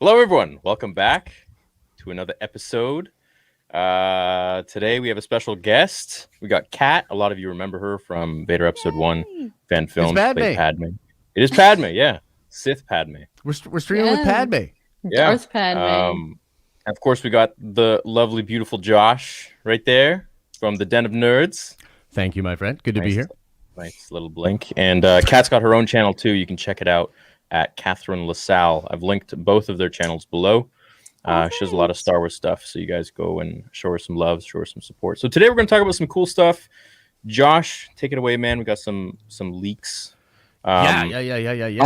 Hello, everyone. Welcome back to another episode. Today we have a special guest. We got Kat. A lot of you remember her from Vader Episode 1. Fan Films played Padme. It is Padme, yeah. Sith Padme. We're streaming with Padme. Yeah. Darth Padme. Of course, we got the lovely, beautiful Josh right there from the Den of Nerds. Thank you, my friend. Good to be here. Nice little blink. And Kat's got her own channel, too. You can check it out at Catherine LaSalle. I've linked both of their channels below. She does a lot of Star Wars stuff, so you guys go and show her some love, show her some support. So today we're going to talk about some cool stuff. Josh, take it away, man. We got some leaks. Yeah.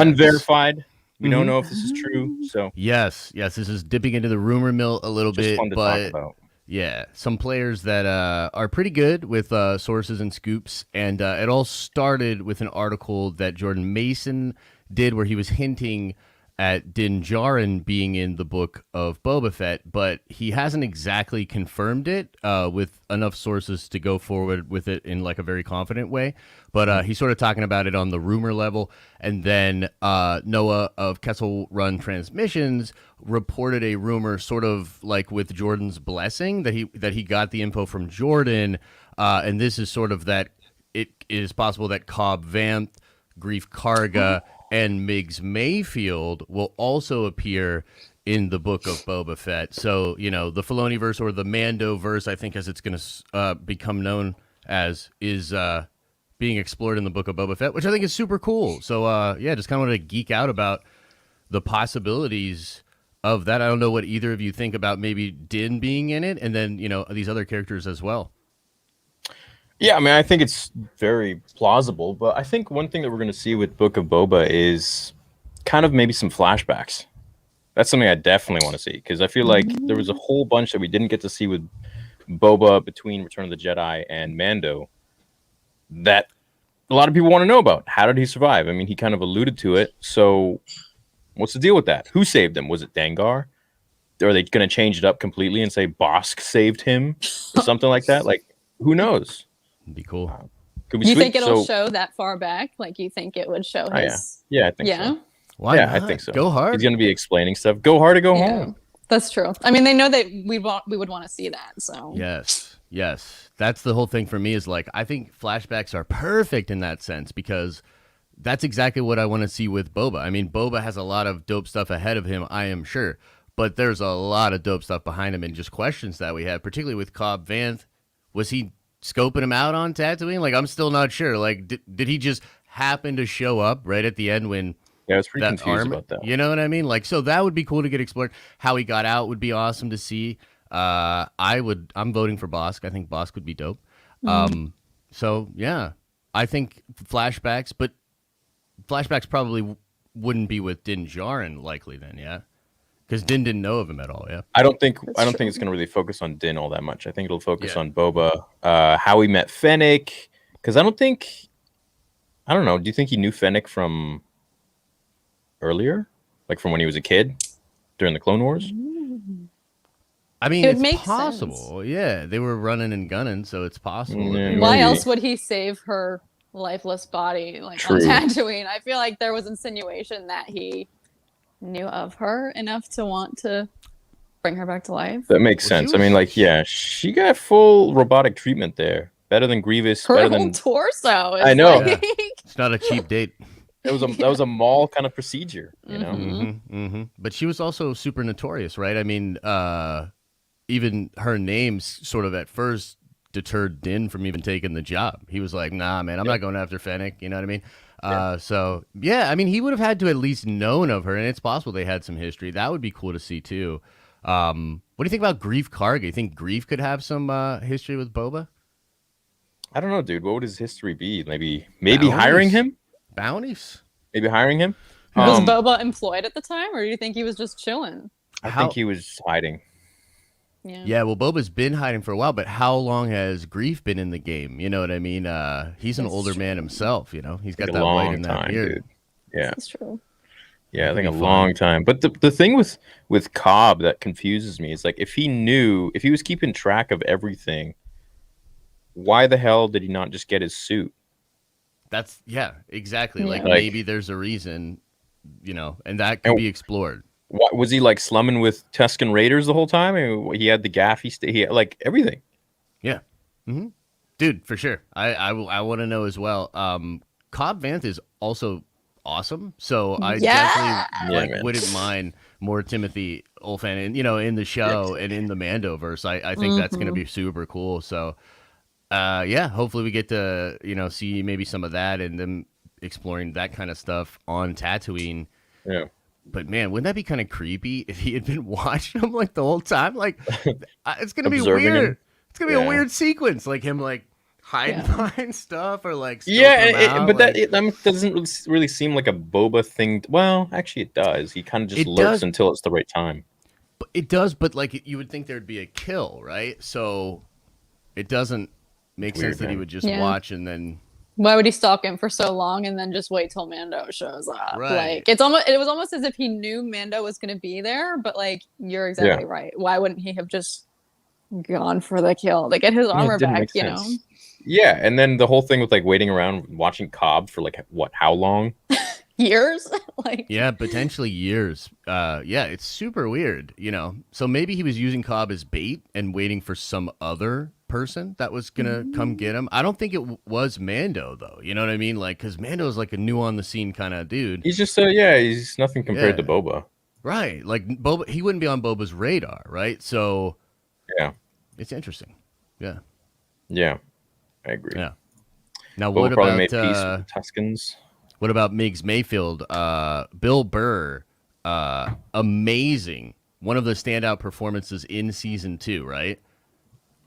Unverified. We don't know if this is true. So yes, this is dipping into the rumor mill a little bit, fun to but talk about. Yeah, some players that are pretty good with sources and scoops, and it all started with an article that Jordan Mason did where he was hinting at Din Djarin being in the book of Boba Fett, but he hasn't exactly confirmed it with enough sources to go forward with it in like a very confident way. But he's sort of talking about it on the rumor level. And then Noah of Kessel Run Transmissions reported a rumor sort of like with Jordan's blessing that he got the info from Jordan. And this is sort of that it is possible that Cobb Vanth, Grief Karga, and Migs Mayfield will also appear in the book of Boba Fett. So, you know, the Filoni-verse or the Mando-verse, I think as it's going to become known as, is being explored in the book of Boba Fett, which I think is super cool. So, just kind of want to geek out about the possibilities of that. I don't know what either of you think about maybe Din being in it and then, you know, these other characters as well. Yeah, I mean, I think it's very plausible, but I think one thing that we're going to see with Book of Boba is kind of maybe some flashbacks. That's something I definitely want to see, because I feel like there was a whole bunch that we didn't get to see with Boba between Return of the Jedi and Mando that a lot of people want to know about. How did he survive? I mean, he kind of alluded to it, so what's the deal with that? Who saved him? Was it Dengar? Are they going to change it up completely and say Bosk saved him or something like that? Like, who knows? Be cool. Could be You sweet. think it'll show that far back? Like you think it would show his? Yeah, I think so. Why not? I think so. Go hard. He's going to be explaining stuff. Go hard or go home. That's true. I mean, they know that we would want to see that. So yes. That's the whole thing for me. Is like I think flashbacks are perfect in that sense because that's exactly what I want to see with Boba. I mean, Boba has a lot of dope stuff ahead of him, I am sure, but there's a lot of dope stuff behind him and just questions that we have, particularly with Cobb Vanth. Was he scoping him out on Tatooine? Like, I'm still not sure. Like, did he just happen to show up right at the end when? Yeah, I was pretty confused about that. You know what I mean? Like, so that would be cool to get explored. How he got out would be awesome to see. I'm voting for Bosk. I think Bosk would be dope. So yeah, I think flashbacks, but flashbacks probably wouldn't be with Din Djarin likely then, yeah. Because Din didn't know of him at all, yeah. I don't think it's going to really focus on Din all that much. I think it'll focus on Boba, how he met Fennec. Because I don't know. Do you think he knew Fennec from earlier, like from when he was a kid during the Clone Wars? I mean, it's possible. Sense. Yeah, they were running and gunning, so it's possible. Why else would he save her lifeless body on Tatooine? I feel like there was insinuation that he knew of her enough to want to bring her back to life. That makes sense. I mean, like, yeah, she got full robotic treatment there. Better than Grievous. Her better whole than torso. I know. Like... Yeah. It's not a cheap date. That was a mall kind of procedure, you know. But she was also super notorious, right? I mean, even her name sort of at first deterred Din from even taking the job. He was like, "Nah, man, I'm not going after Fennec." You know what I mean? So yeah, I mean, he would have had to at least known of her, and it's possible they had some history. That would be cool to see too. What do you think about Grief Karga? You think Grief could have some history with Boba? I don't know, dude. What would his history be? Maybe hiring him? Bounties? Maybe hiring him? Was Boba employed at the time, or do you think he was just chilling? I think he was hiding. Yeah, well, Boba's been hiding for a while, but how long has Grief been in the game? You know what I mean? He's an older man himself, you know? He's got that white in that beard. Dude. Yeah. That's true. Yeah, I think a long time. But the thing with Cobb that confuses me is, like, if he was keeping track of everything, why the hell did he not just get his suit? Exactly. Like, maybe there's a reason, you know, and that could be explored. What was he like slumming with Tuscan Raiders the whole time? I mean, he had the gaff. He had like everything. Yeah. Dude, for sure. I want to know as well. Cobb Vanth is also awesome, so I Yeah. definitely Yeah, like man. wouldn't mind more Timothy Olyphant, and in the show and in the Mandoverse. I think that's gonna be super cool. So, yeah, hopefully we get to see maybe some of that and them exploring that kind of stuff on Tatooine. Yeah. But man, wouldn't that be kind of creepy if he had been watching him like the whole time? Like, it's gonna be Observing weird. him? It's gonna be a Yeah. weird sequence, like him like hiding Yeah. behind stuff or like Yeah, scoping him out, but like- that doesn't really seem like a Boba thing. Well, actually, it does. He kind of just It lurks does. until it's the right time. it does. But like you would think there'd be a kill, right? So it doesn't make Weird, sense that he man. would just Yeah. watch and then Why would he stalk him for so long and then just wait till Mando shows up? Right. Like it was almost as if he knew Mando was going to be there, but like you're exactly right. Why wouldn't he have just gone for the kill to get his Yeah, it armor didn't back, make you know? sense. Yeah, and then the whole thing with like waiting around watching Cobb for like what? How long? Years? Like yeah, potentially years. Yeah, it's super weird, So maybe he was using Cobb as bait and waiting for some other person that was gonna come get him. I don't think it was Mando though. You know what I mean? Like, because Mando's like a new on the scene kind of dude, He's just he's nothing compared to Yeah. Boba. right? Like Boba, he wouldn't be on Boba's radar, right? So Yeah, it's interesting. Yeah, yeah, I agree. yeah. Now, Boba what probably about made peace with the Tuscans. what about Migs Mayfield? Bill Burr, amazing. One of the standout performances in season 2, right?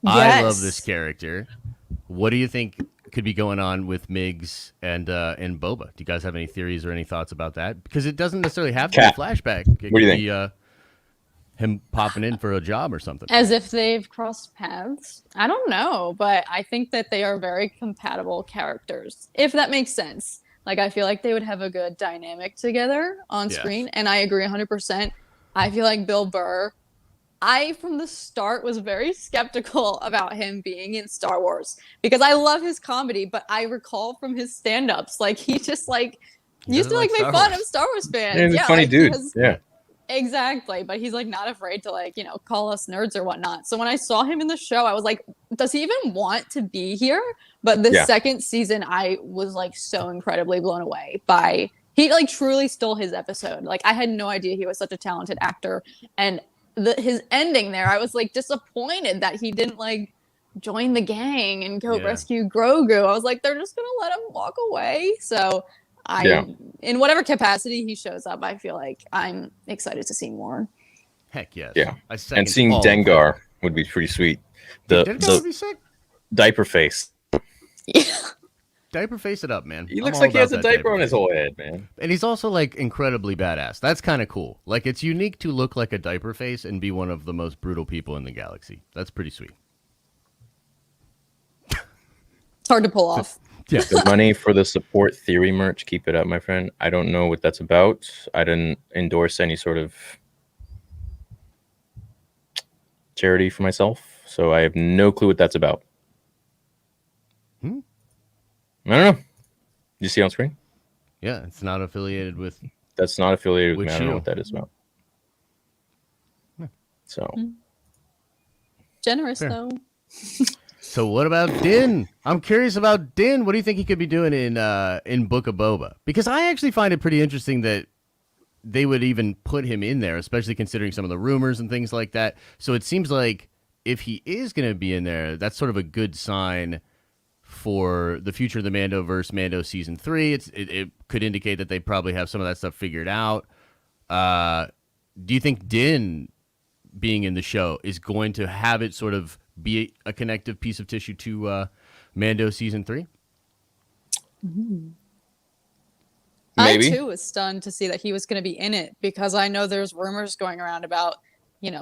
I love this yes. character. What do you think could be going on with Migs and Boba? Do you guys have any theories or any thoughts about that? Because it doesn't necessarily have to Kat, be a flashback. It what do you could be him popping in for a job or something. As if they've crossed paths. I don't know, but I think that they are very compatible characters, if that makes sense. Like, I feel like they would have a good dynamic together on Yes. screen, and I agree 100%. I feel like Bill Burr, from the start, was very skeptical about him being in Star Wars because I love his comedy, but I recall from his stand-ups, like, he just, like, He used to, doesn't like, like make Star fun Wars. of Star Wars fans. Yeah, he's a funny like, dude. because- Yeah, Exactly, but he's like not afraid to like, call us nerds or whatnot. So when I saw him in the show, I was like, does he even want to be here? But the Yeah. second season, I was like so incredibly blown away by he like truly stole his episode. Like I had no idea he was such a talented actor, and his ending there, I was like disappointed that he didn't like join the gang and go Yeah. rescue Grogu. I was like, they're just gonna let him walk away. So Yeah. in whatever capacity he shows up, I feel like I'm excited to see more. Heck yes. Yeah. I second and seeing all of that. Dengar would be pretty sweet. The Dengar would be sick. diaper face. Diaper face it up, man. He I'm looks all like he has about a that diaper on his face. whole head, man. And he's also like incredibly badass. That's kind of cool. Like it's unique to look like a diaper face and be one of the most brutal people in the galaxy. That's pretty sweet. It's hard to pull off. Yeah. The money for the support theory merch, keep it up, my friend. I don't know what that's about. I didn't endorse any sort of charity for myself, so I have no clue what that's about. Hmm? I don't know. Did you see on screen? Yeah, it's not affiliated with. That's not affiliated with With me. I don't know you. what that is about. So Generous Fair. though. So what about Din? I'm curious about Din. What do you think he could be doing in Book of Boba? Because I actually find it pretty interesting that they would even put him in there, especially considering some of the rumors and things like that. So it seems like if he is going to be in there, that's sort of a good sign for the future of the Mandoverse, Mando season 3. It could indicate that they probably have some of that stuff figured out. Do you think Din being in the show is going to have it sort of be a connective piece of tissue to Mando season 3? maybe. I too was stunned to see that he was going to be in it because I know there's rumors going around about,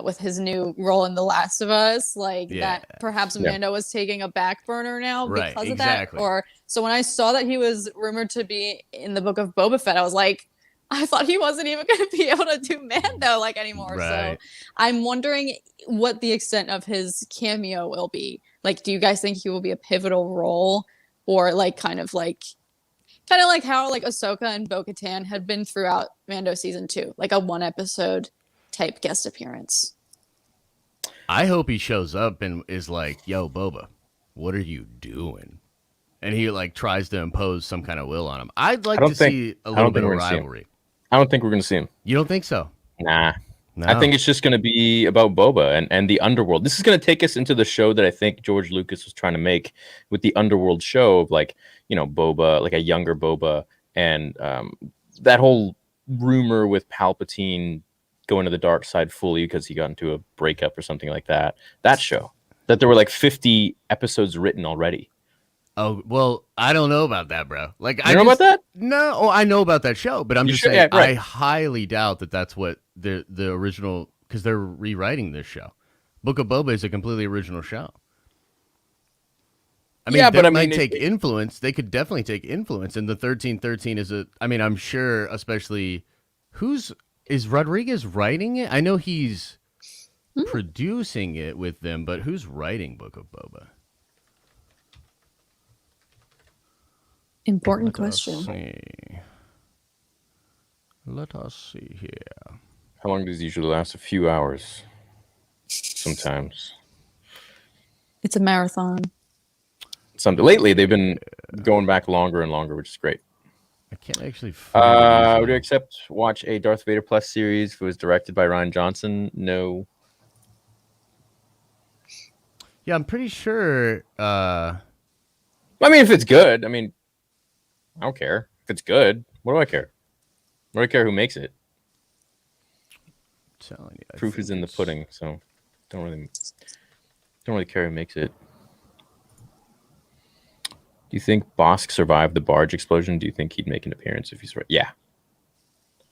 with his new role in The Last of Us, like Yeah. that perhaps Yeah. Mando was taking a back burner now Right, because of exactly. that. Or so when I saw that he was rumored to be in the Book of Boba Fett, I was like, I thought he wasn't even going to be able to do Mando like anymore. Right. So I'm wondering what the extent of his cameo will be. Like, do you guys think he will be a pivotal role or like kind of like Kind of like how like Ahsoka and Bo-Katan had been throughout Mando season 2, like a 1 episode type guest appearance. I hope he shows up and is like, "Yo, Boba, what are you doing?" And he like tries to impose some kind of will on him. I'd like to see a little bit of rivalry. I don't think we're going to see him. You don't think so? Nah. No. I think it's just going to be about Boba and the underworld. This is going to take us into the show that I think George Lucas was trying to make with the underworld show of like, you know, Boba, like a younger Boba, and that whole rumor with Palpatine going to the dark side fully because he got into a breakup or something like that. That show. That there were like 50 episodes written already. Oh, well, I don't know about that, bro. Like, You know about that? No, oh, I know about that show, but I'm You just should- saying yeah, right. I highly doubt that that's what the original, because they're rewriting this show. Book of Boba is a completely original show. I mean, Yeah, they but I might mean, take influence. They could definitely take influence. And the 1313 is a, I mean, I'm sure, especially, is Rodriguez writing it? I know he's producing it with them, but who's writing Book of Boba? Important Let us question. see. Let us see here. How long does it usually last? A few hours. Sometimes. It's a marathon. Lately they've been going back longer and longer, which is great. I can't actually find Would you watch a Darth Vader Plus series if it was directed by Ryan Johnson? No. Yeah, I'm pretty sure. I mean, if it's good, I mean, I don't care. If it's good, what do I care? What do I care who makes it? Telling you, Proof is in the pudding, so don't really care who makes it. Do you think Bosk survived the barge explosion? Do you think he'd make an appearance if he's right? Yeah.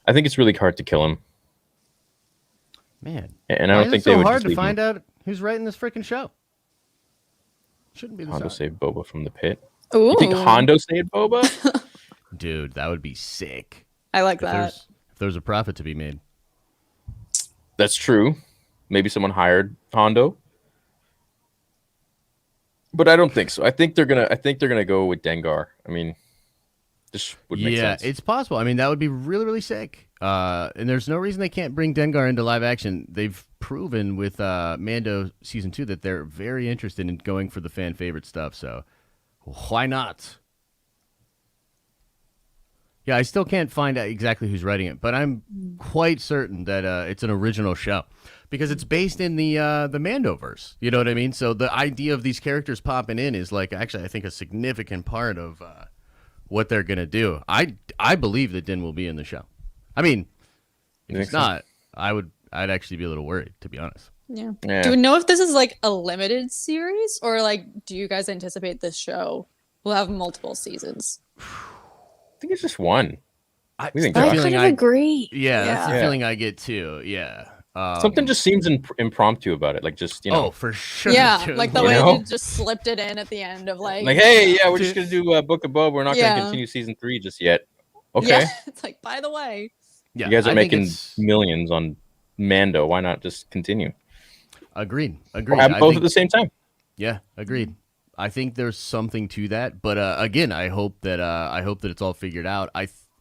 I think it's really hard to kill him. Man, And I why don't is think it so they would hard just to leave find him. out who's writing this freaking show. Shouldn't be this Hondo hard. saved Boba from the pit. Ooh, You think Hondo saved Boba? Dude, that would be sick. I like If that. there's a profit to be made. That's true. Maybe someone hired Hondo. But I don't think so. I think they're gonna go with Dengar. I mean, this would make sense. It's possible. I mean, that would be really, really sick. And there's no reason they can't bring Dengar into live action. They've proven with Mando season 2 that they're very interested in going for the fan favorite stuff. So why not? Yeah, I still can't find out exactly who's writing it, but I'm quite certain that it's an original show because it's based in the Mandoverse. You know what I mean? So the idea of these characters popping in is like actually I think a significant part of what they're gonna do. I believe that Din will be in the show. I mean, if You it's think so? not, I'd actually be a little worried, to be honest. Yeah. Yeah. Do we know if this is like a limited series or like do you guys anticipate this show will have multiple seasons? I think it's just one. We think the so. I feeling kind of agree. yeah, that's the Yeah. feeling I get too. Yeah. Something just seems impromptu about it. Like just Oh, for sure. Yeah, dude. like the You way know? they just slipped it in at the end of like, hey, yeah, we're just gonna do Book of Boba. We're not Yeah. gonna continue season 3 just yet. Okay, Yeah, it's like by the way, Yeah, you guys are I think making it's- millions on Mando. Why not just continue? Agreed. Or Agreed. have I both think- at the same time. Yeah, agreed. I think there's something to that, but again, I hope that it's all figured out.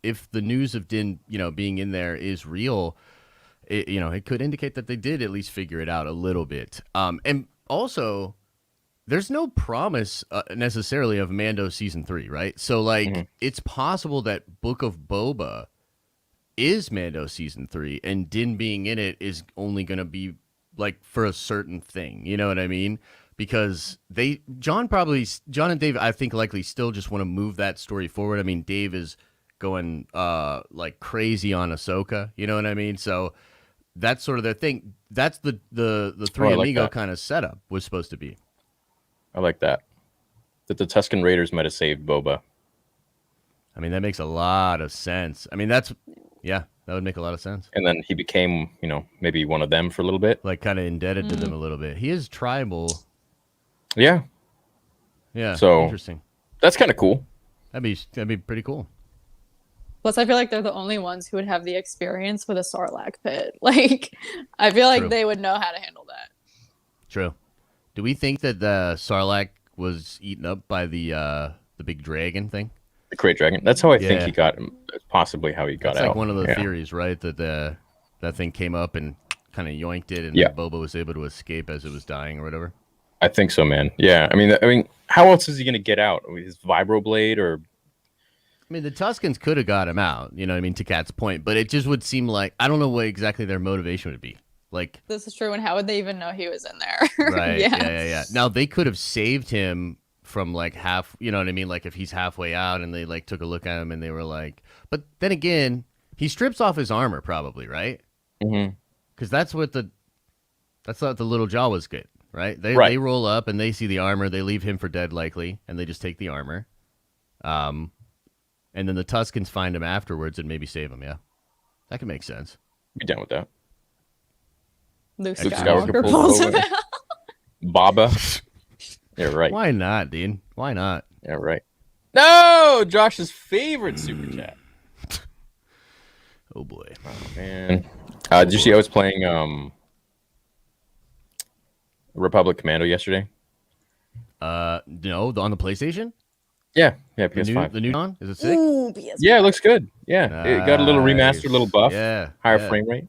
If the news of Din, being in there is real, it could indicate that they did at least figure it out a little bit. And also, there's no promise necessarily of Mando season 3, right? So like, it's possible that Book of Boba is Mando season 3, and Din being in it is only going to be like for a certain thing. You know what I mean? Because John and Dave, I think likely still just want to move that story forward. I mean, Dave is going like crazy on Ahsoka. You know what I mean? So that's sort of their thing. That's the Three I like Amigo that. kind of setup was supposed to be. I like that. That the Tusken Raiders might have saved Boba. I mean, that makes a lot of sense. I mean, that would make a lot of sense. And then he became, maybe one of them for a little bit. Like kind of indebted to them a little bit. He is tribal. Yeah, Yeah. So- interesting. that's kind of cool. That'd be pretty cool. plus I feel like they're the only ones who would have the experience with a Sarlacc pit. Like, I feel like True. they would know how to handle that. True. Do we think that the Sarlacc was eaten up by the big dragon thing? The Great Dragon. That's how I think Yeah. he got him. That's possibly how he got That's out. like one of the Yeah. theories, right? That that thing came up and kind of yoinked it, and Yeah. Boba was able to escape as it was dying or whatever. I think so, man. Yeah. I mean, how else is he gonna get out? With his vibroblade or? I mean, the Tuscans could have got him out, you know what I mean, to Kat's point, but it just would seem like, I don't know what exactly their motivation would be. Like, This is true. And how would they even know he was in there? right. Yeah. Yeah. Now, they could have saved him from like half, you know what I mean? Like if he's halfway out and they like took a look at him and they were like, but then again, he strips off his armor probably, right? Mm-hmm. Because that's what the little Jawas get, right? They Right. they roll up and they see the armor, they leave him for dead likely, and they just take the armor. And then the Tuscans find him afterwards and maybe save him. Yeah, that can make sense. Be down with that. Luke Luke Skywalker Skywalker pulls pulls him over. out. Baba. Yeah, right. Why not, Dean? Why not? Yeah, right. No, Josh's favorite super chat. Oh boy. Oh man. Did you see I was playing Republic Commando yesterday? No, on the PlayStation. Yeah, The PS5. new one, is it sick? Ooh, PS5. Yeah, it looks good. Yeah, it got a little remastered, Nice. little buff, Yeah, higher yeah. frame rate.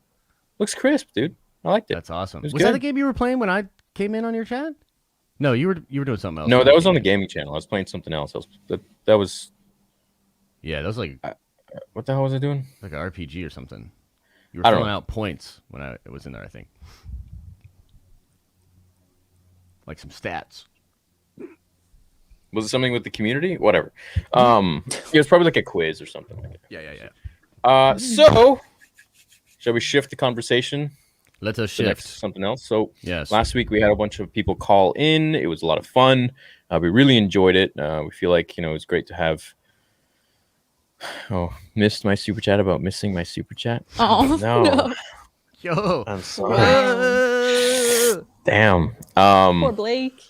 Looks crisp, dude. I liked it. That's awesome. It was Was that good. the game you were playing when I came in on your chat? No, you were doing something else. No, that was on the gaming channel. I was playing something else. That was Yeah, that was like what the hell was I doing? an RPG or something. You were I don't filling know. out points when I was in there, I think. Like some stats. Was it something with the community? Whatever. It was probably like a quiz or something like Yeah. that. So shall we shift the conversation Let us to next shift. something else? So Yes. last week we had a bunch of people call in. It was a lot of fun. We really enjoyed it. We feel like it was great to have. Oh, missed my super chat about missing my super chat. Oh, No. no. Yo. I'm sorry. Wow. Damn. Poor Blake.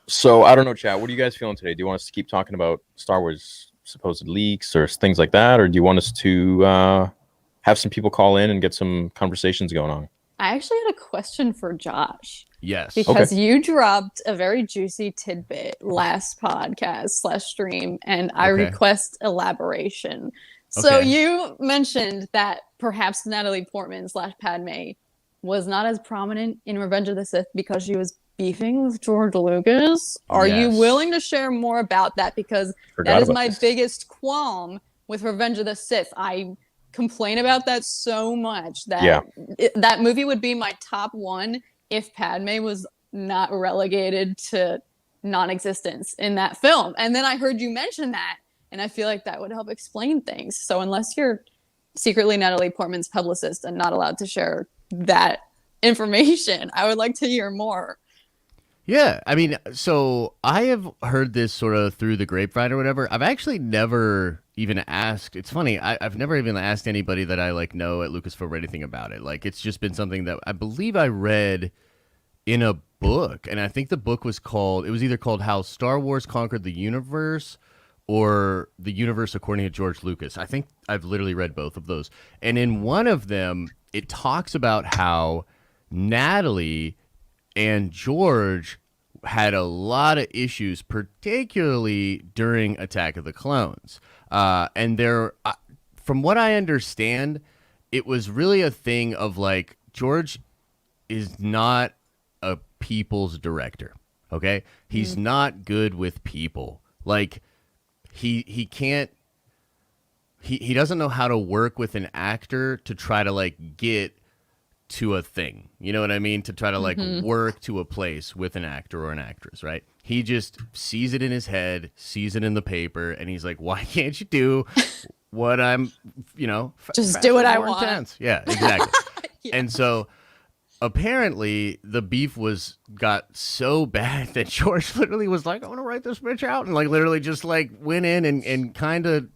So I don't know, chat. What are you guys feeling today? Do you want us to keep talking about Star Wars supposed leaks or things like that, or do you want us to have some people call in and get some conversations going on? I actually had a question for Josh Yes. because you dropped a very juicy tidbit last podcast / stream, and I Okay. request elaboration. So Okay. you mentioned that perhaps Natalie Portman / Padme was not as prominent in Revenge of the Sith because she was beefing with George Lucas. Are you Yes. willing to share more about that? Because Forgot that is about my this. biggest qualm with Revenge of the Sith. I complain about that so much that Yeah. that movie would be my top one if Padme was not relegated to non-existence in that film. And then I heard you mention that, and I feel like that would help explain things. So unless you're secretly Natalie Portman's publicist and not allowed to share that information, I would like to hear more. Yeah, I mean, so I have heard this sort of through the grapevine or whatever. I've actually never even asked. It's funny. I've never even asked anybody that I like know at Lucasfilm or anything about it. Like, it's just been something that I believe I read in a book, and I think the book was called. It was either called "How Star Wars Conquered the Universe" or "The Universe According to George Lucas." I think I've literally read both of those, and in one of them, it talks about how Natalie and George had a lot of issues, particularly during Attack of the Clones. And there, from what I understand, it was really a thing of like, George is not a people's director. Okay. He's not good with people. Like he can't, he doesn't know how to work with an actor to try to like get to a thing. You know what I mean? To try to like work to a place with an actor or an actress, right? He just sees it in his head, sees it in the paper, and he's like, why can't you do what I'm, Just do what I more want. intense? Yeah, exactly. Yeah. And so apparently the beef got so bad that George literally was like, I want to write this bitch out, and like literally just like went in and kind of,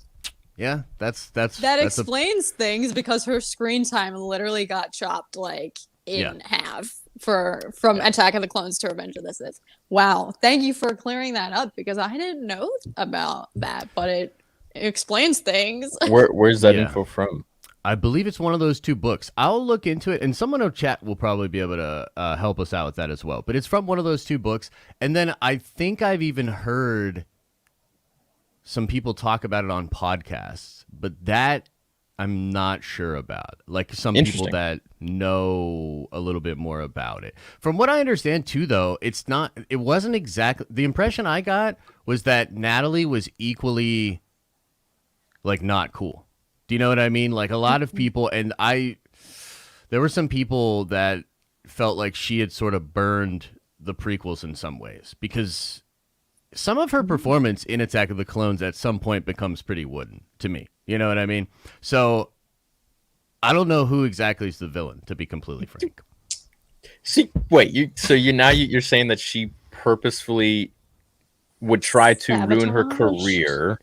yeah, that's explains things because her screen time literally got chopped like in half from Attack of the Clones to Revenge of the Sith. Wow, thank you for clearing that up because I didn't know about that, but it explains things. Where's that Yeah. info from? I believe it's one of those two books. I'll look into it, and someone in chat will probably be able to help us out with that as well. But it's from one of those two books. And then I think I've even heard some people talk about it on podcasts, but that I'm not sure about. Like some people Interesting. that know a little bit more about it. From what I understand too, though, it wasn't exactly the impression I got was that Natalie was equally like not cool. Do you know what I mean? Like a lot of people, and there were some people that felt like she had sort of burned the prequels in some ways because some of her performance in Attack of the Clones at some point becomes pretty wooden to me. You know what I mean? So I don't know who exactly is the villain, to be completely frank. See, wait, you're saying that she purposefully would try to ruin her Sabotage? career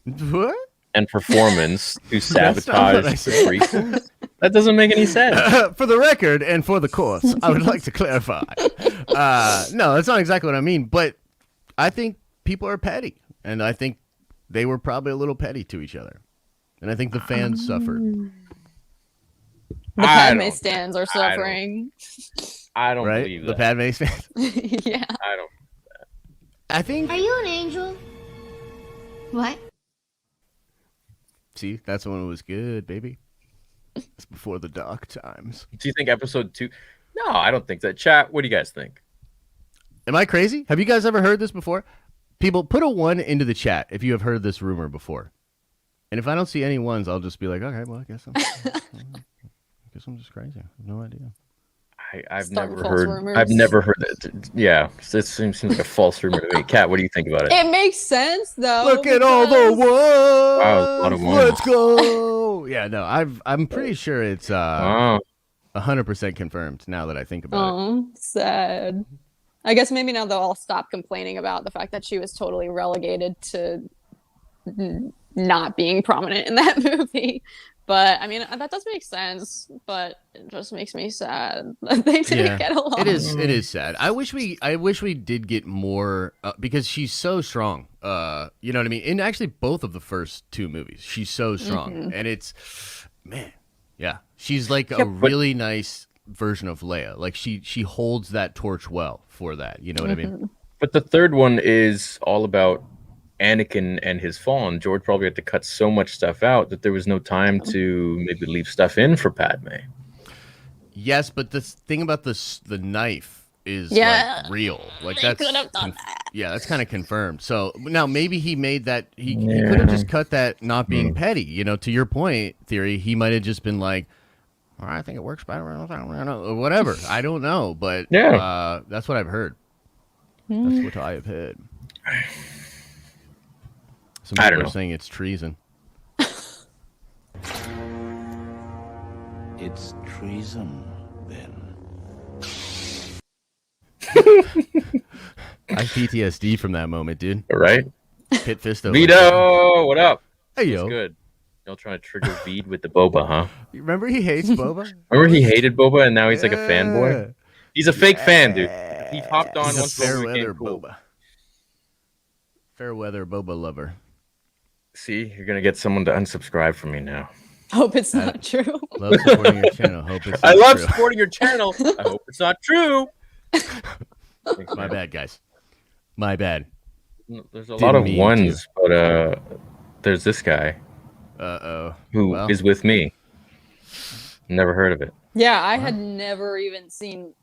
What? and performance to That's not what sabotage I the said. prequels? That doesn't make any sense. For the record and for the course, I would like to clarify. No, that's not exactly what I mean. But I think people are petty, and I think they were probably a little petty to each other, and I think the fans suffered. The I Padme don't- stands are I don't- suffering. I don't Right? believe The that. Padme fans. Yeah. I don't. I think. Are you an angel? What? See, that's when it was good, baby. It's before the dark times. Do you think episode 2? No, I don't think that. Chat, what do you guys think? Am I crazy? Have you guys ever heard this before? People, put a 1 into the chat if you have heard this rumor before. And if I don't see any ones, I'll just be like, okay, well, I guess I'm just crazy. I have no idea. I've Starting never false heard. rumors. I've never heard that. Yeah, it seems like a false rumor to me. Kat, what do you think about it? It makes sense though. Look at all the because- ones. Wow, a lot of ones. Let's go. Yeah, no, I'm pretty sure it's Oh, 100% confirmed now that I think about it. Oh, sad. I guess maybe now they'll all stop complaining about the fact that she was totally relegated to not being prominent in that movie. But I mean, that does make sense. But it just makes me sad that they didn't Yeah. get along. It is sad. I wish we did get more because she's so strong. You know what I mean? In actually both of the first 2 movies, she's so strong, and it's man, yeah, she's like a really nice version of Leia. Like she holds that torch well for that. You know what I mean? but the third one is all about Anakin and his fall, and George probably had to cut so much stuff out that there was no time to maybe leave stuff in for Padme. Yes, but the thing about the knife is Yeah. like real. Like They that's could have done that. yeah, that's kind of confirmed. So now maybe he made that he could have just cut that not being petty. You know, to your point, Theory, he might have just been like, well, I think it works better or whatever. I don't know, but Yeah. that's what I've heard. That's what I have heard. Some I people don't are know. saying it's treason. It's treason, then. I have PTSD from that moment, dude. Right? Pit Fisto. Vito, what up? Hey It's yo. good. Y'all trying to trigger Veed with the boba, huh? You remember he hates Boba? Remember he hated boba and now he's like a fanboy? Yeah. He's a fake fan, dude. He hopped on He's a once fair Boba weather became cool. Boba. Fair weather Boba lover. See, you're gonna get someone to unsubscribe from me now. Hope it's not true. Love supporting your channel. Hope it's I not love true. supporting your channel. I hope it's not true. My bad, guys. My bad. There's a Didn't lot of mean ones, but there's this guy Uh-oh. who is Well. with me. Never heard of it. Yeah, I had never even seen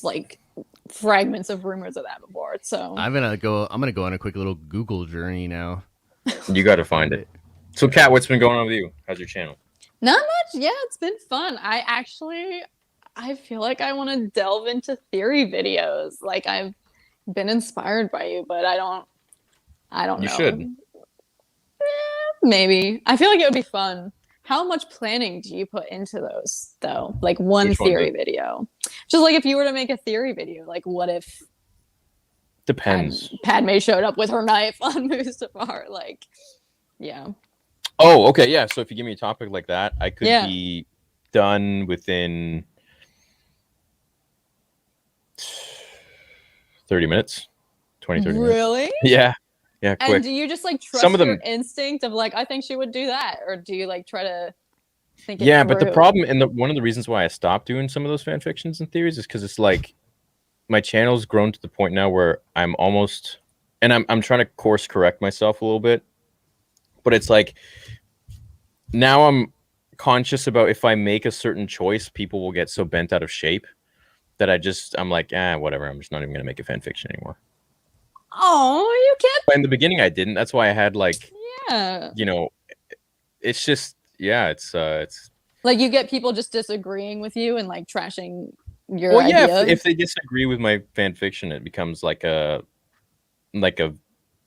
like fragments of rumors of that before. So I'm gonna go on a quick little Google journey now. You got to find it. So, Kat, what's been going on with you? How's your channel? not much. Yeah, it's been fun. I feel like I want to delve into theory videos. Like I've been inspired by you, but I don't You know. should. Maybe. I feel like it would be fun. How much planning do you put into those though? Like one Which one, theory though? video. Just like if you were to make a theory video, like what if Depends. Padme showed up with her knife on Mustafar? Like, yeah. Oh, okay, yeah. So if you give me a topic like that, I could Yeah. be done within 30 minutes. 30 minutes. Really? Yeah. Yeah, And quick. do you just like trust Some of your them- instinct of like, I think she would do that? Or do you like try to think it Yeah, but the through? problem and one of the reasons why I stopped doing some of those fan fictions and theories is because it's like my channel's grown to the point now where I'm almost and I'm trying to course correct myself a little bit, but it's like now I'm conscious about if I make a certain choice, people will get so bent out of shape that I'm like, whatever. I'm just not even gonna make a fan fiction anymore. Oh, you can't. But in the beginning, I didn't. That's why I had like, Yeah. you know, it's just it's Like you get people just disagreeing with you and like trashing your well, yeah. idea. If they disagree with my fan fiction, it becomes like a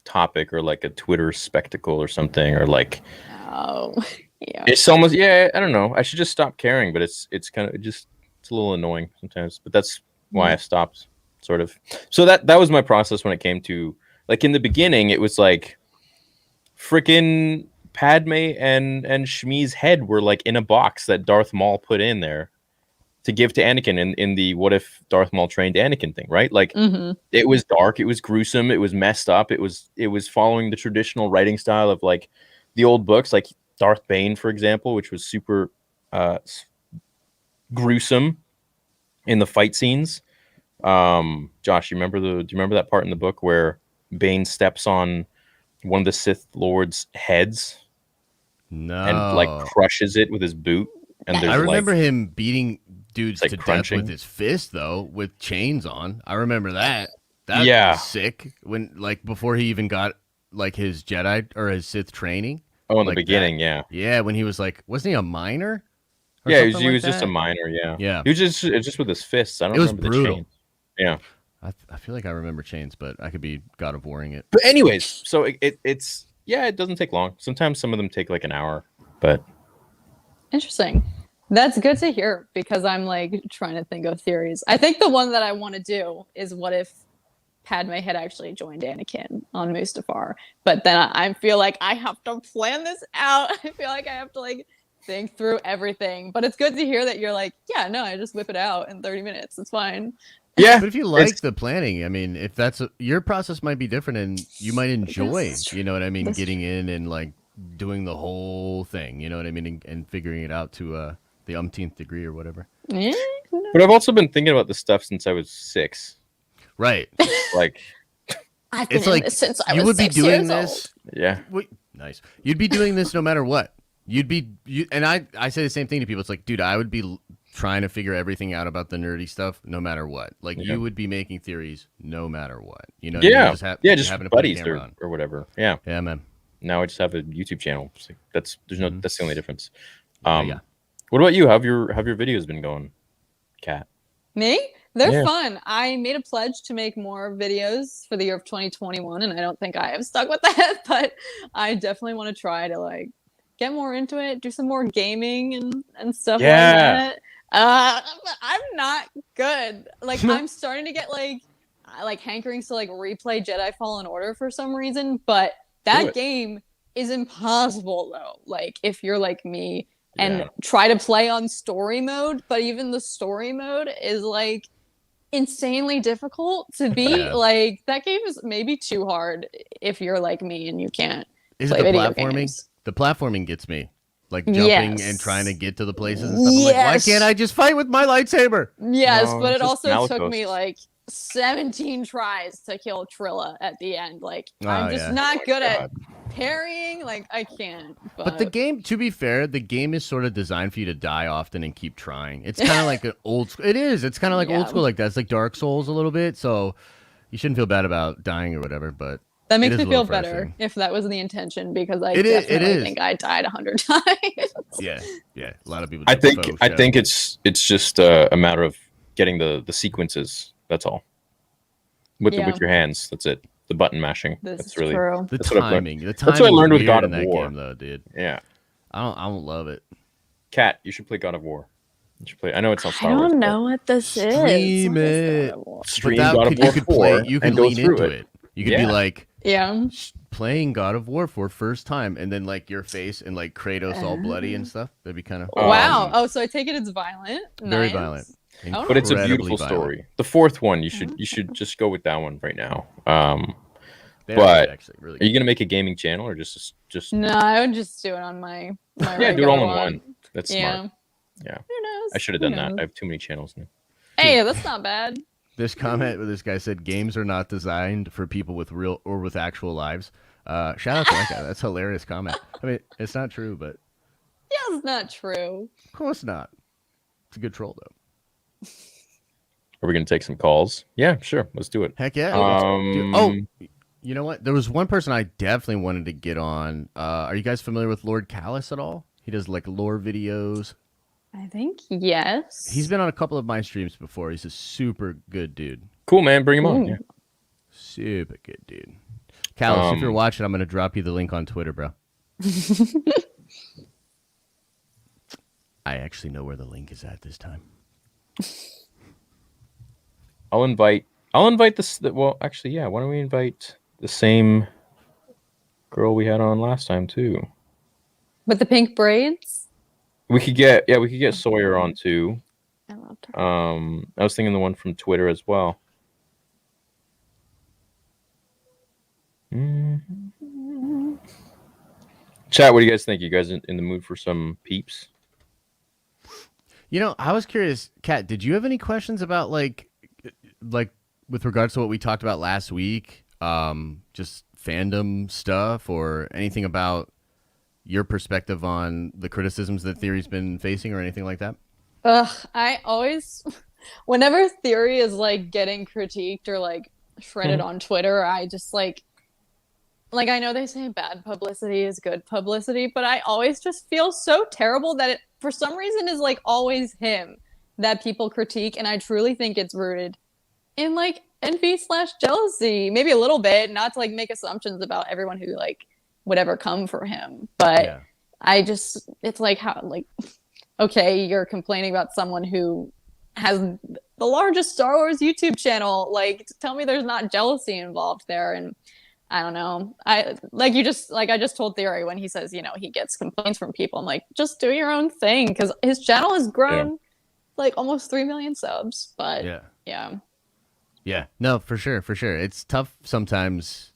topic or like a Twitter spectacle or something, or like Oh, yeah. it's almost I don't know. I should just stop caring, but it's kind of it's a little annoying sometimes. But that's why I stopped, sort of. So that was my process when it came to like in the beginning. It was like freaking Padme and Shmi's head were like in a box that Darth Maul put in there to give to Anakin in the what if Darth Maul trained Anakin thing, right? Like it was dark, it was gruesome, it was messed up, it was following the traditional writing style of like the old books, like Darth Bane, for example, which was super gruesome in the fight scenes. Josh, do you remember that part in the book where Bane steps on one of the Sith Lord's heads No. and like crushes it with his boot? And there's I remember like, him beating dudes like to death crunching. with his fist, though, with chains on. I remember that. That Yeah. was sick. When like before he even got like his Jedi or his Sith training. in like the beginning, that. Yeah, when he was like, wasn't he a minor? Or yeah, he something was like just a that? minor. Yeah, Yeah. he was just with his fists. I don't It was remember brutal. the chain. Yeah, I feel like I remember chains, but I could be God of Warring it. but anyways, so it's it doesn't take long. Sometimes some of them take like an hour, but Interesting. That's good to hear because I'm like trying to think of theories. I think the one that I want to do is what if Padme had actually joined Anakin on Mustafar, but then I feel like I have to plan this out. I feel like I have to like think through everything. But it's good to hear that you're like, yeah, no, I just whip it out in 30 minutes. It's fine. yeah. But if you like the planning, I mean, if that's your process might be different and you might enjoy, That's true. you know what I mean, That's getting in and like doing the whole thing, you know what I mean, and figuring it out to the umpteenth degree or whatever. Yeah, no. But I've also been thinking about this stuff since I was 6. Right. Like, I've been It's in like this since I you was would be 6 doing years this. yeah, Wait, nice. You'd be doing this no matter what. And I say the same thing to people. It's like, dude, I would be trying to figure everything out about the nerdy stuff no matter what. Like Yeah. you would be making theories no matter what. You know? what I mean? yeah, You just happen to put a buddies camera on. or whatever. Yeah. Yeah, man. Now I just have a YouTube channel. It's like, that's the only difference. Yeah. What about you? Have your videos been going, Kat? Me? They're Yeah. fun. I made a pledge to make more videos for the year of 2021, and I don't think I have stuck with that, but I definitely want to try to like get more into it, do some more gaming and stuff Yeah. like that. But I'm not good. Like I'm starting to get like hankerings to like replay Jedi Fallen Order for some reason, but Do that it. game is impossible though. Like if you're like me and Yeah. try to play on story mode, but even the story mode is like insanely difficult to beat. Yeah. Like that game is maybe too hard if you're like me and you can't Is play it the video platforming? games. The platforming gets me. Like jumping Yes. and trying to get to the places and stuff. I'm like, why Yes. can't I just fight with my lightsaber? Yes, No, but it's it just also took me Malakos. like 17 tries to kill Trilla at the end. Like Oh, I'm just yeah. not good God. at parrying. Like I can't. But the game, to be fair, the game is sort of designed for you to die often and keep trying. It's kind of like an old school. It is. It's kind of like Yeah. old school like that. It's like Dark Souls a little bit. So you shouldn't feel bad about dying or whatever. But that makes is me a feel little better frustrating. if that was the intention because I It is- it definitely is. think I died 100 times. yeah, a lot of people. I do think faux I shadow. think it's just a matter of getting the sequences. That's all. With Yeah. with your hands. That's it. The button mashing. This That's is really true. the that's what I've learned. timing. The That's what I timing's learned with weird God in of that War. game, though, dude. yeah. I don't love it. Kat, you should play God of War. You should play. I know it's not I Star Wars. don't but know what this Stream is. What is it. God of War? Stream But that God of could, War you could 4 play. You could and go lean through into it. it. You could be Yeah. like Yeah. playing God of War for first time, and then like your face and like Kratos all bloody and stuff. That'd be kind of Wow. Oh, so I take it it's violent. very Nice. violent. Oh, But it's a Incredibly beautiful violent. story. The fourth one, you should just go with that one right now. They are But good, actually really. Are you gonna make a gaming channel or just No, I would just do it on my yeah, do it regular all in one. That's Yeah. smart. Yeah. Who knows? I should have Who done that. knows? I have too many channels now. Hey, that's not bad. This comment where this guy said games are not designed for people with real or with actual lives. Shout out to that guy. That's a hilarious comment. I mean, it's not true, but Yeah, it's not true. of course not. It's a good troll though. Are we gonna take some calls? Yeah, sure. Let's do it. Heck yeah. Um, Oh, you know what? There was one person I definitely wanted to get on. Are you guys familiar with Lord Callus at all? He does like lore videos. I think yes. He's been on a couple of my streams before. He's a super good dude. Cool, man. Bring him on. Ooh. Yeah. Super good dude. Callus, if you're watching, I'm going to drop you the link on Twitter, bro. I actually know where the link is at this time. I'll invite this. Well, actually, yeah. Why don't we invite the same girl we had on last time too? With the pink braids. We could get Sawyer on too. I loved her. I was thinking the one from Twitter as well. Chat, what do you guys think? You guys in the mood for some peeps? You know, I was curious, Kat, did you have any questions about like with regards to what we talked about last week? Just fandom stuff or anything about your perspective on the criticisms that Theory's been facing or anything like that? I always, whenever Theory is like getting critiqued or like shredded on Twitter, I just like I know they say bad publicity is good publicity, but I always just feel so terrible that it, for some reason, is like always him that people critique, and I truly think it's rooted in like envy/jealousy, maybe a little bit, not to like make assumptions about everyone who like would ever come for him, but Yeah. it's like how like okay, you're complaining about someone who has the largest Star Wars YouTube channel, like tell me there's not jealousy involved there. And I don't know, I just told Theory when he says, you know, he gets complaints from people, I'm like, just do your own thing, because his channel has grown like almost 3 million subs, but Yeah, no, for sure. It's tough sometimes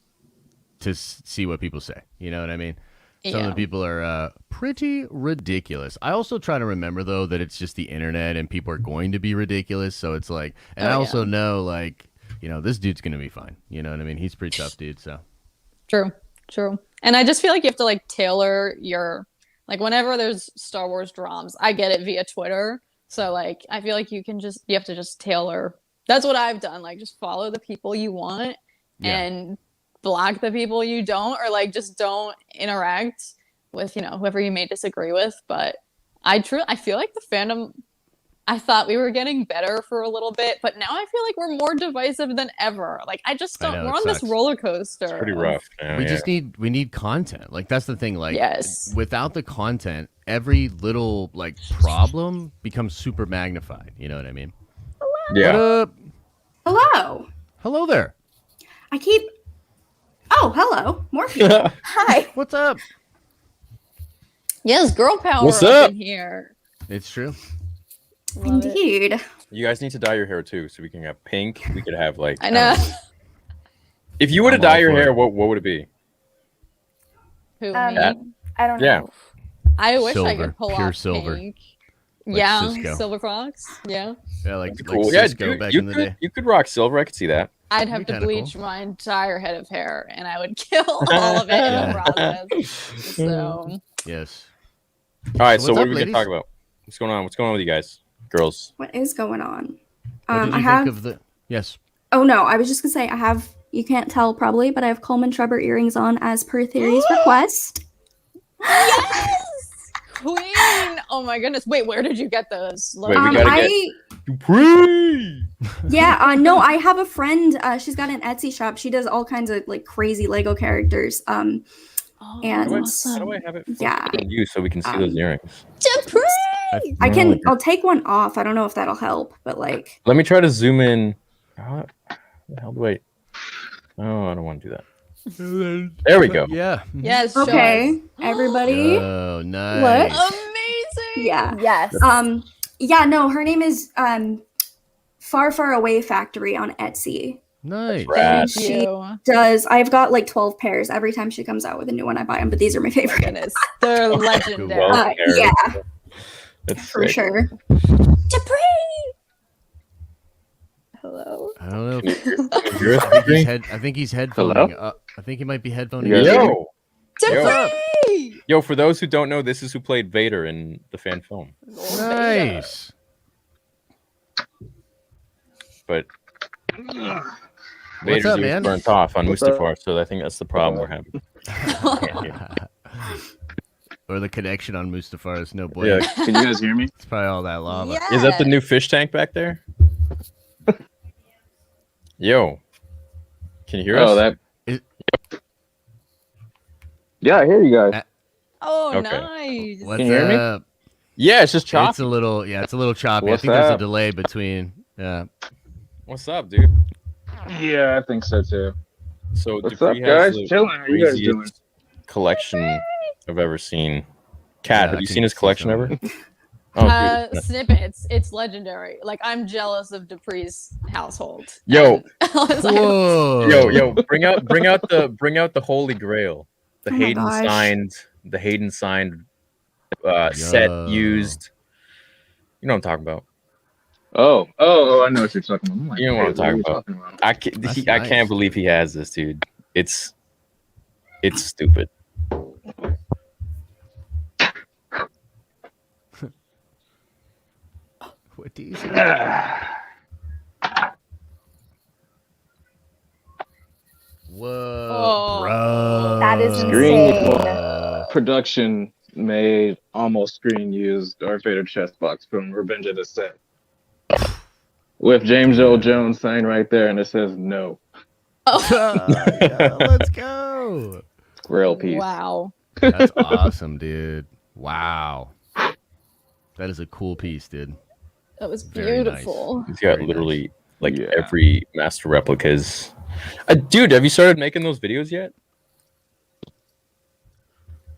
to see what people say. You know what I mean? Some of the people are pretty ridiculous. I also try to remember, though, that it's just the internet and people are going to be ridiculous. So it's like, and I also know, like, you know, this dude's going to be fine. You know what I mean? He's a pretty tough dude, so. True. And I just feel like you have to, like, tailor your, like, whenever there's Star Wars drums, I get it via Twitter. So, like, I feel like you have to just tailor. That's what I've done. Like, just follow the people you want and block the people you don't, or like just don't interact with, you know, whoever you may disagree with. But I feel like the fandom, I thought we were getting better for a little bit, but now I feel like we're more divisive than ever. Like I just don't. We're on this roller coaster. It's pretty rough. We need content. Like that's the thing. Like without the content, every little like problem becomes super magnified. You know what I mean? Yeah. What up? Hello there. Oh, hello. More people. Hi. What's up? Yes, girl power What's up up? in here. It's true. Love it. Indeed. You guys need to dye your hair too, so we can have pink. We could have like. I know. If you were to I'm all dye your for hair, it. what would it be? Who, me? That. I don't know. Yeah. I wish I Silver. could pull Pure off silver. pink. Like Yeah, Cisco. Silver Fox. Yeah. Yeah, like Cool. Yeah, Cisco dude, back you in the could day. you could rock silver. I could see that. I'd have to kinda bleach cool. my entire head of hair, and I would kill all of it in the process. So Yes. All right. So So what's what up, are we gonna ladies? talk about? What's going on? What's going on with you guys, girls? What is going on? What did you I have. think of the? Yes. Oh no, I was just gonna say I have. You can't tell probably, but I have Coleman Trevor earrings on as per Theory's request. yes, Queen! Oh my goodness! Wait, where did you get those? Wait, we gotta get Dupree. No, I have a friend. She's got an Etsy shop. She does all kinds of like crazy Lego characters. And- How do I have it? Yeah. On you so we can see those earrings. Dupree! I can. I'll take one off. I don't know if that'll help, but like. Let me try to zoom in. How the hell do I? Oh, I don't want to do that. There we go. Yeah. Yes. show Okay, us. everybody. Oh, nice. Amazing. Yeah. Yes. Yeah. No, her name is Far Far Away Factory on Etsy. Nice. Rad. Thank She you. does. I've got like 12 pairs. Every time she comes out with a new one, I buy them. But these are my favorite. Goodness, they're legendary. Well, Yeah, That's for sick. sure. Dupree. Hello. I don't know. Can If, you hear us, I, think he's Adrian? I think he's headphoning. Hello? I think he might be headphoning. Yeah. Yo, yo! For those who don't know, this is who played Vader in the fan film. Nice. But What's Vader's up, ears man? burnt off on What's up? Mustafar, so I think that's the problem we're having. Or the connection on Mustafar is no boy. Yeah. Can you guys hear me? It's probably all that lava. Is that the new fish tank back there? Yo, can you hear us? Oh, that. Is- Yeah, I hear you guys. Oh, Okay. nice. What's Can you hear me? up? Yeah, it's just It's choppy. a little, it's a little choppy. I What's think there's a up? delay between. Yeah. What's up, dude? Yeah, I think so too. So What's Dupree up, has guys? the Chilling. How you guys craziest doing? collection I've ever seen. Kat, Yeah, have I you can seen his see collection some. ever? Oh, dude. Snippets. It's legendary. Like I'm jealous of Dupree's household. Yo. And I was like, Whoa. Yo, bring out the Holy Grail, the Oh my Hayden gosh. signed set Yo. used. You know what I'm talking about. Oh, I know what you're talking about. I'm like, You know what I'm wait, are you talking about? I can't, That's I nice. can't believe he has this, dude. It's stupid. What do you say? Whoa, Oh. bro. That is Screen insane. Production made almost screen used Darth Vader chest box from Revenge of the Sith. With James Earl Jones sign right there, and it says no. Yeah, let's go. Grail piece. wow. That's awesome, dude. Wow. That is a cool piece, dude. That was Very nice. beautiful. He's got Very literally like Yeah. every master replicas. Dude, have you started making those videos yet?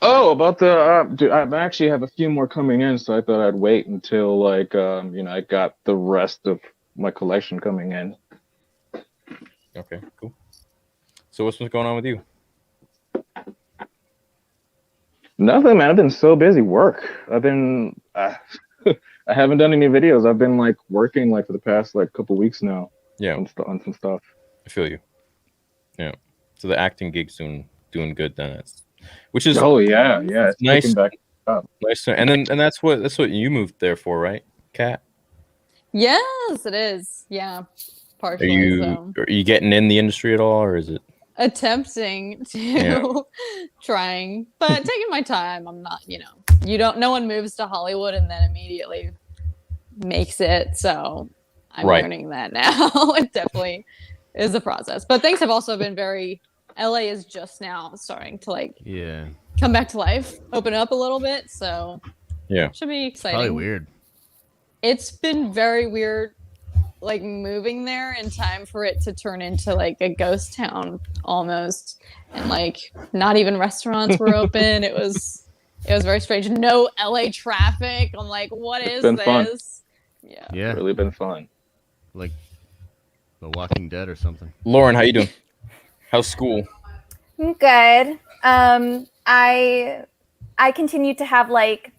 Oh, about the dude, I actually have a few more coming in, so I thought I'd wait until like I got the rest of my collection coming in. Okay, cool. So what's going on with you? Nothing, man. I've been so busy. Work. I've been. I haven't done any videos. I've been like working like for the past like couple weeks now Yeah, on some stuff. I feel you. Yeah. So the acting gig's doing good then. Which is Oh yeah, yeah. It's Nice. picking back. nice. And that's what you moved there for, right, Kat? Yes, it is. Yeah. Are Partially. you so. are you getting in the industry at all, or is it? Attempting to Yeah. trying, but taking my time. I'm not, no one moves to Hollywood and then immediately makes it. So I'm Right. learning that now. It definitely is a process. But things have also been LA is just now starting to like Yeah. come back to life, open up a little bit. So Yeah. should be exciting. Probably weird. It's been very weird, like moving there in time for it to turn into like a ghost town almost, and like not even restaurants were open. It was very strange. No LA traffic. I'm like, what is been this? fun. Yeah. Yeah. Really been fun. Like The Walking Dead or something. Lauren, how you doing? How's school? I'm good. I continue to have like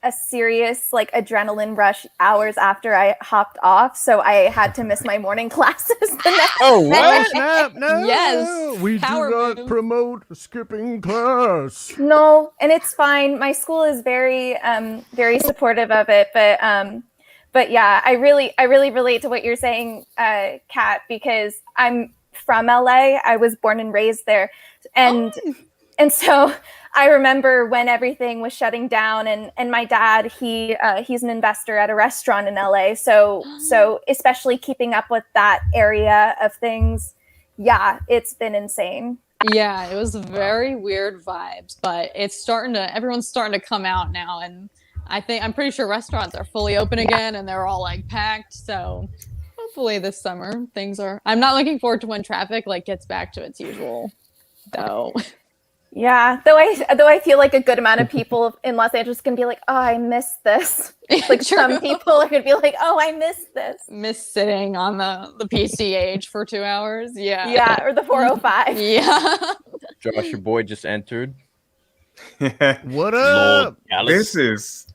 a serious like adrenaline rush hours after I hopped off, so I had to miss my morning classes the next Oh, day. what? Snap, no. Yes. We Power do not move. promote skipping class. No, and it's fine. My school is very supportive of it, but yeah, I really relate to what you're saying, Kat, because I'm from LA. I was born and raised there, and so I remember when everything was shutting down, and my dad, he's an investor at a restaurant in LA, so especially keeping up with that area of things, yeah, it's been insane. Yeah, it was very weird vibes, but everyone's starting to come out now, and I'm pretty sure restaurants are fully open again and they're all like packed. So hopefully this summer I'm not looking forward to when traffic like gets back to its usual though. Yeah, though I feel like a good amount of people in Los Angeles can be like, oh, I miss this. Like some people are gonna be like, oh, I miss this. Miss sitting on the PCH for 2 hours. Yeah. Yeah, or the 405. Yeah. Josh, your boy just entered. What Lord up? Gallus.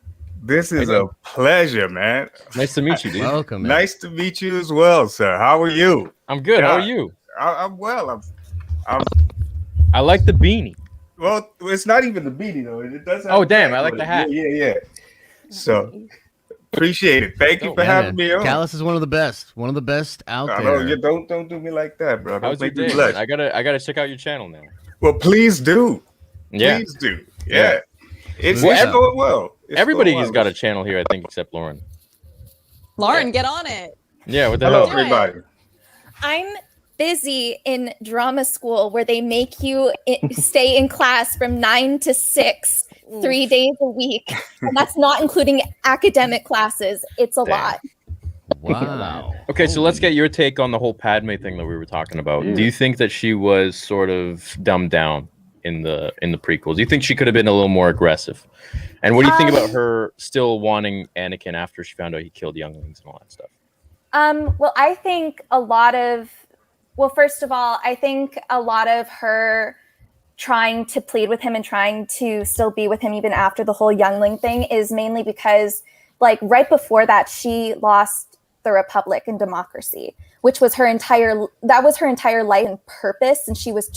This is a pleasure, man. Nice to meet you, dude. Welcome, man. Nice to meet you as well, sir. How are you? I'm good. How are you? I'm well. I like the beanie. Well, it's not even the beanie though. It does. Oh, damn! I like the hat. Yeah. So appreciate it. Thank you for having me on. Callus is one of the best out I there. know you don't do me like that, bro. How's your Don't make me day? blush. I gotta check out your channel now. Well, please do. Yeah. Please do. Yeah. It's Well, going well. It's Everybody going has well. got a channel here, I think, except Lauren. Lauren, get on it. Yeah. What the Hello, hell? everybody. I'm busy in drama school where they make you stay in class from 9 to 6, 3 days a week. And that's not including academic classes. It's a Damn. lot. Wow. Okay, so let's get your take on the whole Padme thing that we were talking about. Yeah. Do you think that she was sort of dumbed down in the prequels? Do you think she could have been a little more aggressive? And what do you think about her still wanting Anakin after she found out he killed younglings and all that stuff? Well, I think first of all, I think a lot of her trying to plead with him and trying to still be with him even after the whole youngling thing is mainly because, like, right before that, she lost the Republic and democracy, which was her entire life and purpose. And she was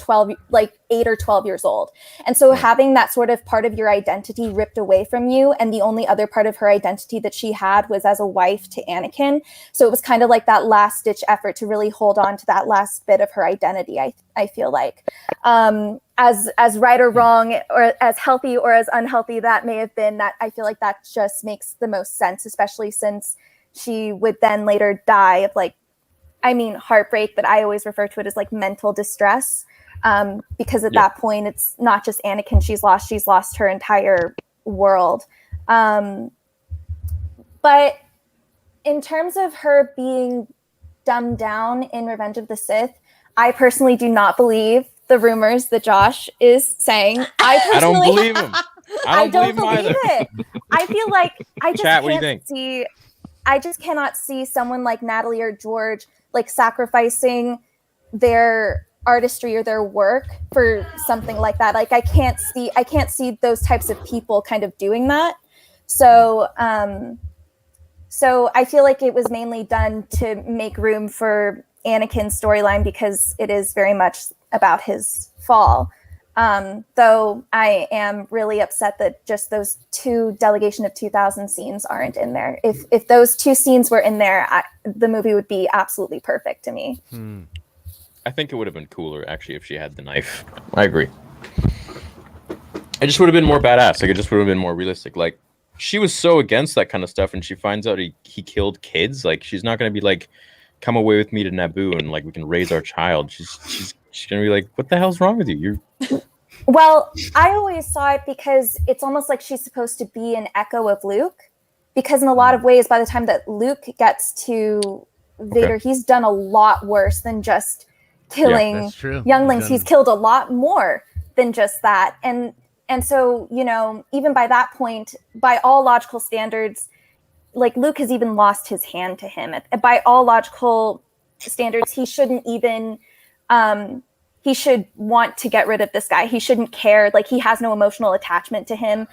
8 or 12 years old. And so having that sort of part of your identity ripped away from you, and the only other part of her identity that she had was as a wife to Anakin. So it was kind of like that last ditch effort to really hold on to that last bit of her identity. I feel like, as right or wrong, or as healthy or as unhealthy that may have been, that I feel like that just makes the most sense, especially since she would then later die of heartbreak, but I always refer to it as like mental distress, because at that point, it's not just Anakin she's lost her entire world. But in terms of her being dumbed down in Revenge of the Sith, I personally do not believe the rumors that Josh is saying. I don't believe him. I don't believe him believe either. it. I feel like I just Chat, what do you can't think? see. I just cannot see someone like Natalie or George like sacrificing their artistry or their work for something like that. Like I can't see those types of people kind of doing that. So so I feel like it was mainly done to make room for Anakin's storyline because it is very much about his fall. Though I am really upset that just those 2 Delegation of 2000 scenes aren't in there. If those 2 scenes were in there, the movie would be absolutely perfect to me. I think it would have been cooler actually if she had the knife. I agree. It just would have been more badass. Like it just would have been more realistic. Like she was so against that kind of stuff, and she finds out he killed kids. Like she's not gonna be like, come away with me to Naboo and like we can raise our child. She's gonna be like, what the hell's wrong with you? Well, I always saw it because it's almost like she's supposed to be an echo of Luke, because in a lot of ways, by the time that Luke gets to Vader, he's done a lot worse than just killing That's true. younglings. He's killed a lot more than just that. And so, you know, even by that point, by all logical standards, like Luke has even lost his hand to him. By all logical standards, he shouldn't even he should want to get rid of this guy. He shouldn't care. Like he has no emotional attachment to him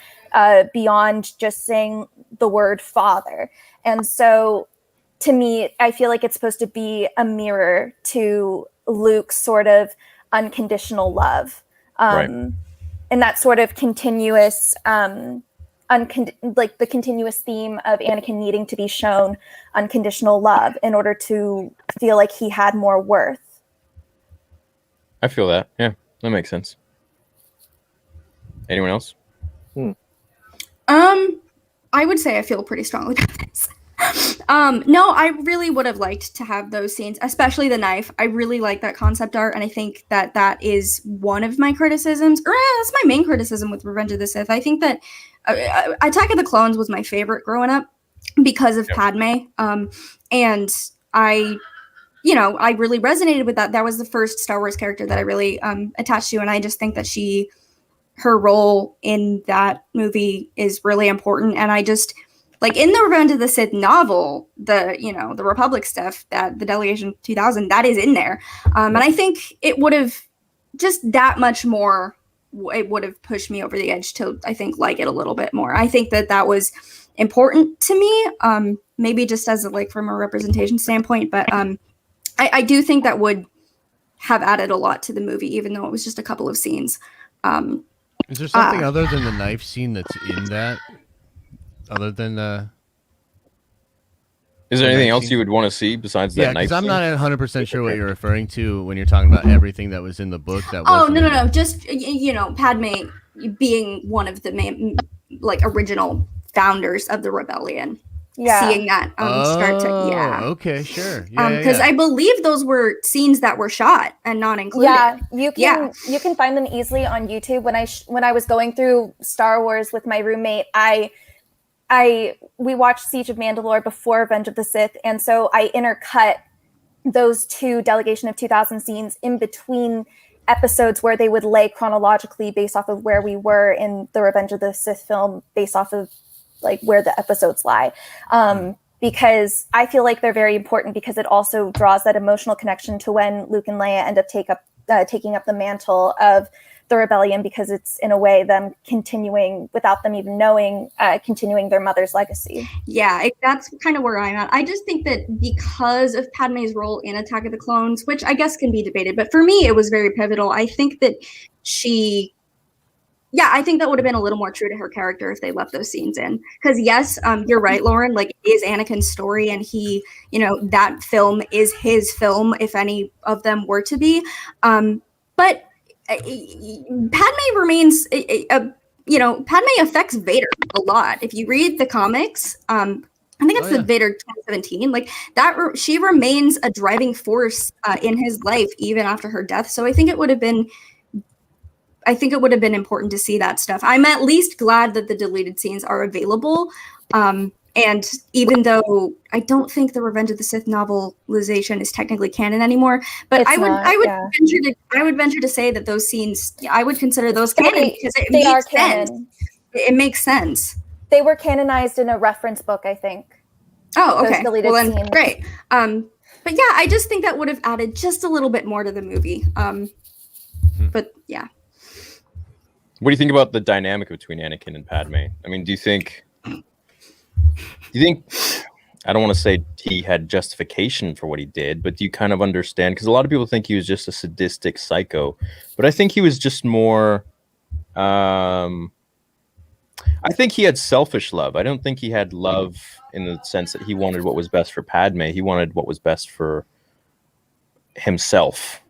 beyond just saying the word father. And so to me, I feel like it's supposed to be a mirror to Luke's sort of unconditional love. Right. And that sort of continuous, like the continuous theme of Anakin needing to be shown unconditional love in order to feel like he had more worth. I feel that. Yeah, that makes sense. Anyone else? I would say I feel pretty strongly about this. No, I really would have liked to have those scenes, especially the knife. I really like that concept art, and I think that that is one of my criticisms, or that's my main criticism with Revenge of the Sith. I think that Attack of the Clones was my favorite growing up because of Padme, and I really resonated with that. That was the first Star Wars character that I really attached to, and I just think that her role in that movie is really important, and I just. Like in the Revenge of the Sith novel, the Republic stuff, that the Delegation 2000, that is in there. And I think it would have just that much more, it would have pushed me over the edge to, I think, like it a little bit more. I think that was important to me. Maybe just as like from a representation standpoint, but I do think that would have added a lot to the movie, even though it was just a couple of scenes. Is there something other than the knife scene that's in that? Other than Is there anything else you would want to see besides that yeah, knife because I'm scene? not 100% sure what you're referring to when you're talking about everything that was in the book. That Oh, wasn't in no. Just, Padme being one of the main, like, original founders of the rebellion. Yeah. Seeing that start to, yeah. Okay, sure. Because I believe those were scenes that were shot and not included. Yeah, you can find them easily on YouTube. When I was going through Star Wars with my roommate, we watched Siege of Mandalore before Revenge of the Sith, and so I intercut those two Delegation of 2000 scenes in between episodes where they would lay chronologically based off of where we were in the Revenge of the Sith film, based off of like where the episodes lie. Because I feel like they're very important because it also draws that emotional connection to when Luke and Leia end up taking up the mantle of the rebellion, because it's in a way them continuing, without them even knowing, continuing their mother's legacy. Yeah, that's kind of where I'm at. I just think that because of Padme's role in Attack of the Clones, which I guess can be debated, but for me it was very pivotal. I think that I think that would have been a little more true to her character if they left those scenes in. Because yes, you're right, Lauren, like it is Anakin's story, and he, that film is his film if any of them were to be. But Padme remains, Padme affects Vader a lot. If you read the comics, I think it's the Vader 2017, like that, she remains a driving force in his life even after her death. So I think it would have been important to see that stuff. I'm at least glad that the deleted scenes are available. And even though I don't think the Revenge of the Sith novelization is technically canon anymore, but I would venture to say that those scenes, I would consider those canon because it makes sense. It makes sense. They were canonized in a reference book, I think. Oh, okay. Well, then scenes. Great. But yeah, I just think that would have added just a little bit more to the movie. But yeah. What do you think about the dynamic between Anakin and Padme? I mean, do you think I don't want to say he had justification for what he did, but do you kind of understand? Because a lot of people think he was just a sadistic psycho, but I think he was just more. I think he had selfish love. I don't think he had love in the sense that he wanted what was best for Padme. He wanted what was best for himself.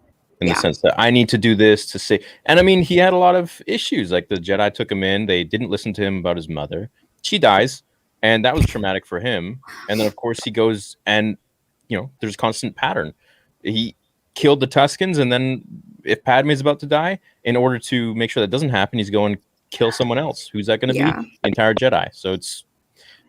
In the sense that I need to do this to say, and I mean, he had a lot of issues. Like the Jedi took him in, they didn't listen to him about his mother. She dies, and that was traumatic for him. And then, of course, he goes and, there's a constant pattern. He killed the Tuscans, and then if Padme is about to die, in order to make sure that doesn't happen, he's going to kill someone else. Who's that going to be? The entire Jedi. So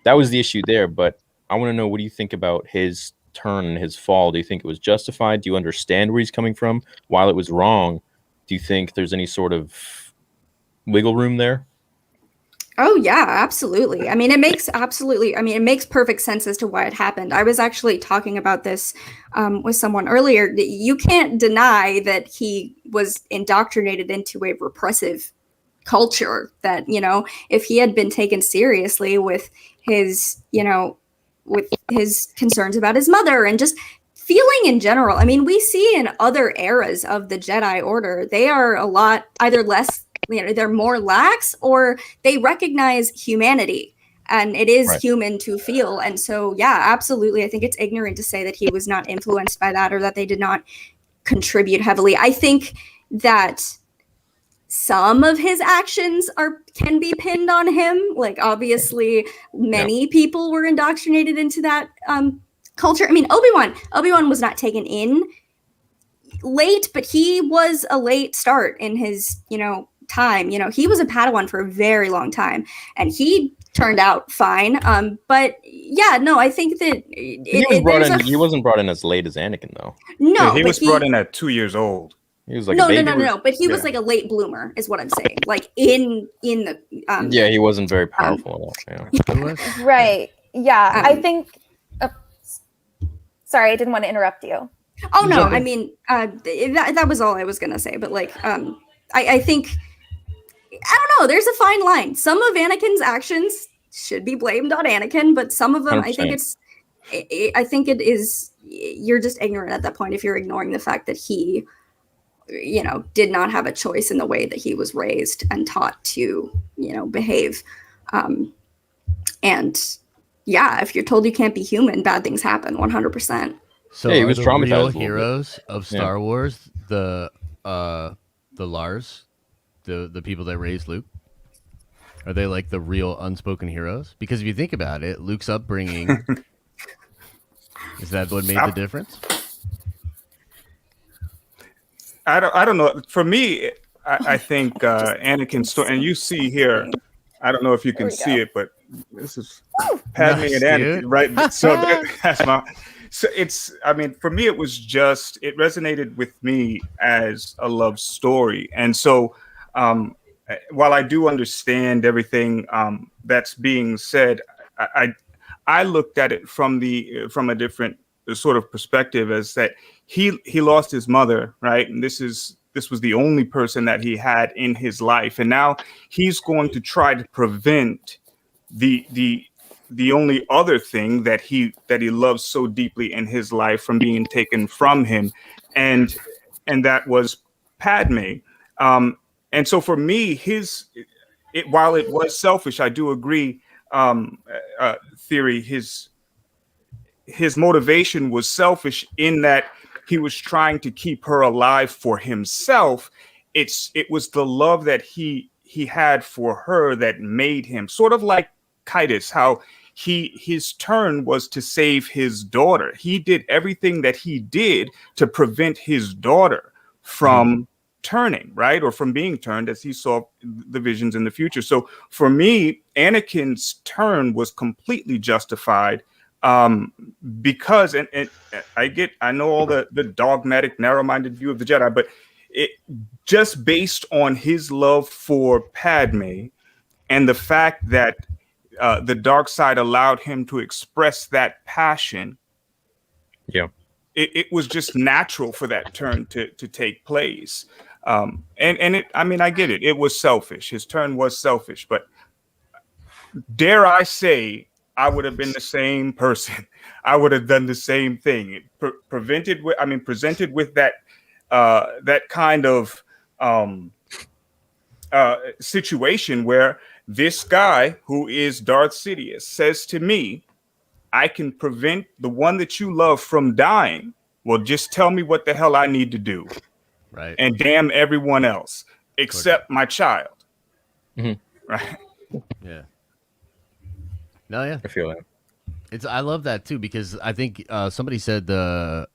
that was the issue there. But I want to know, what do you think about his turn and his fall? Do you think it was justified? Do you understand where he's coming from? While it was wrong, do you think there's any sort of wiggle room there? Oh yeah, absolutely. I mean, it makes perfect sense as to why it happened. I was actually talking about this with someone earlier. You can't deny that he was indoctrinated into a repressive culture, that, if he had been taken seriously with his, with his concerns about his mother and just feeling in general. I mean, we see in other eras of the Jedi Order, they are a lot either less, they're more lax, or they recognize humanity, and it is human to feel. And so, yeah, absolutely. I think it's ignorant to say that he was not influenced by that, or that they did not contribute heavily. I think that some of his actions can be pinned on him. Like, obviously, many people were indoctrinated into that culture. I mean, Obi-Wan was not taken in late, but he was a late start in his, time. He was a Padawan for a very long time, and he turned out fine. But yeah, no, I think that he wasn't brought in as late as Anakin, though. No, he was brought in at 2 years old. He was like no. But he was like a late bloomer, is what I'm saying. Like in the he wasn't very powerful at all. Yeah. Right. Yeah, I think. Sorry, I didn't want to interrupt you. Oh no, I mean that was all I was gonna say. But like, I think, I don't know. There's a fine line. Some of Anakin's actions should be blamed on Anakin, but some of them, 100%. I think it is, you're just ignorant at that point if you're ignoring the fact that he, you know, did not have a choice in the way that he was raised and taught to, you know, behave. And yeah, if you're told you can't be human, bad things happen 100%. So Yeah, he are was the traumatized a real little bit. heroes of Star Wars, the Lars, the people that raised Luke? Are they like the real unspoken heroes? Because if you think about it, Luke's upbringing is that what made the difference? I don't know. For me, I think Anakin's story, and you see here, I don't know if you can see it, but this is Padme Nice, and Anakin, dude. right? So that's my. So it's. I mean, for me, it was just. It resonated with me as a love story, and so while I do understand everything that's being said, I looked at it from a different sort of perspective, as that he lost his mother, right? And this was the only person that he had in his life, and now he's going to try to prevent the only other thing that he loves so deeply in his life from being taken from him, and that was Padme. And so for me, while it was selfish, I do agree. Theory, his motivation was selfish in that he was trying to keep her alive for himself. It was the love that he had for her that made him sort of like Titus, how his turn was to save his daughter. He did everything that he did to prevent his daughter from turning, right? Or from being turned, as he saw the visions in the future. So for me, Anakin's turn was completely justified, because, and I know all the dogmatic, narrow-minded view of the Jedi, but it just based on his love for Padme and the fact that the dark side allowed him to express that passion. Yeah. It was just natural for that turn to take place. And it, I mean, I get it. It was selfish. His turn was selfish, but dare I say, I would have been the same person. I would have done the same thing. Presented with that kind of situation where this guy who is Darth Sidious says to me, I can prevent the one that you love from dying. Well, just tell me what the hell I need to do. Right. And damn everyone else except my child. Mhm. Right. Yeah. No, yeah. I feel that. I love that too, because I think somebody said the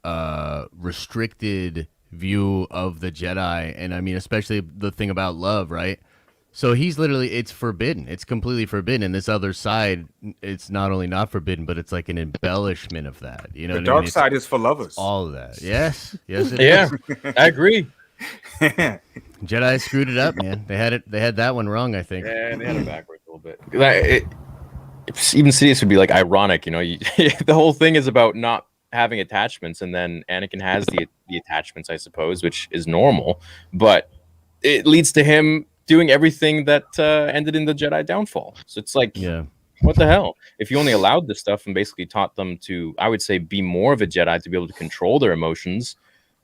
restricted view of the Jedi, and I mean especially the thing about love, right? So he's literally, it's forbidden. It's completely forbidden. And this other side, it's not only not forbidden, but it's like an embellishment of that. You know, The what dark I mean? side is for lovers. All of that. Yes. Yes. It Yeah, is. I agree. Jedi screwed it up, man. They had that one wrong, I think. Yeah, they had it backwards a little bit. Even Sidious would be like ironic, you know. The whole thing is about not having attachments, and then Anakin has the attachments, I suppose, which is normal, but it leads to him doing everything that ended in the Jedi downfall. So it's like, Yeah. what the hell? If you only allowed this stuff and basically taught them to, I would say, be more of a Jedi, to be able to control their emotions,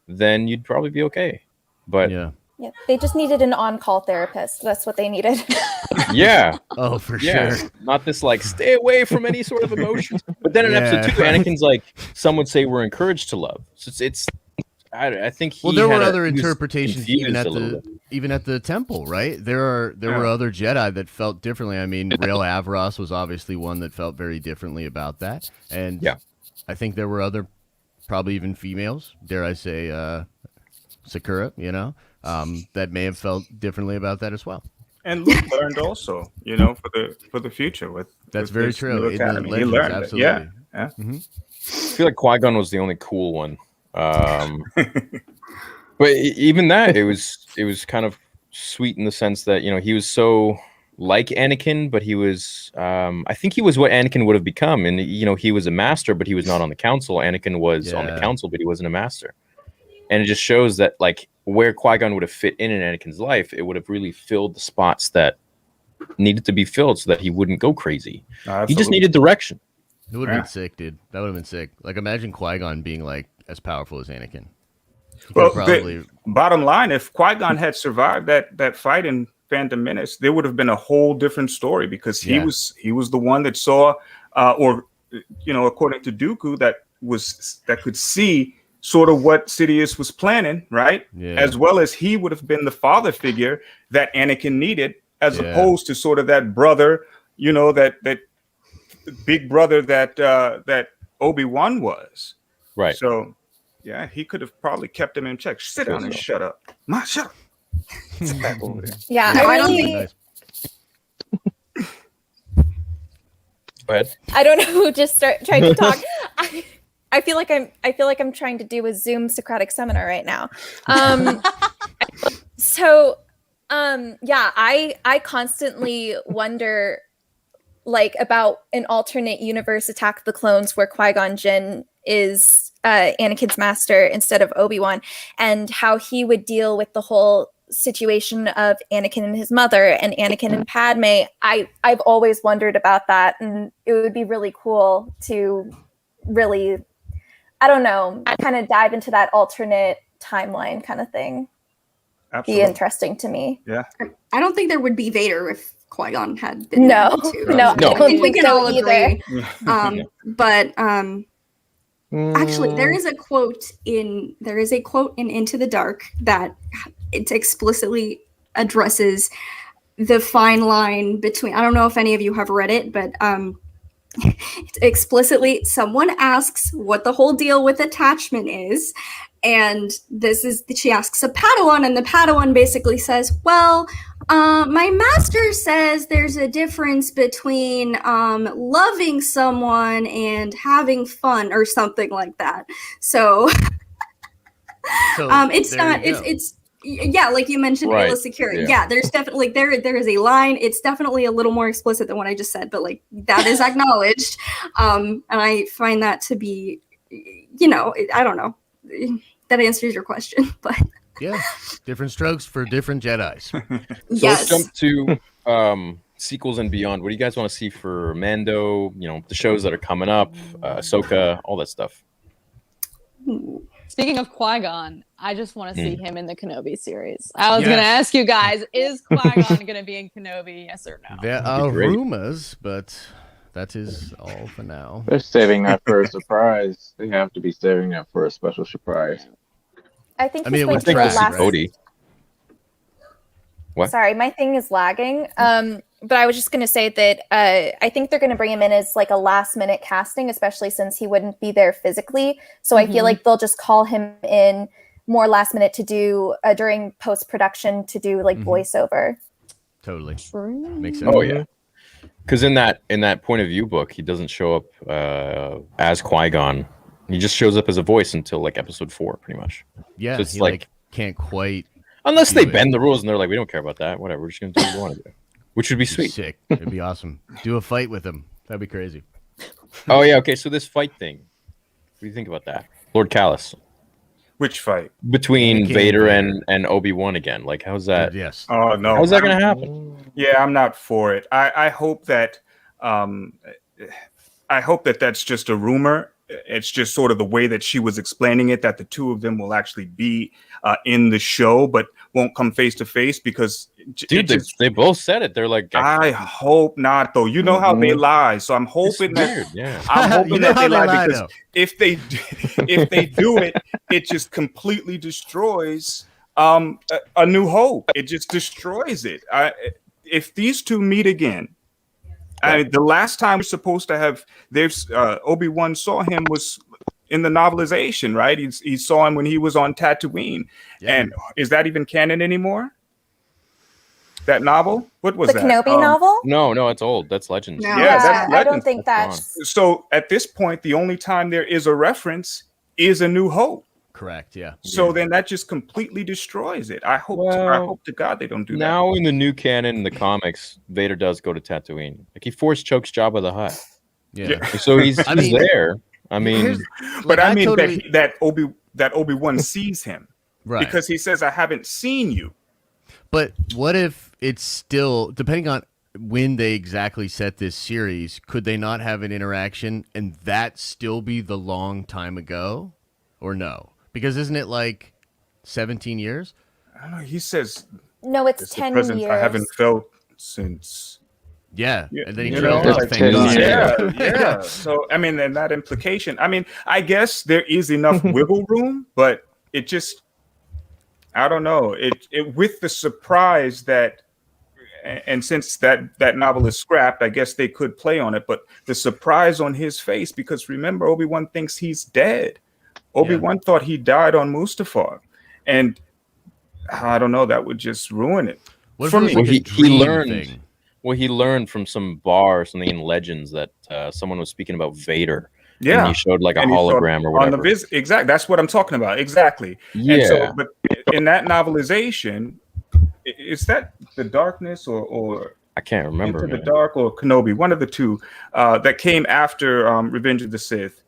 then you'd probably be okay. But Yeah. Yeah, they just needed an on-call therapist. That's what they needed. yeah, Oh, for yeah, sure. not this like stay away from any sort of emotions. But then in episode 2, Anakin's like, some would say we're encouraged to love. So it's I think he Well, there were had other he was interpretations even confused at a little the bit. even at the temple, right? There were other Jedi that felt differently. I mean, Rael Avros was obviously one that felt very differently about that, and Yeah. I think there were other, probably even females, dare I say, Sakura, you know, that may have felt differently about that as well. And Luke learned also, you know, for the future with That's with very this true. new In the academy. He Legends, learned it. absolutely. Yeah. Yeah. I feel like Qui-Gon was the only cool one. But even that, it was kind of sweet in the sense that, you know, he was so like Anakin, but he was, I think he was what Anakin would have become. And, you know, he was a master, but he was not on the council. Anakin was on the Yeah. council, but he wasn't a master. And it just shows that, like, where Qui-Gon would have fit in Anakin's life, it would have really filled the spots that needed to be filled so that he wouldn't go crazy. He just Absolutely. needed direction. It would have Yeah. been sick, dude. That would have been sick. Like, imagine Qui-Gon being like as powerful as Anakin. He Well, could've probably bottom line, if Qui-Gon had survived that fight in Phantom Menace, there would have been a whole different story because he Yeah. was the one that saw, or according to Dooku, that could see sort of what Sidious was planning, right? Yeah. As well as he would have been the father figure that Anakin needed, as Yeah. opposed to sort of that brother, that big brother that Obi-Wan was. Right. So, yeah, he could have probably kept him in check. Sit down and so. shut up. Ma, shut up. Sit back over there. Yeah, No, I don't Very think- nice. Go ahead. I don't know who just tried to talk. I feel like I'm trying to do a Zoom Socratic seminar right now. I constantly wonder like about an alternate universe Attack of the Clones where Qui-Gon Jinn is Anakin's master instead of Obi-Wan, and how he would deal with the whole situation of Anakin and his mother and Anakin and Padme. I've always wondered about that, and it would be really cool to really, I don't know, kind of dive into that alternate timeline kind of thing. Be Absolutely. interesting to me. I don't think there would be Vader if Qui-Gon had been No, able to. no, I No. think we can so all either. agree. But actually, there is a quote in Into the Dark that it explicitly addresses the fine line between. I don't know if any of you have read it, but explicitly, someone asks what the whole deal with attachment is. And she asks a Padawan, and the Padawan basically says, well, my master says there's a difference between loving someone and having fun or something like that. So So, it's there not, you go. it's yeah, like you mentioned, Right. Ayla Security. Yeah. Yeah, there's definitely there is a line. It's definitely a little more explicit than what I just said, but like that is acknowledged. And I find that to be, I don't know. That answers your question, but Yeah, different strokes for different Jedis. So yes. let's jump to sequels and beyond. What do you guys want to see for Mando? The shows that are coming up, Ahsoka, all that stuff. Speaking of Qui-Gon, I just want to see him in the Kenobi series. I was Yes. going to ask you guys, is Qui-Gon going to be in Kenobi? Yes or no? There be are great. rumors, but that is all for now. They're saving that for a surprise. They have to be saving that for a special surprise. I think I he's mean, it going would to be the track, last. right? Cody. What? Sorry, my thing is lagging. But I was just going to say that I think they're going to bring him in as like a last minute casting, especially since he wouldn't be there physically. So I feel like they'll just call him in more last minute to do during post production to do like voiceover. Totally. True. Makes sense. Oh yeah. Because in that point of view book, he doesn't show up as Qui-Gon. He just shows up as a voice until like episode 4, pretty much. Yeah, So it's he like- can't quite Unless Do they it. bend the rules and they're like, we don't care about that. Whatever, we're just gonna do what we want to do, which would be be sweet. sick. It'd be awesome. Do a fight with him. That'd be crazy. Oh yeah, okay. So this fight thing, what do you think about that, Lord Callus, Which fight? between Anakin Vader and and Obi-Wan again? Like, how's that? Yes. Oh no. How's that gonna happen? Yeah, I'm not for it. I hope that that's just a rumor. It's just sort of the way that she was explaining it, that the two of them will actually be in the show, but won't come face to face because Dude, they both said it. They're like, I hope not, though. You know how they lie, so I'm it's hoping that weird. Yeah. I'm hoping You know that how they they lie lie, because though. if they do it, it just completely destroys a New Hope. It just destroys it. If these two meet again, the last time we're supposed to have Obi-Wan saw him was in the novelization, right? He saw him when he was on Tatooine. Yeah. And is that even canon anymore? That novel? What was The that? Kenobi novel? No, it's old. That's Legends. No. Yeah, that's I don't Legends. think That's that's. So at this point, the only time there is a reference is A New Hope. Correct. Yeah. So then that just completely destroys it. I hope to God they don't do that. Now in the new canon, in the comics, Vader does go to Tatooine. Like he force chokes Jabba the Hutt. Yeah. So he's I mean, there. I mean, Here's- But like, I mean totally- that Obi-Wan sees him right. because he says, "I haven't seen you." But what if it's still depending on when they exactly set this series, could they not have an interaction and that still be the long time ago, or no? Because isn't it like 17 years? I don't know. He says No, it's it's the 10 presence years. I haven't felt since. Yeah, Yeah, and then he you trails know, off. like Thank 10 God. years. Yeah. So I mean, and that implication. I mean, I guess there is enough wiggle room, but it just, I don't know. It with the surprise that, and since that novel is scrapped, I guess they could play on it. But the surprise on his face, because remember, Obi-Wan thinks he's dead. Obi-Wan thought he died on Mustafar, and I don't know. That would just ruin it. What if For it was me. like Well, a he dream learned. thing? Well, he learned from some bar or something in Legends that someone was speaking about Vader. Yeah. And he showed like a And he saw hologram or on the whatever. exactly. That's what I'm talking about. Exactly. Yeah. And so, but in that novelization, is that The Darkness or I can't remember. Into the man. Dark or Kenobi, one of the two that came after Revenge of the Sith.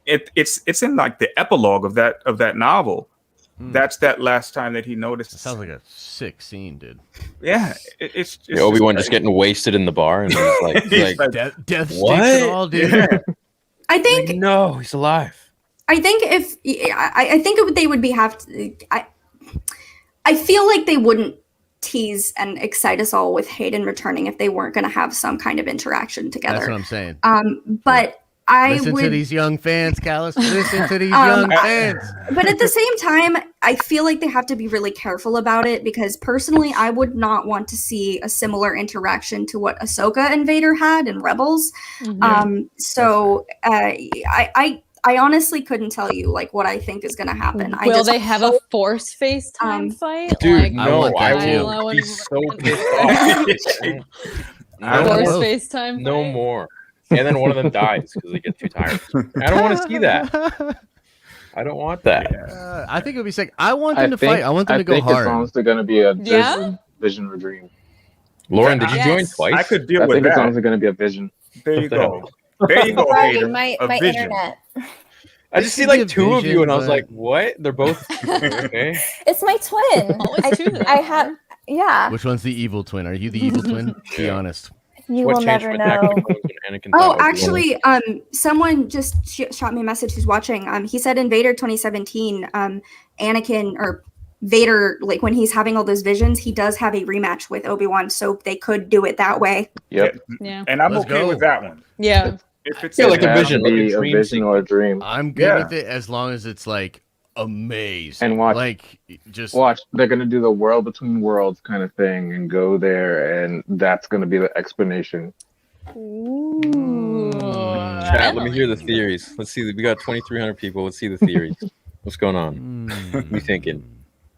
It's in like the epilogue of that novel. That's that last time that he noticed. That sounds like a sick scene, dude. Yeah, it's Yeah, Obi-Wan just crazy. getting wasted in the bar, and he's like, He's like, like, Death What? sticks and all, dude. yeah. I think no, he's alive. I think if I think it would, they would be have to, I feel like they wouldn't tease and excite us all with Hayden returning if they weren't going to have some kind of interaction That's together. what I'm saying. But I Listen would to these young fans, Callus. Listen to these Um, young fans. but at the same time, I feel like they have to be really careful about it because personally, I would not want to see a similar interaction to what Ahsoka and Vader had in Rebels. So I honestly couldn't tell you like what I think is going to happen. I Will just they have a Force FaceTime fight? Dude, Like, I want no, that I too. will I be would- so pissed off. I Force know. FaceTime no fight? more. And then one of them dies because they get too tired. I don't want to see that. I don't want that. I think it would be sick. I want them to fight. I want them to go think hard. it's honestly going to be a Yeah? vision or dream. Lauren, did you Yes. join twice? I could deal I with think it's that. honestly going to be a vision. There you What the go. There you go, Sorry, Hater. my A vision. internet. I just see It like could be a two of you, vision, and I was but- like, "What? They're both okay." It's my twin. Always choose it. I have, yeah. Which one's the evil twin? Are you the evil twin? Be Yeah. honest. You What will changed never from Attack know. of the Clones when Anakin Oh, thought Obi-Wan actually, someone just shot me a message who's watching. He said in Vader 2017, Anakin or Vader, like when he's having all those visions, he does have a rematch with Obi-Wan, so they could do it that way. Yep. Yeah. And I'm Let's okay go. with that one. Yeah. If it's Yeah, like It a has vision, to like a be a dream vision or a dream. I'm good Yeah. with it as long as it's like amazing. And watch- like just Watch, they're going to do the world between worlds kind of thing and go there, and that's going to be the explanation. Ooh. Chat, let me hear the theories. Let's see. We got 2,300 people. Let's see the theories. What's going on? What are you thinking?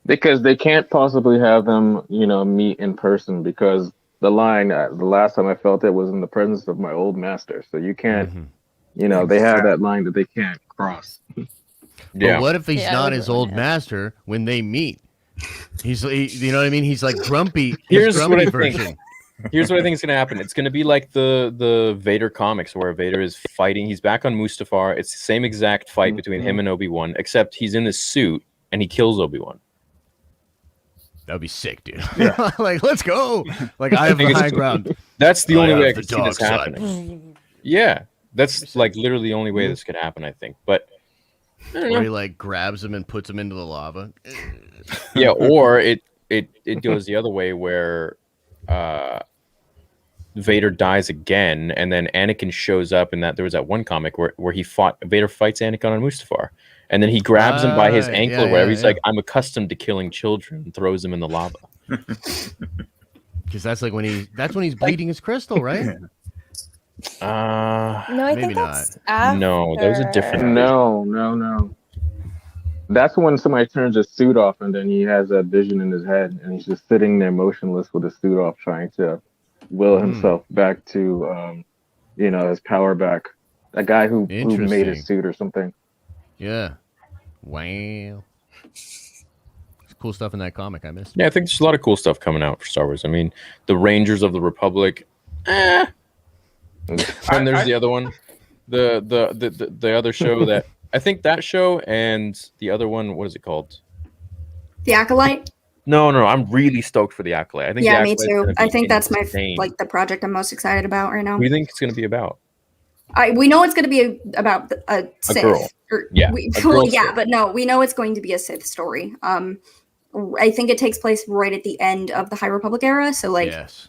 Because they can't possibly have them, meet in person because the line, the last time I felt it was in the presence of my old master. So you can't, they have that line that they can't cross. Yeah. But what if he's Yeah, I not would his ruin old it. master when they meet? You know what I mean? He's like grumpy. His Here's grumpy what I version. think. Here's what I think is gonna happen. It's gonna be like the Vader comics where Vader is fighting. He's back on Mustafar. It's the same exact fight between him and Obi-Wan, except he's in this suit and he kills Obi-Wan. That would be sick, dude. Like, let's go. Like, I have the think it's- high ground. That's the I only way I have can the see dark this side. happening. Yeah, that's like literally the only way this could happen. I think, but I don't Or know. he like grabs him and puts him into the lava. Yeah, or it goes the other way where Vader dies again, and then Anakin shows up. And that there was that one comic where Vader fights Anakin on Mustafar, and then he grabs him by his Right, ankle yeah, or whatever. yeah, He's yeah. like, "I'm accustomed to killing children," and throws him in the lava. Because that's like when he's bleeding his crystal, right? No, I Maybe think that's after. No, there's a different- No. That's when somebody turns his suit off and then he has that vision in his head and he's just sitting there motionless with his suit off trying to will himself back to, his power back. That guy who made Interesting. his suit or something. Yeah. Wow. Cool stuff in that comic I missed. Yeah, I think there's a lot of cool stuff coming out for Star Wars. I mean, the Rangers of the Republic. And there's the other one, the other show that I think that show and the other one. What is it called? The Acolyte. No. I'm really stoked for the Acolyte. I think Yeah, the me Acolyte's too. gonna I be think that's my insane. like the project I'm most excited about right now. What do you think it's going to be about? We know it's going to be about a Sith. girl. Or, Yeah, we, a well, girl yeah, Sith. but no, we know it's going to be a Sith story. I think it takes place right at the end of the High Republic era, so like Yes.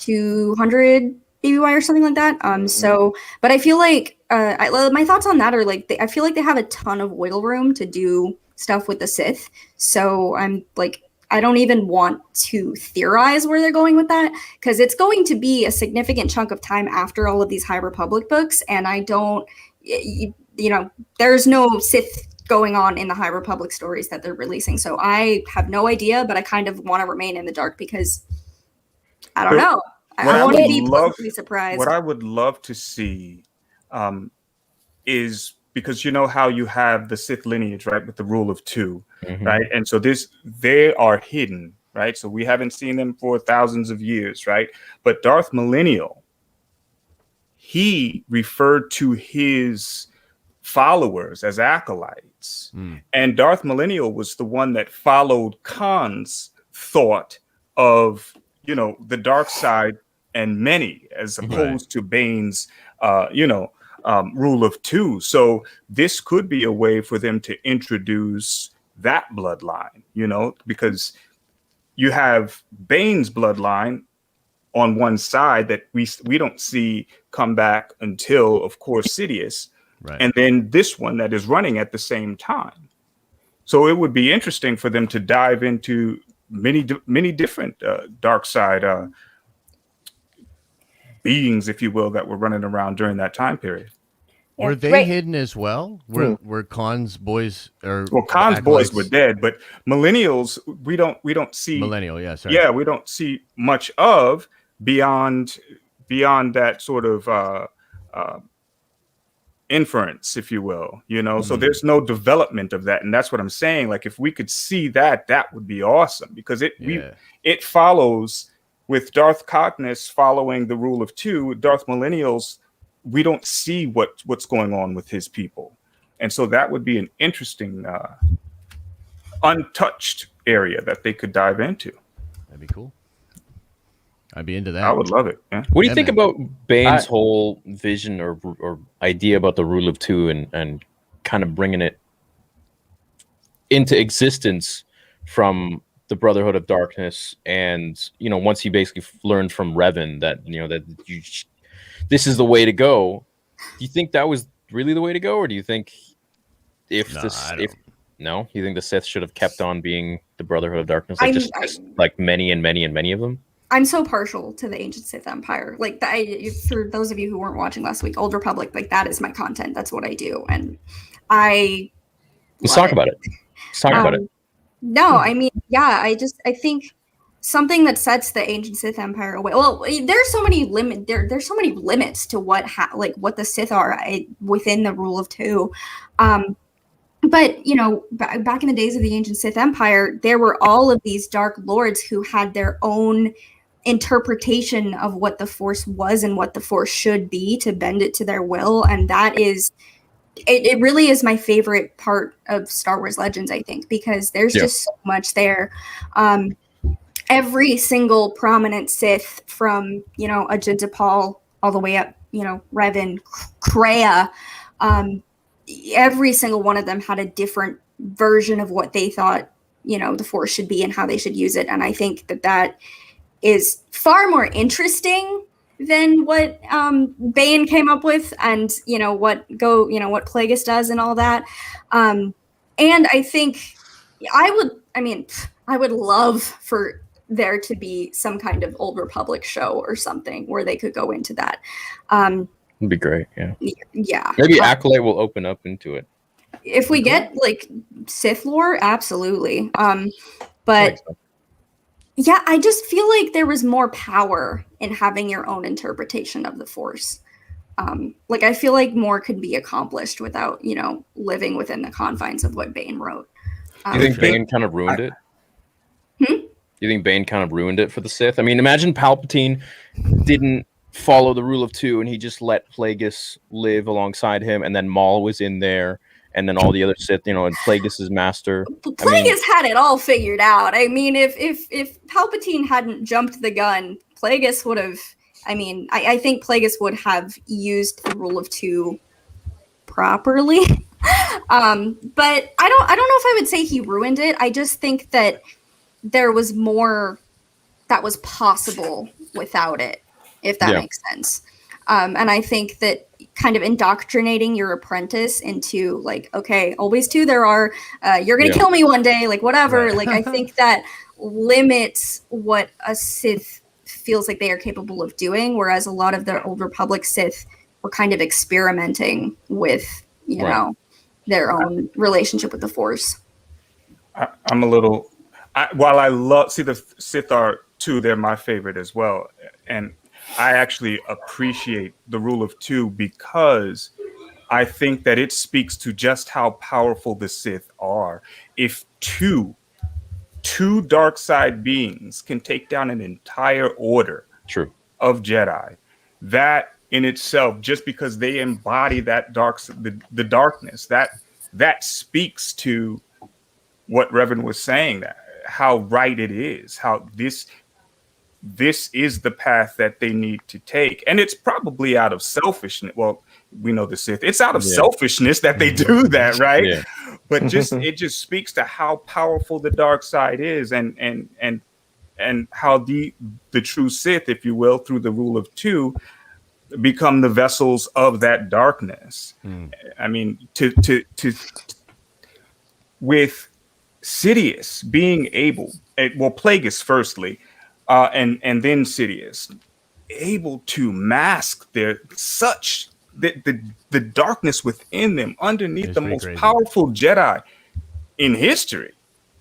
200 BBY or something like that. So, but I feel like my thoughts on that are like I feel like they have a ton of wiggle room to do stuff with the Sith. So I'm like, I don't even want to theorize where they're going with that because it's going to be a significant chunk of time after all of these High Republic books, and I don't, you know, there's no Sith going on in the High Republic stories that they're releasing. So I have no idea, but I kind of want to remain in the dark because I don't know. I want to be pleasantly surprised. What I would love to see is, because you know how you have the Sith lineage, right, with the rule of 2, right? And so they are hidden, right? So we haven't seen them for thousands of years, right? But Darth Millennial, he referred to his followers as acolytes. And Darth Millennial was the one that followed Khan's thought of, you know, the dark side and many, as opposed to Bane's, rule of 2. So this could be a way for them to introduce that bloodline, you know, because you have Bane's bloodline on one side that we don't see come back until, of course, Sidious. Right. And then this one that is running at the same time. So it would be interesting for them to dive into many different dark side beings, if you will, that were running around during that time period. Yeah, Were they hidden as well? Were Khan's boys Khan's boys were dead, but millennials we don't see millennial, yeah, sorry. Yeah, we don't see much of beyond that sort of inference, if you will, you know. So there's no development of that, and that's what I'm saying. Like, if we could see that, that would be awesome, because it follows with Darth Cognis following the rule of 2. Darth Millennials, we don't see what's going on with his people, and so that would be an interesting untouched area that they could dive into. That'd be cool. I'd be into that. I would love it. Yeah. What do you think about Bane's whole vision or idea about the rule of 2 and kind of bringing it into existence from the Brotherhood of Darkness? And, you know, once he basically learned from Revan that, you know, that this is the way to go. Do you think that was really the way to go? Or do you think you think the Sith should have kept on being the Brotherhood of Darkness? Like like many and many and many of them? I'm so partial to the Ancient Sith Empire. Like, for those of you who weren't watching last week, Old Republic, like, that is my content. That's what I do. And let's talk about it. Let's talk about it. No, I mean, yeah, I think something that sets the Ancient Sith Empire away. Well, there's so many there's so many limits to what the Sith are within the rule of 2. But, you know, back in the days of the Ancient Sith Empire, there were all of these Dark Lords who had their own interpretation of what the Force was and what the Force should be to bend it to their will. And that is, it really is my favorite part of Star Wars Legends, I think, because there's just so much there. Every single prominent Sith, from, you know, Ajinta Pall all the way up, you know, Revan, Kreia, every single one of them had a different version of what they thought, you know, the Force should be and how they should use it. And I think that is far more interesting than what Bane came up with, and, you know, what Plagueis does and all that. And I think I would love for there to be some kind of Old Republic show or something where they could go into that. It'd be great. Yeah. Yeah. Maybe Acolyte will open up into it. If we get like Sith lore, absolutely. But yeah, I just feel like there was more power in having your own interpretation of the Force. Like, I feel like more could be accomplished without, you know, living within the confines of what Bane wrote. Do you think Bane kind of ruined it? Do you think Bane kind of ruined it for the Sith? I mean, imagine Palpatine didn't follow the rule of 2 and he just let Plagueis live alongside him, and then Maul was in there and then all the other Sith, and Plagueis' master. Plagueis had it all figured out. I mean, if Palpatine hadn't jumped the gun, Plagueis would have. I mean, I think Plagueis would have used the rule of two properly. But I don't know if I would say he ruined it. I just think that there was more that was possible without it, if that makes sense. And I think that kind of indoctrinating your apprentice into like, okay, always two there are, you're going to kill me one day, like whatever. Right. Like, I think that limits what a Sith feels like they are capable of doing. Whereas a lot of the Old Republic Sith were kind of experimenting with, you know, their own relationship with the Force. I'm a little, while I love, see the Sith are two, they're my favorite as well. And I actually appreciate the rule of two because I think that it speaks to just how powerful the Sith are. If two dark side beings can take down an entire order of Jedi, that in itself, just because they embody that the darkness, that speaks to what Revan was saying, that how right it is, how this is the path that they need to take. And it's probably out of selfishness. Well, we know the Sith. It's out of selfishness that they do that, right? Yeah. But it just speaks to how powerful the dark side is, and how the true Sith, if you will, through the rule of two, become the vessels of that darkness. I mean, with Sidious being able, Plagueis firstly, and then Sidious, able to mask the darkness within them underneath the most powerful Jedi in history.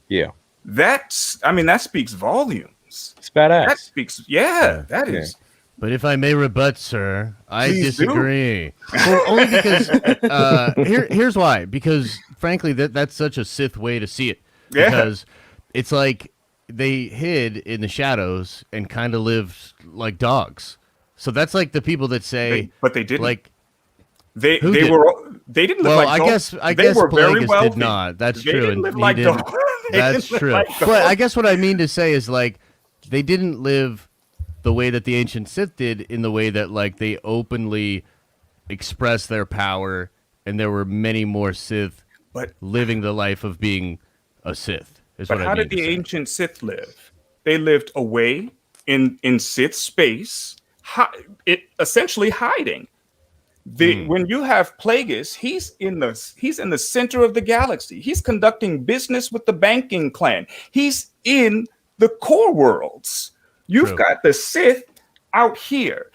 Yeah. That speaks volumes. It's badass. That speaks, that is. But if I may rebut, sir, I disagree. Well, only because here's why. Because frankly, that's such a Sith way to see it. Because it's like they hid in the shadows and kind of lived like dogs. So that's like the people that say, but they didn't. Like they didn't live like dogs. I guess Plagueis did not. That's true. Didn't live like dogs. That's true. But I guess what I mean to say is like they didn't live the way that the ancient Sith did, in the way that like they openly expressed their power, and there were many more Sith living the life of being a Sith. But how did the ancient Sith live? They lived away in Sith space, essentially hiding. When you have Plagueis, he's in the center of the galaxy. He's conducting business with the banking clan. He's in the core worlds. You've got the Sith out here,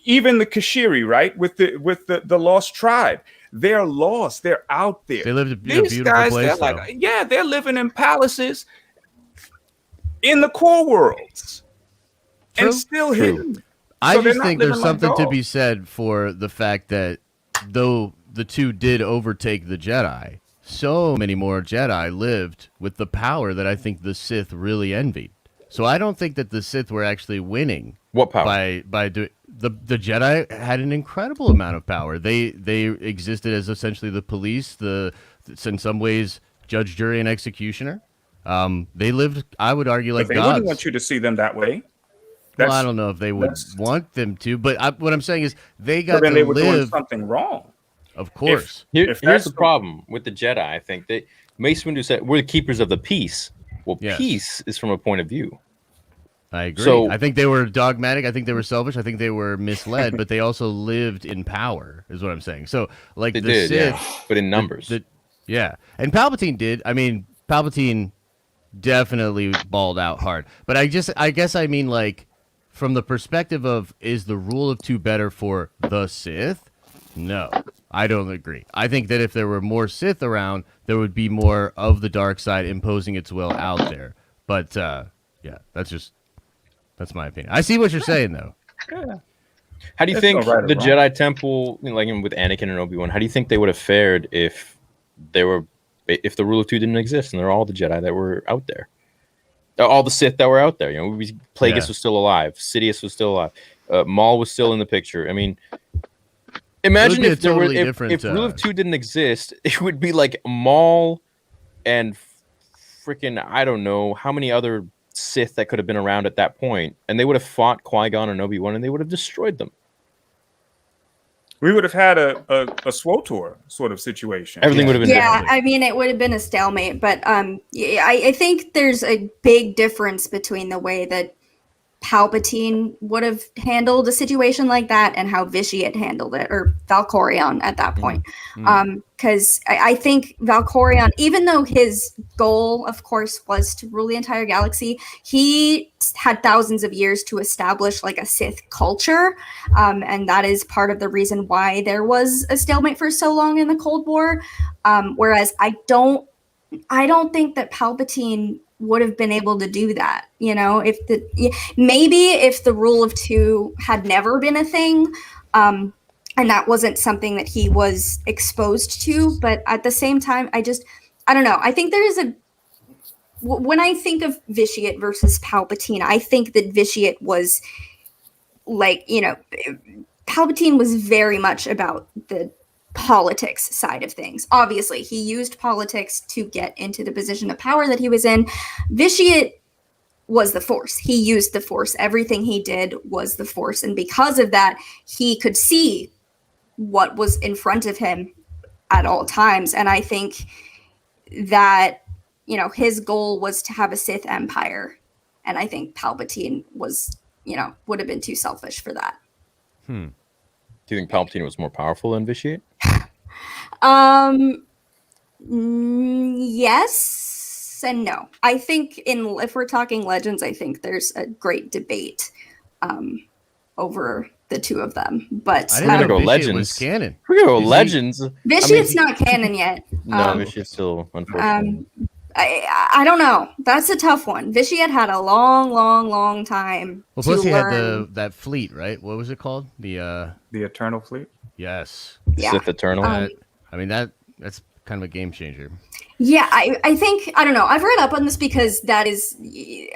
even the Kashiri, right? With the lost tribe, they're lost. They're out there. They live in a beautiful place. They're living in palaces in the core worlds, and still hidden. I just think there's something to be said for the fact that though the two did overtake the Jedi, so many more Jedi lived with the power that I think the Sith really envied. So I don't think that the Sith were actually winning. What power? By doing the Jedi had an incredible amount of power. They existed as essentially the police, in some ways judge, jury, and executioner. They lived, I would argue, like they gods. wouldn't want you to see them that way. Well, I don't know if they would want them to, but what I'm saying is they got then to they were live doing something wrong. Of course. Here's the problem with the Jedi. I think that Mace Windu said we're the keepers of the peace. Well, peace is from a point of view. I agree. So, I think they were dogmatic. I think they were selfish. I think they were misled, but they also lived in power, is what I'm saying. So, like the Sith, but in numbers. And Palpatine did. I mean, Palpatine definitely balled out hard. But I guess I mean, like, from the perspective of, is the rule of two better for the Sith? No, I don't agree. I think that if there were more Sith around, there would be more of the dark side imposing its will out there. But that's my opinion. I see what you're saying, though. Yeah. How do you think the Jedi Temple, like with Anakin and Obi-Wan, how do you think they would have fared if the rule of two didn't exist and they're all the Jedi that were out there? All the Sith that were out there. Plagueis was still alive. Sidious was still alive. Maul was still in the picture. I mean, Imagine be a if there were totally if, different, if Rule of Two didn't exist, it would be like Maul and freaking I don't know how many other Sith that could have been around at that point, and they would have fought Qui-Gon and Obi-Wan, and they would have destroyed them. We would have had a SWOTOR sort of situation. Everything would have been Yeah, different. I mean, it would have been a stalemate, but yeah, I think there's a big difference between the way that Palpatine would have handled a situation like that and how Vitiate handled it, or Valkorion at that point. Because I think Valkorion, even though his goal, of course, was to rule the entire galaxy, he had thousands of years to establish like a Sith culture. And that is part of the reason why there was a stalemate for so long in the Cold War. Whereas I don't think that Palpatine would have been able to do that, maybe if the Rule of Two had never been a thing, and that wasn't something that he was exposed to. But at the same time, I don't know. I think there is when I think of Vitiate versus Palpatine, I think that Vitiate was like, Palpatine was very much about the politics side of things. Obviously, he used politics to get into the position of power that he was in. Vitiate was the Force. He used the Force. Everything he did was the Force. And because of that, he could see what was in front of him at all times. And I think that, his goal was to have a Sith empire. And I think Palpatine was, would have been too selfish for that. Do you think Palpatine was more powerful than Vitiate? Yes and no. I think if we're talking Legends, I think there's a great debate over the two of them. But I didn't know go Vitiate Legends. was canon. We're gonna go Is he- Legends. Vitiate's not canon yet. No, Vitiate's still unfortunately. I don't know. That's a tough one. Vitiate had a long time. Well, plus to he learn. had that fleet, right? What was it called? The Eternal Fleet. Yes. Yeah. Sith Eternal. I mean that's kind of a game changer. Yeah, I think, I don't know. I've read up on this because that is,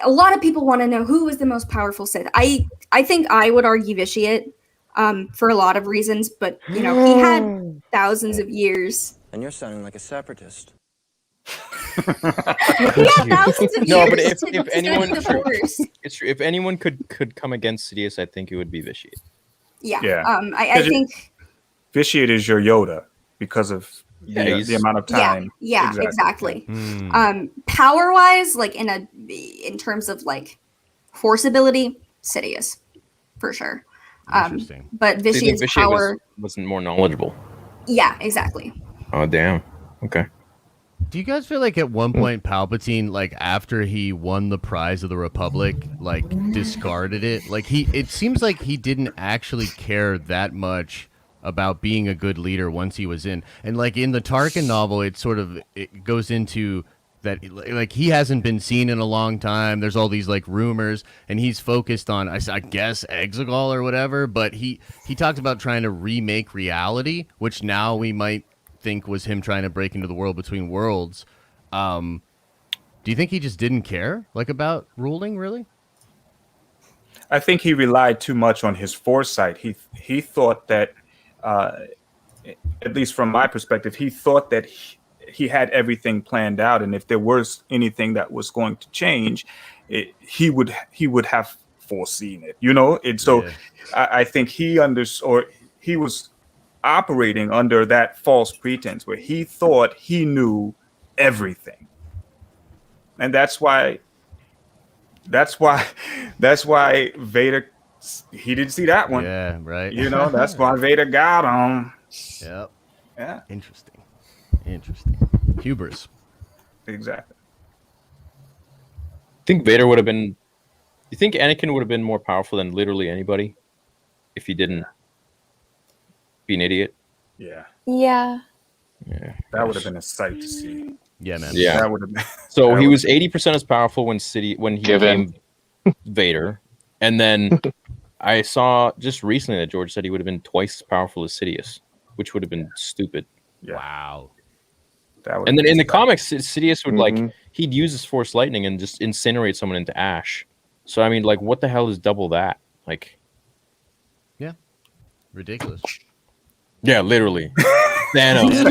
a lot of people want to know who was the most powerful Sith. I think I would argue Vitiate for a lot of reasons, but, he had thousands of years. And you're sounding like a separatist. He had thousands of No, years but if to anyone, defend the Force. it's true. If anyone could come against Sidious, I think it would be Vitiate. Yeah. Yeah. I think. Vitiate is your Yoda because of Yeah, the amount of time. Yeah, exactly. Hmm. Power wise, like in terms of like Force ability, Sidious, for sure. Interesting. But Do you think Vitiate's Vitiate power. wasn't more knowledgeable? Yeah, exactly. Oh damn. Okay. Do you guys feel like at one point Palpatine, like after he won the Prize of the Republic, like discarded it? Like it seems like he didn't actually care that much about being a good leader once he was in. And like in the Tarkin novel, it goes into that, like he hasn't been seen in a long time. There's all these like rumors, and he's focused on, I guess, Exegol or whatever. But he talked about trying to remake reality, which now we might think was him trying to break into the world between worlds. Do you think he just didn't care, like, about ruling, really? I think he relied too much on his foresight. He thought that, at least from my perspective, he thought that he had everything planned out, and if there was anything that was going to change, he would have foreseen it. And so Yeah. I think he was operating under that false pretense where he thought he knew everything, and that's why Vader, he didn't see that one. Yeah, right. That's why Vader got him. Yep. Yeah, Interesting. Hubris. exactly. Think Vader would have been. You think Anakin would have been more powerful than literally anybody if he didn't be an idiot? Yeah, Yeah. Yeah. that would have been a sight to see. Yeah, man. Yeah. That would have been. So That he would- was 80% as powerful when he Given. became Vader, and then I saw just recently that George said he would have been twice as powerful as Sidious, which would have been stupid. Wow. That would And have then in the been- comics, Sidious would Mhm. he'd use his Force lightning and just incinerate someone into ash. So I mean, like, what the hell is double that? Like, Ridiculous. Yeah, literally. Thanos.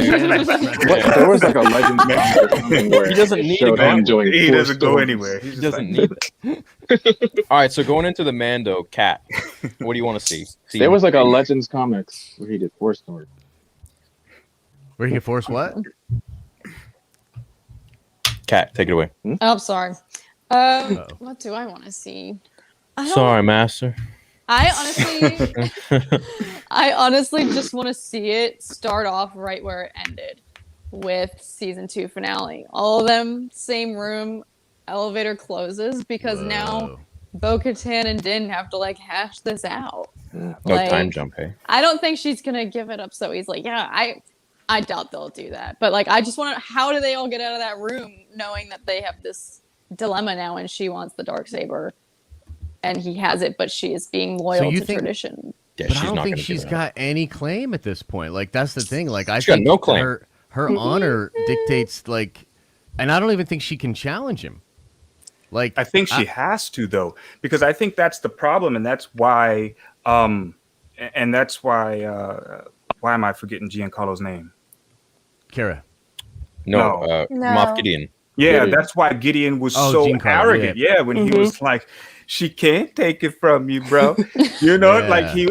What, there was like a legend comic or something where He doesn't it need showed to go him doing He four doesn't go storms. anywhere. He's He just doesn't like, need that. All right, so going into the Mando, Cat, what do you want to see? There was like a Legends comics where he did 4 storms. Where you can force what? Cat, take it away. Oh, sorry. What do I want to see? I don't- Sorry, Master. I honestly just want to see it start off right where it ended with season 2 finale. All of them, same room, elevator closes because now Bo-Katan and Din have to like hash this out. No Like, time jump, hey? I don't think she's gonna give it up so easily. Yeah, I doubt they'll do that. But like, I just want to. How do they all get out of that room knowing that they have this dilemma now, and she wants the Darksaber, and he has it, but she is being loyal you to think- tradition. Yeah, But she's I don't not think gonna she's give it up. got any claim at this point. Like that's the thing. Like I She's got think no claim. her honor dictates like, and I don't even think she can challenge him. Like I think she has to though, because I think that's the problem, and that's why, why am I forgetting Giancarlo's name? Kara. No, No. Moff Gideon. Yeah, Gideon. that's why Gideon was Oh, so Giancarlo, arrogant. Yeah, when he was like, "She can't take it from you, bro." You know, like he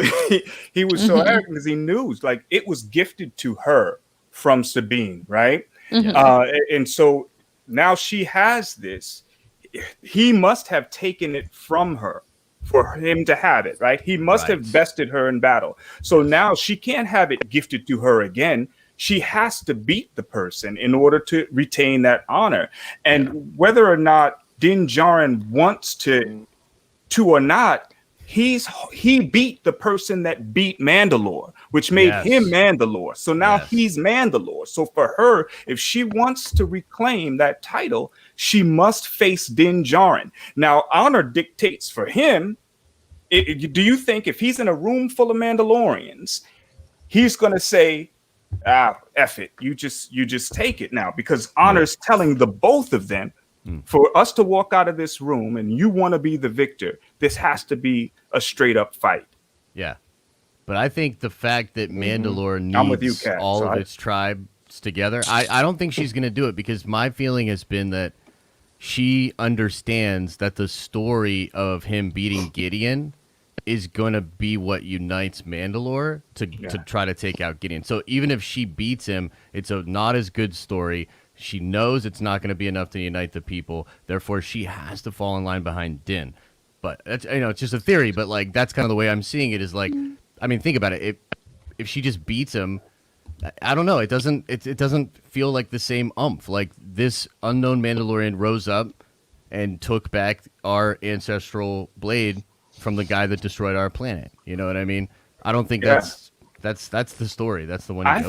was so arrogant because he knew like it was gifted to her from Sabine, right? And so now she has this. He must have taken it from her for him to have it, right? He must have bested her in battle. So now she can't have it gifted to her again. She has to beat the person in order to retain that honor. And whether or not Din Djarin wants to or not, he beat the person that beat Mandalore, which made him Mandalore. So now he's Mandalore. So for her, if she wants to reclaim that title, she must face Din Djarin. Now, honor dictates for him. Do you think if he's in a room full of Mandalorians, he's going to say, F it, you just take it now, because honor's telling the both of them, for us to walk out of this room and you want to be the victor, this has to be a straight up fight. Yeah. But I think the fact that Mandalore I'm with you, needs Kat. all So of I- its tribes together, I don't think she's going to do it, because my feeling has been that she understands that the story of him beating Gideon is going to be what unites Mandalore to try to take out Gideon. So even if she beats him, it's a not as good story. She knows it's not going to be enough to unite the people. Therefore, she has to fall in line behind Din. But that's, it's just a theory. But like that's kind of the way I'm seeing it. Is like, I mean, think about it. If she just beats him, I don't know. It doesn't feel like the same umph. Like this unknown Mandalorian rose up and took back our ancestral blade from the guy that destroyed our planet. You know what I mean? I don't think that's the story. That's the one. I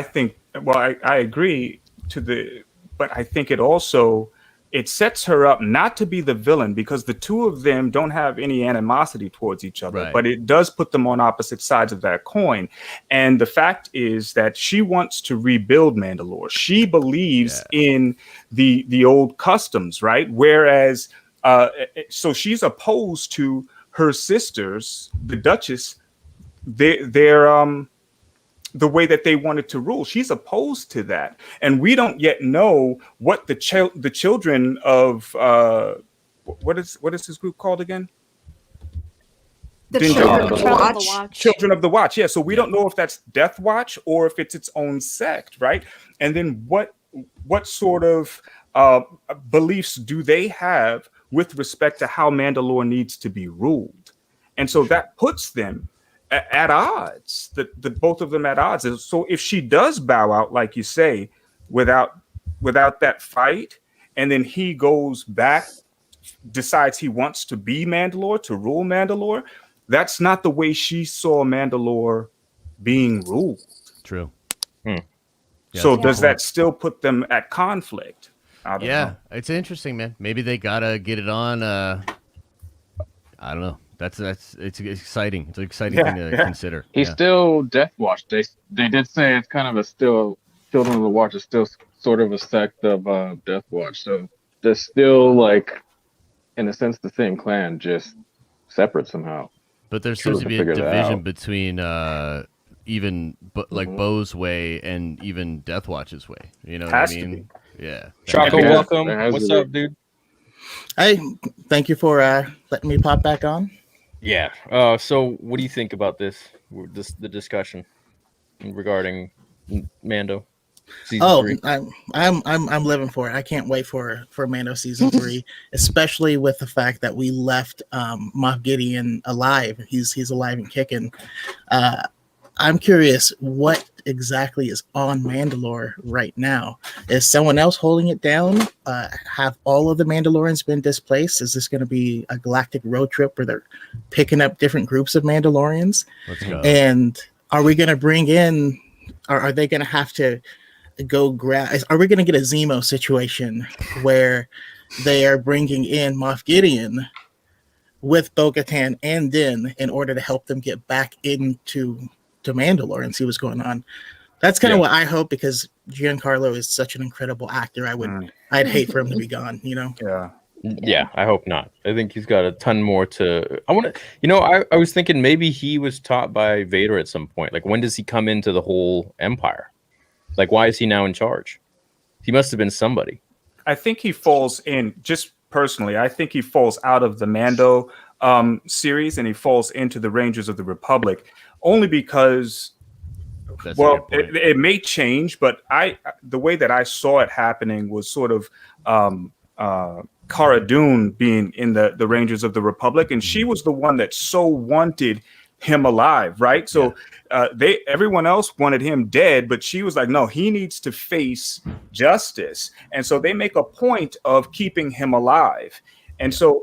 think. Well, I agree but I think it sets her up not to be the villain, because the two of them don't have any animosity towards each other, Right. but it does put them on opposite sides of that coin. And the fact is that she wants to rebuild Mandalore. She believes in the old customs, right? Whereas, so she's opposed to her sisters, the Duchess, they're the way that they wanted to rule. She's opposed to that. And we don't yet know what the children of what is this group called again? The Din Children Djarin. of the Watch. Children of the Watch. Yeah. So we don't know if that's Death Watch or if it's its own sect, right? And then what sort of beliefs do they have with respect to how Mandalore needs to be ruled? And so that puts them at odds, the both of them at odds. And so if she does bow out, like you say, without that fight, and then he goes back, decides he wants to be Mandalore, to rule Mandalore, that's not the way she saw Mandalore being ruled. True. Hmm. Yeah, So that's a does good that point. still put them at conflict? I don't know. It's interesting, man. Maybe they gotta get it on. I don't know. It's exciting. It's an exciting thing to consider. He's still Death Watch. They did say it's kind of a still Children of the Watch is still sort of a sect of Death Watch. So they're still like, in a sense, the same clan, just separate somehow. But there seems to be a figure that division out. between even like Bo's way and even Death Watch's way. You know what Has I to mean? Yeah. Choco, Yeah, welcome. there has What's to up, dude? Hey, thank you for letting me pop back on. Yeah. So what do you think about the discussion regarding Mando season Oh, 3? I'm living for it. I can't wait for Mando season 3, especially with the fact that we left Moff Gideon alive. He's alive and kicking. I'm curious what exactly is on Mandalore right now. Is someone else holding it down? Have all of the Mandalorians been displaced? Is this going to be a galactic road trip where they're picking up different groups of Mandalorians? Let's go. And are we going to bring in, or are they going to have to go grab? Are we going to get a Zemo situation where they are bringing in Moff Gideon with Bo-Katan and Din in order to help them get back into Mandalore and see what's going on? That's kind of what I hope, because Giancarlo is such an incredible actor. I'd hate for him to be gone, you know? Yeah, I hope not. I think he's got a ton more to. I was thinking maybe he was taught by Vader at some point. Like, when does he come into the whole Empire? Like, why is he now in charge? He must have been somebody. I think he falls in, just personally, I think he falls out of the Mando series and he falls into the Rangers of the Republic, only because, it may change, but the way that I saw it happening was sort of Cara Dune being in the Rangers of the Republic, and she was the one that so wanted him alive, right? So everyone else wanted him dead, but she was like, no, he needs to face justice. And so they make a point of keeping him alive. And so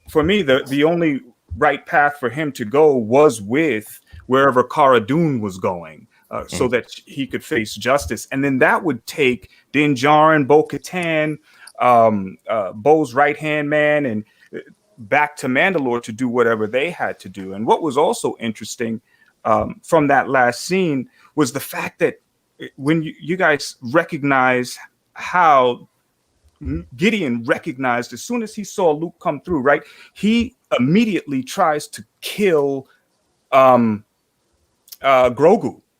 for me, the only right path for him to go was with wherever Cara Dune was going, so that he could face justice. And then that would take Din Djarin, Bo-Katan, Bo's right-hand man, and back to Mandalore to do whatever they had to do. And what was also interesting from that last scene was the fact that when you guys recognize how Gideon recognized, as soon as he saw Luke come through, right, he immediately tries to kill Grogu.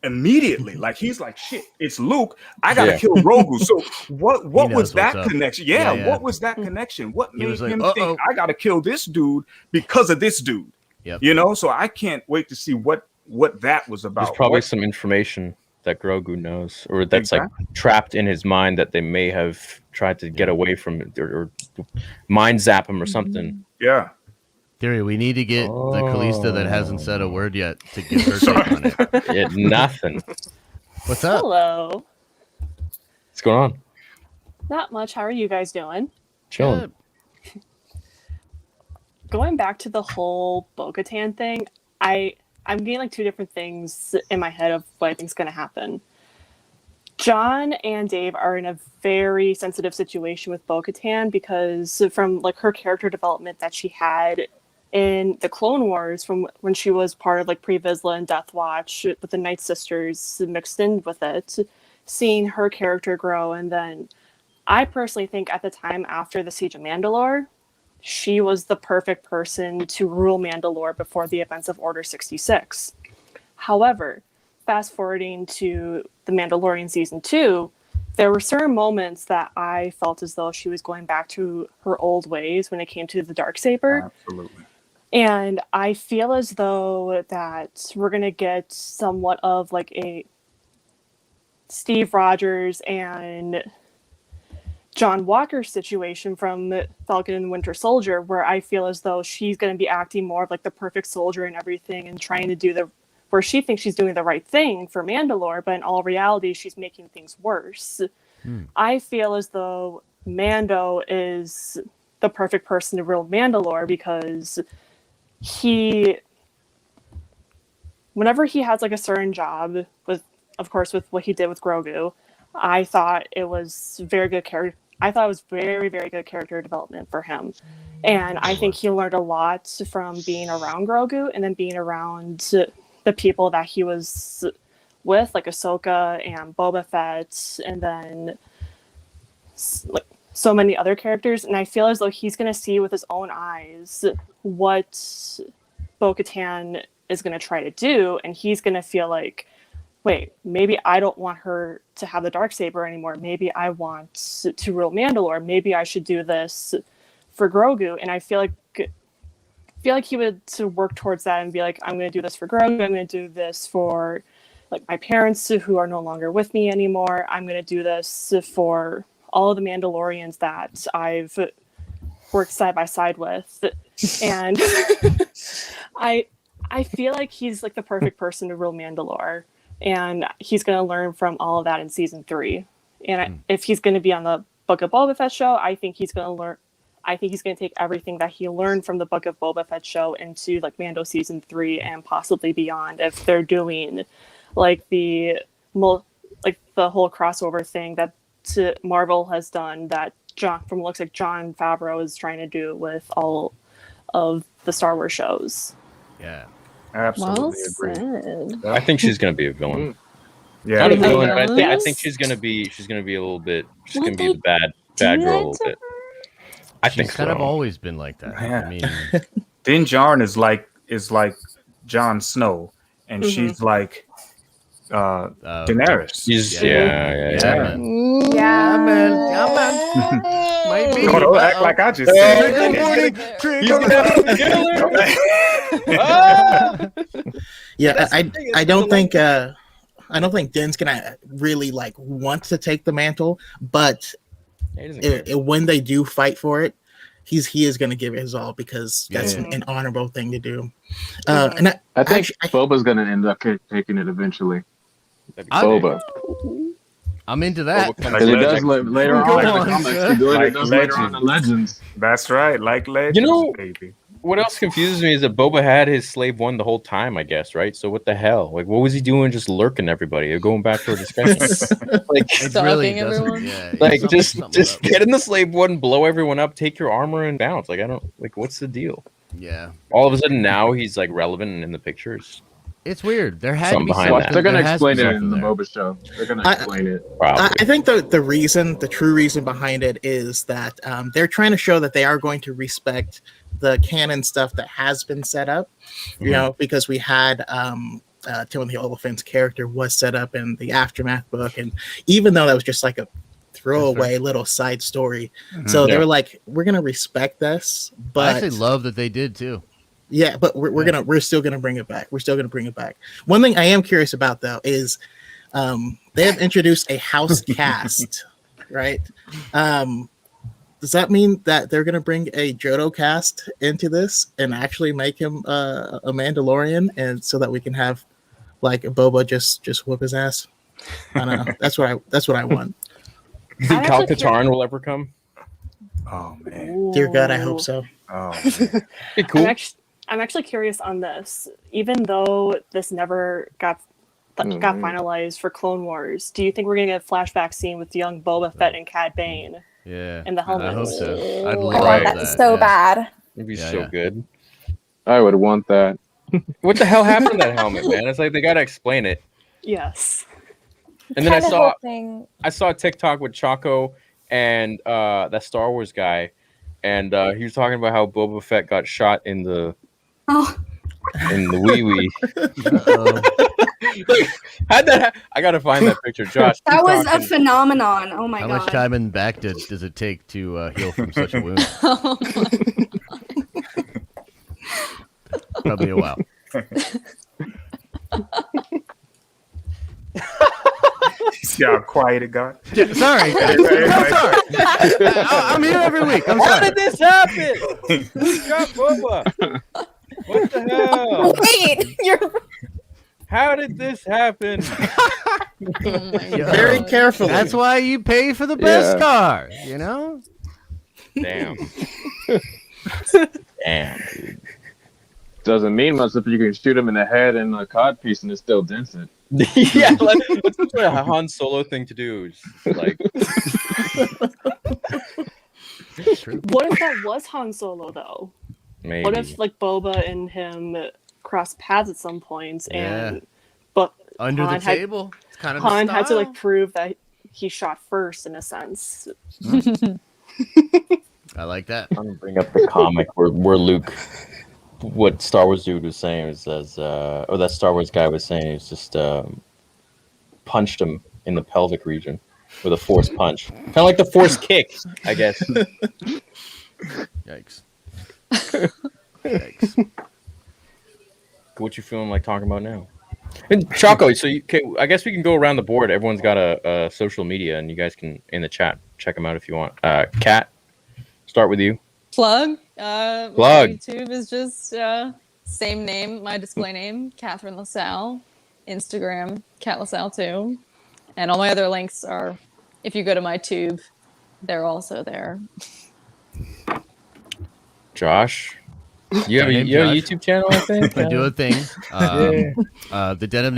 Immediately, like he's like, shit, it's Luke, I gotta kill Grogu. So what was that connection? What was that connection? What made him think I gotta kill this dude because of this dude? You know, so I can't wait to see what that was about. There's probably some information that Grogu knows, or that's like trapped in his mind that they may have tried to get away from it, or mind zap him or something. Yeah. Theory, we need to get the Kalista that hasn't said a word yet to give her take on it. Nothing. What's up? Hello. What's going on? Not much. How are you guys doing? Chilling. Going back to the whole Bo-Katan thing, I'm getting like two different things in my head of what I think is going to happen. John and Dave are in a very sensitive situation with Bo-Katan because from like her character development that she had in the Clone Wars, from when she was part of like Pre-Vizsla and Death Watch with the Night Sisters mixed in with it, seeing her character grow. And then I personally think at the time after the Siege of Mandalore, she was the perfect person to rule Mandalore before the events of Order 66. However, fast forwarding to The Mandalorian Season 2, there were certain moments that I felt as though she was going back to her old ways when it came to the Darksaber. Absolutely. And I feel as though that we're going to get somewhat of like a Steve Rogers and John Walker situation from Falcon and Winter Soldier, where I feel as though she's going to be acting more of like the perfect soldier and everything and trying to do where she thinks she's doing the right thing for Mandalore, but in all reality, she's making things worse. I feel as though Mando is the perfect person to rule Mandalore because whenever he has like a certain job with what he did with Grogu, I thought it was very good character. I thought it was very, very good character development for him. And I think he learned a lot from being around Grogu and then being around the people that he was with, like Ahsoka and Boba Fett, and then like so many other characters. And I feel as though he's going to see with his own eyes what Bo-Katan is going to try to do. And he's going to feel like, wait, maybe I don't want her to have the Darksaber anymore. Maybe I want to rule Mandalore. Maybe I should do this for Grogu. And I feel like he would to work towards that and be like, I'm going to do this for Grogu. I'm going to do this for like my parents who are no longer with me anymore. I'm going to do this for all of the Mandalorians that I've worked side by side with. And I feel like he's like the perfect person to rule Mandalore. And he's going to learn from all of that in season 3. And if he's going to be on the Book of Boba Fett show, I think he's going to learn. I think he's going to take everything that he learned from the Book of Boba Fett show into like Mando season 3 and possibly beyond. If they're doing like the whole crossover thing that Marvel has done, that looks like Jon Favreau is trying to do with all of the Star Wars shows. Yeah. Absolutely agree. I think she's gonna be a villain. Yeah, Not a villain, Yes. but I think she's gonna be a little bit. She's gonna be the bad girl a little bit. I She's think kind so. of always been like that. Yeah. I mean, Din Djarin is like Jon Snow, and she's like Daenerys. She's Yeah, man. Yeah. man. Might be. Don't act like I just said. Yeah, I don't think Din's gonna really like want to take the mantle, but when they do fight for it, he is gonna give it his all because that's an honorable thing to do. And I think Boba's gonna end up taking it eventually. Boba. I'm into that. Because it does later on. Go Like on, the comics, sir. he does Like it does later on in Legends. That's right, like Legends, You know- baby. What else confuses me is that Boba had his slave one the whole time, I guess, right? So what the hell? Like, what was he doing just lurking everybody? Going back to our discussion. Like, It really Stalking doesn't. everyone. Yeah, like something just up. get in the slave one, blow everyone up, take your armor and bounce. Like, I don't like what's the deal? Yeah, All of a sudden now he's like relevant and in the pictures. it's weird. There had Something to be behind something. that. They're gonna There has to be explain it something in the there. Boba show. They're gonna explain it. Probably. I think the true reason behind it is that they're trying to show that they are going to respect the canon stuff that has been set up, you know, because we had Timothy Oliphant's character was set up in the Aftermath book, and even though that was just like a throwaway little side story, so they were like, we're gonna respect this, I but actually love that they did too. yeah, but we're still gonna bring it back. We're still gonna bring it back. One thing I am curious about though is they have introduced a house cast, right? Does that mean that they're gonna bring a Jodo cast into this and actually make him a Mandalorian, and so that we can have like Boba just whoop his ass? I don't know. That's what I want. You think I'm Cal actually Katarn will ever come? Oh man. Dear God, I hope so. Oh man. Be cool. I'm actually curious on this. Even though this never got finalized for Clone Wars, do you think we're gonna get a flashback scene with young Boba Fett and Cad Bane? Yeah, And the I hope helmets. so. I'd I love want Right. that so yeah. bad. It'd be Yeah, so yeah. good. I would want that. What the hell happened to that helmet, man? It's like they gotta explain it. Yes. And then I Kinda saw hoping- a TikTok with Chaco and that Star Wars guy, and he was talking about how Boba Fett got shot in the Oh, wee wee. Like, how'd that? I gotta find that picture, Josh. that keep was a talking. phenomenon. Oh my How god. much time in the back does it take to heal from such a wound? Probably a while. See how quiet it got? Yeah, sorry. I'm sorry. I'm here every week. I'm How sorry. did this happen? Who shot Boba? What the hell? Wait, you're How did this happen? Oh my Very God. carefully. That's why you pay for the best Yeah. car, you know? Damn. Damn. Dude. Doesn't mean much if you can shoot him in the head and a cod piece and it still dents it. Yeah, like, that's just a Han Solo thing to do. Just, like, True. What if that was Han Solo though? maybe. What if like Boba and him cross paths at some point and but Under the Han had- table. It's kind of Han the had to like style. prove that he shot first in a sense. I like that. I'm gonna bring up the comic where Luke, what Star Wars dude was saying was as or that Star Wars guy was saying is just punched him in the pelvic region with a force punch. Kind of like the force kick, I guess. Yikes. Yikes. What you feeling like talking about now? And Choco, so I guess we can go around the board. Everyone's got a social media, and you guys can in the chat check them out if you want. Kat, start with you. Plug. Plug. My YouTube is just same name, my display name, Catherine LaSalle. Instagram, Cat LaSalle too. And all my other links are, if you go to my tube, they're also there. Josh, you have a YouTube channel, I think. I do a thing. The Den of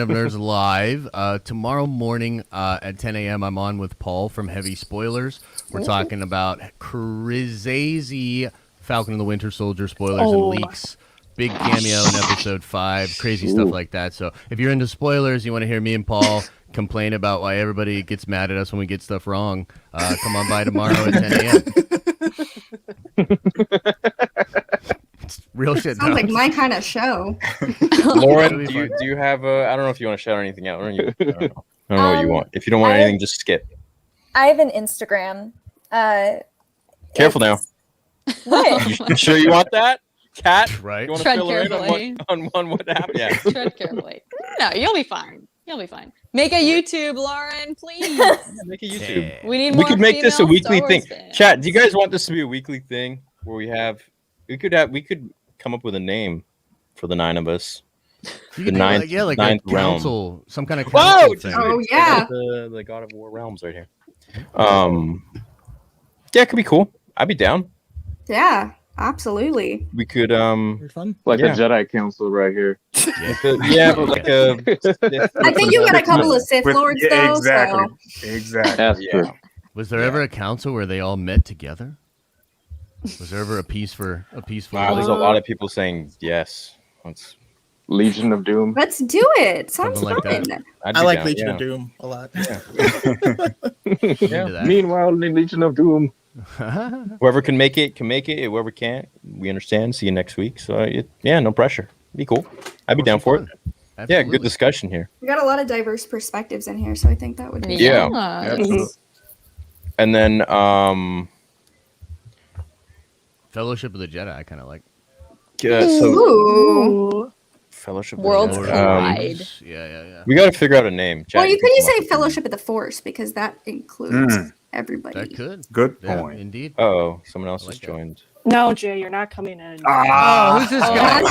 Nerds live. Tomorrow morning at 10 a.m. I'm on with Paul from Heavy Spoilers. We're talking about crazy Falcon and the Winter Soldier spoilers and leaks. Big cameo in episode 5, crazy stuff like that. So if you're into spoilers, you want to hear me and Paul complain about why everybody gets mad at us when we get stuff wrong, come on by tomorrow at 10 a.m. It's real shit. Sounds like my kind of show. Lauren, do you have I don't know if you want to shout anything out. I don't know what you want. If you don't want anything, just skip. I have an Instagram. Careful now. What? You sure you want that? Cat, right? You want to Tread fill her in carefully. on what happened? Yeah. Tread carefully. No, you'll be fine. You'll be fine. Make a YouTube, Lauren, please. Make a YouTube. We need We more could make this a female weekly Star thing. Wars fans. Chat, do you guys want this to be a weekly thing where we could come up with a name for the 9 of us? You The could do ninth, like a ninth realm. council, some kind of Whoa! council thing. Oh, yeah. The God of War realms right here. Yeah, it could be cool. I'd be down. Yeah, absolutely. We could fun. Like Yeah. a Jedi Council right here. yeah, but like a I think you got a couple of Sith Lords, though. exactly. So. Exactly. That's Yeah. true. Was there ever a council where they all met together? Was there ever a peaceful? Wow, there's a lot of people saying yes. Let's, Legion of Doom. Let's do it. Sounds Something like fun. I'd I be like down, Legion yeah. of Doom a lot. into that. Meanwhile, the Legion of Doom. Whoever can make it can make it. Whoever can't, we understand. See you next week. So no pressure. Be cool. I'd be down for it. Yeah, Absolutely. good discussion here. We got a lot of diverse perspectives in here, so I think that would be Yeah. Absolutely. And then Fellowship of the Jedi, I kind of like. so Ooh. Fellowship of Worlds the Jedi. collide. Yeah. We got to figure out a name. Well, Chat, you could come say up with a Fellowship of the Force because that includes everybody. That could. Good Yeah, point. indeed. name. Uh-oh, someone else I like has that. joined. No, Jay, you're not coming in. Oh, who's this guy?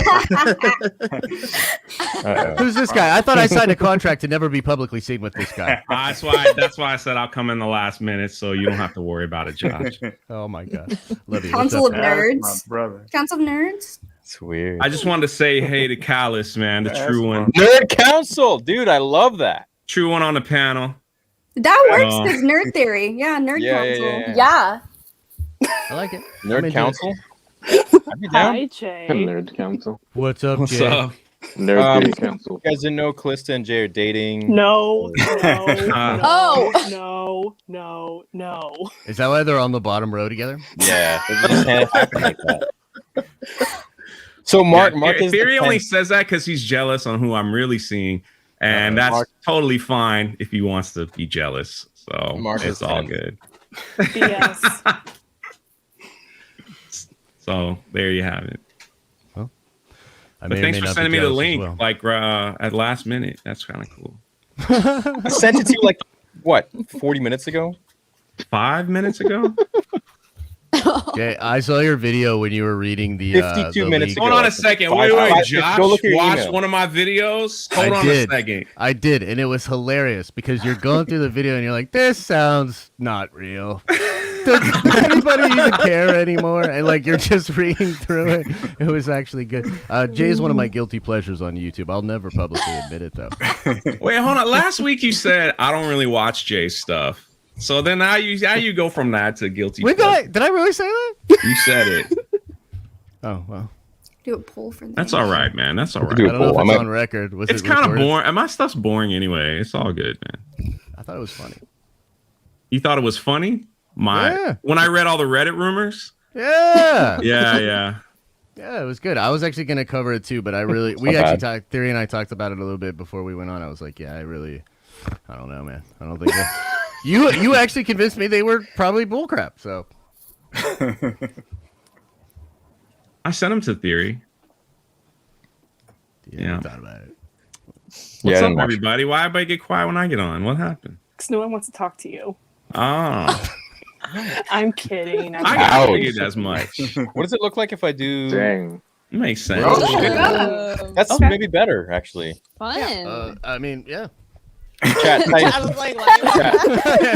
Uh-oh. Who's this guy? I thought I signed a contract to never be publicly seen with this guy. That's why I said I'll come in the last minute, so you don't have to worry about it, Josh. Oh my god. Love you. What's Council up, of guy? Nerds. My brother. Council of Nerds. It's weird. I just wanted to say hey to Callus, man, the That's true one, Nerd Council, dude. I love that. true one on the panel. That works Oh. because Nerd Theory. Yeah, Nerd Yeah, Council. yeah. Yeah. I like it. I'm Nerd into Council. I'd be down. Hi, Jay. Nerd Council. What's up, What's Jay? up? Nerd Theory Council. You guys didn't know Callista and Jay are dating. No, Oh. no. Is that why they're on the bottom row together? Yeah, it just happened like that. So Mark is Theory the only 10th. says that because he's jealous on who I'm really seeing, and that's Mark- totally fine if he wants to be jealous. So Mark it's is all 10th. good. BS. So there you have it. I But may or thanks may for not be sending me the jealous as link, well. like at last minute. That's kind of cool. I sent it to you like what 40 minutes ago. 5 minutes ago. Jay, I saw your video when you were reading the 52 the minutes leak. ago. Hold on a second. Five- Wait, five- Josh. go look at your Watch email. one of my videos. Hold I on did. a second. I did, and it was hilarious because you're going through the video and you're like, "This sounds not real. Does anybody even care anymore?" And like you're just reading through it. It was actually good. Jay is one of my guilty pleasures on YouTube. I'll never publicly admit it though. Wait, hold on. Last week you said I don't really watch Jay's stuff. So then how you go from that to guilty? When pleasure? did I really say that? You said it. Oh well, Do a poll for that. That's all right, man. That's all right. Do I don't know if poll. it's I might- on record. Was It's it kind of recorded? boring. And my stuff's boring anyway. It's all good, man. I thought it was funny. You thought it was funny? Yeah. When I read all the Reddit rumors? Yeah. Yeah. Yeah, it was good. I was actually going to cover it too, but we not actually bad. talked. Theory and I talked about it a little bit before we went on. I was like, yeah, I really I don't know, man. I don't think that. You actually convinced me they were probably bullcrap. So I sent him to Theory. yeah, thought about it. What's Yeah, I up, didn't watch everybody? Why everybody get quiet when I get on? What happened? Because no one wants to talk to you. Oh, I'm kidding. I Ouch. figured as much. What does it look like if I do? Dang. Makes sense. That's Okay. maybe better, actually. Fun. I mean, yeah. Chat, type, I was like, laughing.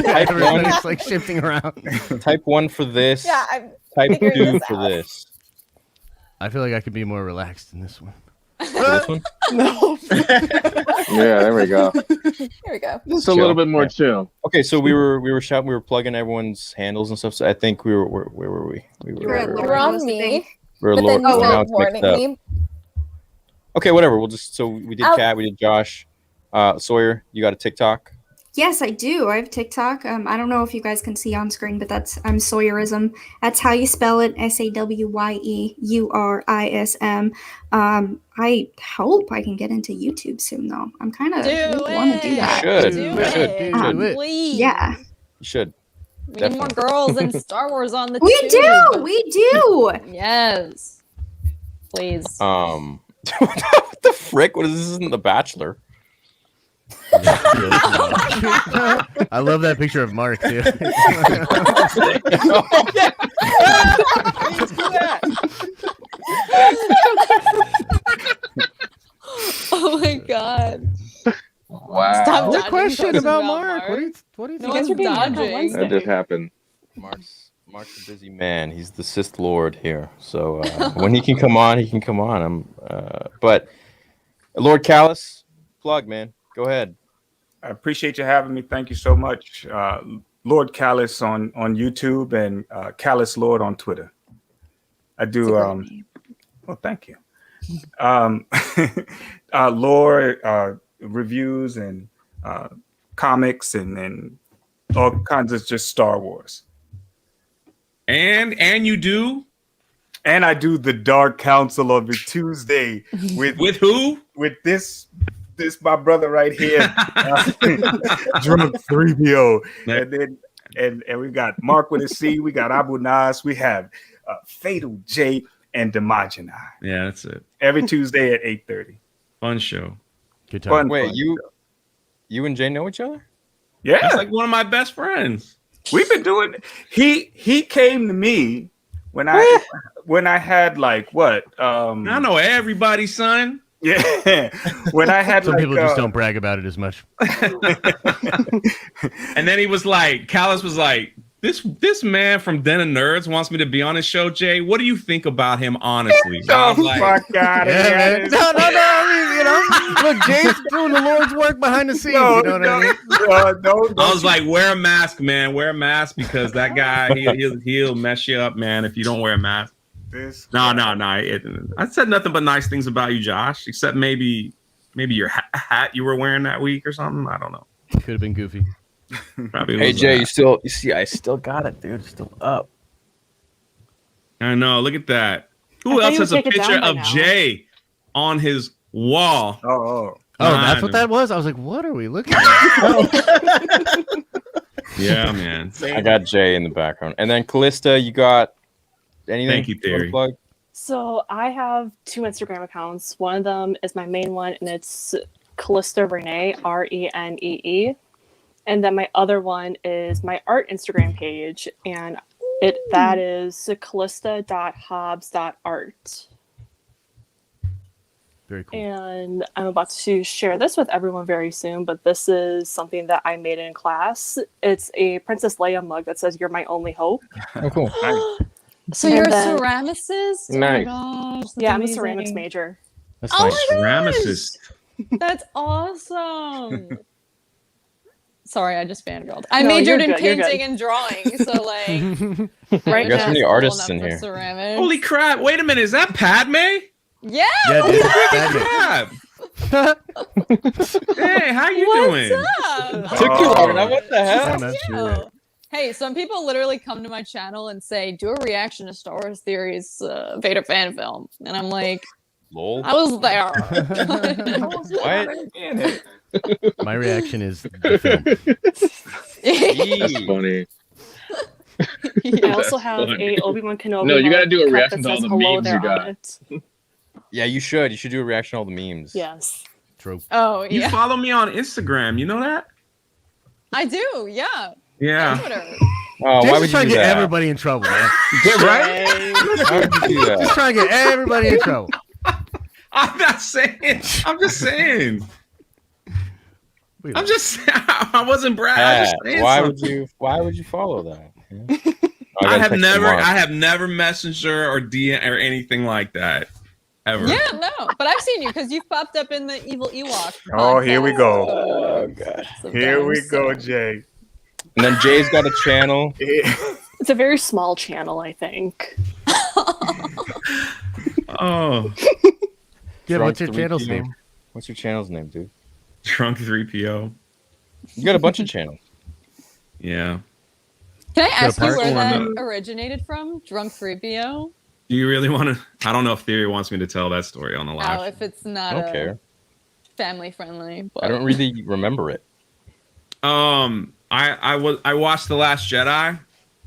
type one, Everybody's like shifting around. type 1 for this. Yeah, I'm Type figuring 2 this for out. this. I feel like I could be more relaxed in this one. For this one? No. Yeah, there we go. Here we go. Just a little bit more Yeah. chill. Okay, so we were shouting, we were plugging everyone's handles and stuff. So I think we were where were we? We You were at were Lord. You're on was the me, thing. we were but Lord. then you now started it's mixed warning up. me. Okay, whatever. We'll just we did Oh. Kat, we did Josh. Sawyer, you got a TikTok? Yes, I do. I have TikTok. I don't know if you guys can see on screen, but I'm Sawyerism. That's how you spell it. SAWYEURISM. I hope I can get into YouTube soon, though. I'm kind of want to do that. Should. Do You it. should. You should. it. Please. Yeah, You should. We need more girls in Star Wars on the we tube. do. We do. Yes. Please. What the frick? What is this? Isn't The Bachelor? I love that picture of Mark too. Oh my god. Wow. Stop What dodging question questions about Mark? What do you No think? one's being Mark on dodging. Wednesday. That just happened. Mark's a busy man. He's the Sith Lord here. So when he can come on, he can come on. But Lord Callus, plug, man. Go ahead. I appreciate you having me. Thank you so much. Lord Callus on YouTube and Callus Lord on Twitter. I do. Well, thank you. Lore reviews and comics and all kinds of just Star Wars. And you do And I do the Dark Council every Tuesday with who? With this my brother right here, Drunk 3PO, and then and we got Mark with a C, we got Abu Nas, we have Fatal J and Demajanai. Yeah, that's it. Every Tuesday at 8:30. Fun show. Good time. Wait, you and Jay know each other? Yeah, That's like one of my best friends. We've been doing. He came to me when I had like what? I know everybody, son. Yeah, when I had Some like, people just don't brag about it as much. And then he was like, Callus was like, this man from Den of Nerds wants me to be on his show, Jay. What do you think about him, honestly? I was like, fuck out of Yeah, here. man. No, you know, look, Jay's doing the Lord's work behind the scenes. You know what I mean? I was like, wear a mask, man. Wear a mask because that guy, he'll mess you up, man, if you don't wear a mask. No. I said nothing but nice things about you, Josh, except maybe your hat you were wearing that week or something. I don't know. Could have been goofy. Probably Hey was Jay, that. you see, I still got it, dude. It's still up. I know. Look at that. I Who thought else you has would a take it down picture by of now. Jay on his wall? Oh, that's what that was. I was like, what are we looking at? Yeah, man. I got Jay in the background, and then Callista, you got anything? Thank you, wanna Theory. plug? So I have 2 Instagram accounts. One of them is my main one, and it's Callista Renee, Renee. And then my other one is my art Instagram page, and that is callista.hobbs.art. Very cool. And I'm about to share this with everyone very soon, but this is something that I made in class. It's a Princess Leia mug that says, "You're my only hope." Oh, cool. So And you're then- a ceramicist? Nice. Oh my gosh, that's Yeah, I'm a amazing. ceramics major. That's Oh nice. my gosh, Ceramicist. that's awesome. Sorry, I just fangirled. I No, majored you're in good, you're painting good. and drawing, so like Right You got so now. many artists in enough for here. ceramics. Holy crap! Wait a minute. Is that Padme? Yeah. Yeah, dude. Crap! Hey, how you doing? What's up? Took you long enough. What the Yeah, hell? man. Ew. Hey, some people literally come to my channel and say, "Do a reaction to Star Wars Theory's Vader fan film," and I'm like, Lol. "I was there." What? My reaction is the film. That's funny. I also have a Obi-Wan Kenobi. No, you gotta mug do a cup reaction that to all says the hello memes there you got. on it. Yeah, you should. You should do a reaction to all the memes. Yes. True. Oh You yeah, follow me on Instagram. You know that? I do. Yeah. Yeah. On Twitter. Oh, why Jason's would you trying do to get that? everybody in trouble, man. Right? Why would you do Just that? trying to get everybody in trouble. I'm not saying. I'm just saying. I'm just. I wasn't bragging. I was just saying why something. would you follow that? Yeah. I have never messenger or DM or anything like that ever. Yeah, no, but I've seen you because you've popped up in the Evil Ewok. Oh, here we go. Oh god. Here we go, Jay. And then Jay's got a channel. It's a very small channel, I think. Oh, Yeah, Drunk what's your channel's 3PO? name? What's your channel's name, dude? Drunk 3PO. You got a bunch of channels. Yeah. Can I ask you park where or that not? originated from? Drunk 3PO? Do you really want to? I don't know if Theory wants me to tell that story on the Oh, live. if it's not I don't care. family friendly. But... I don't really remember it. I watched The Last Jedi,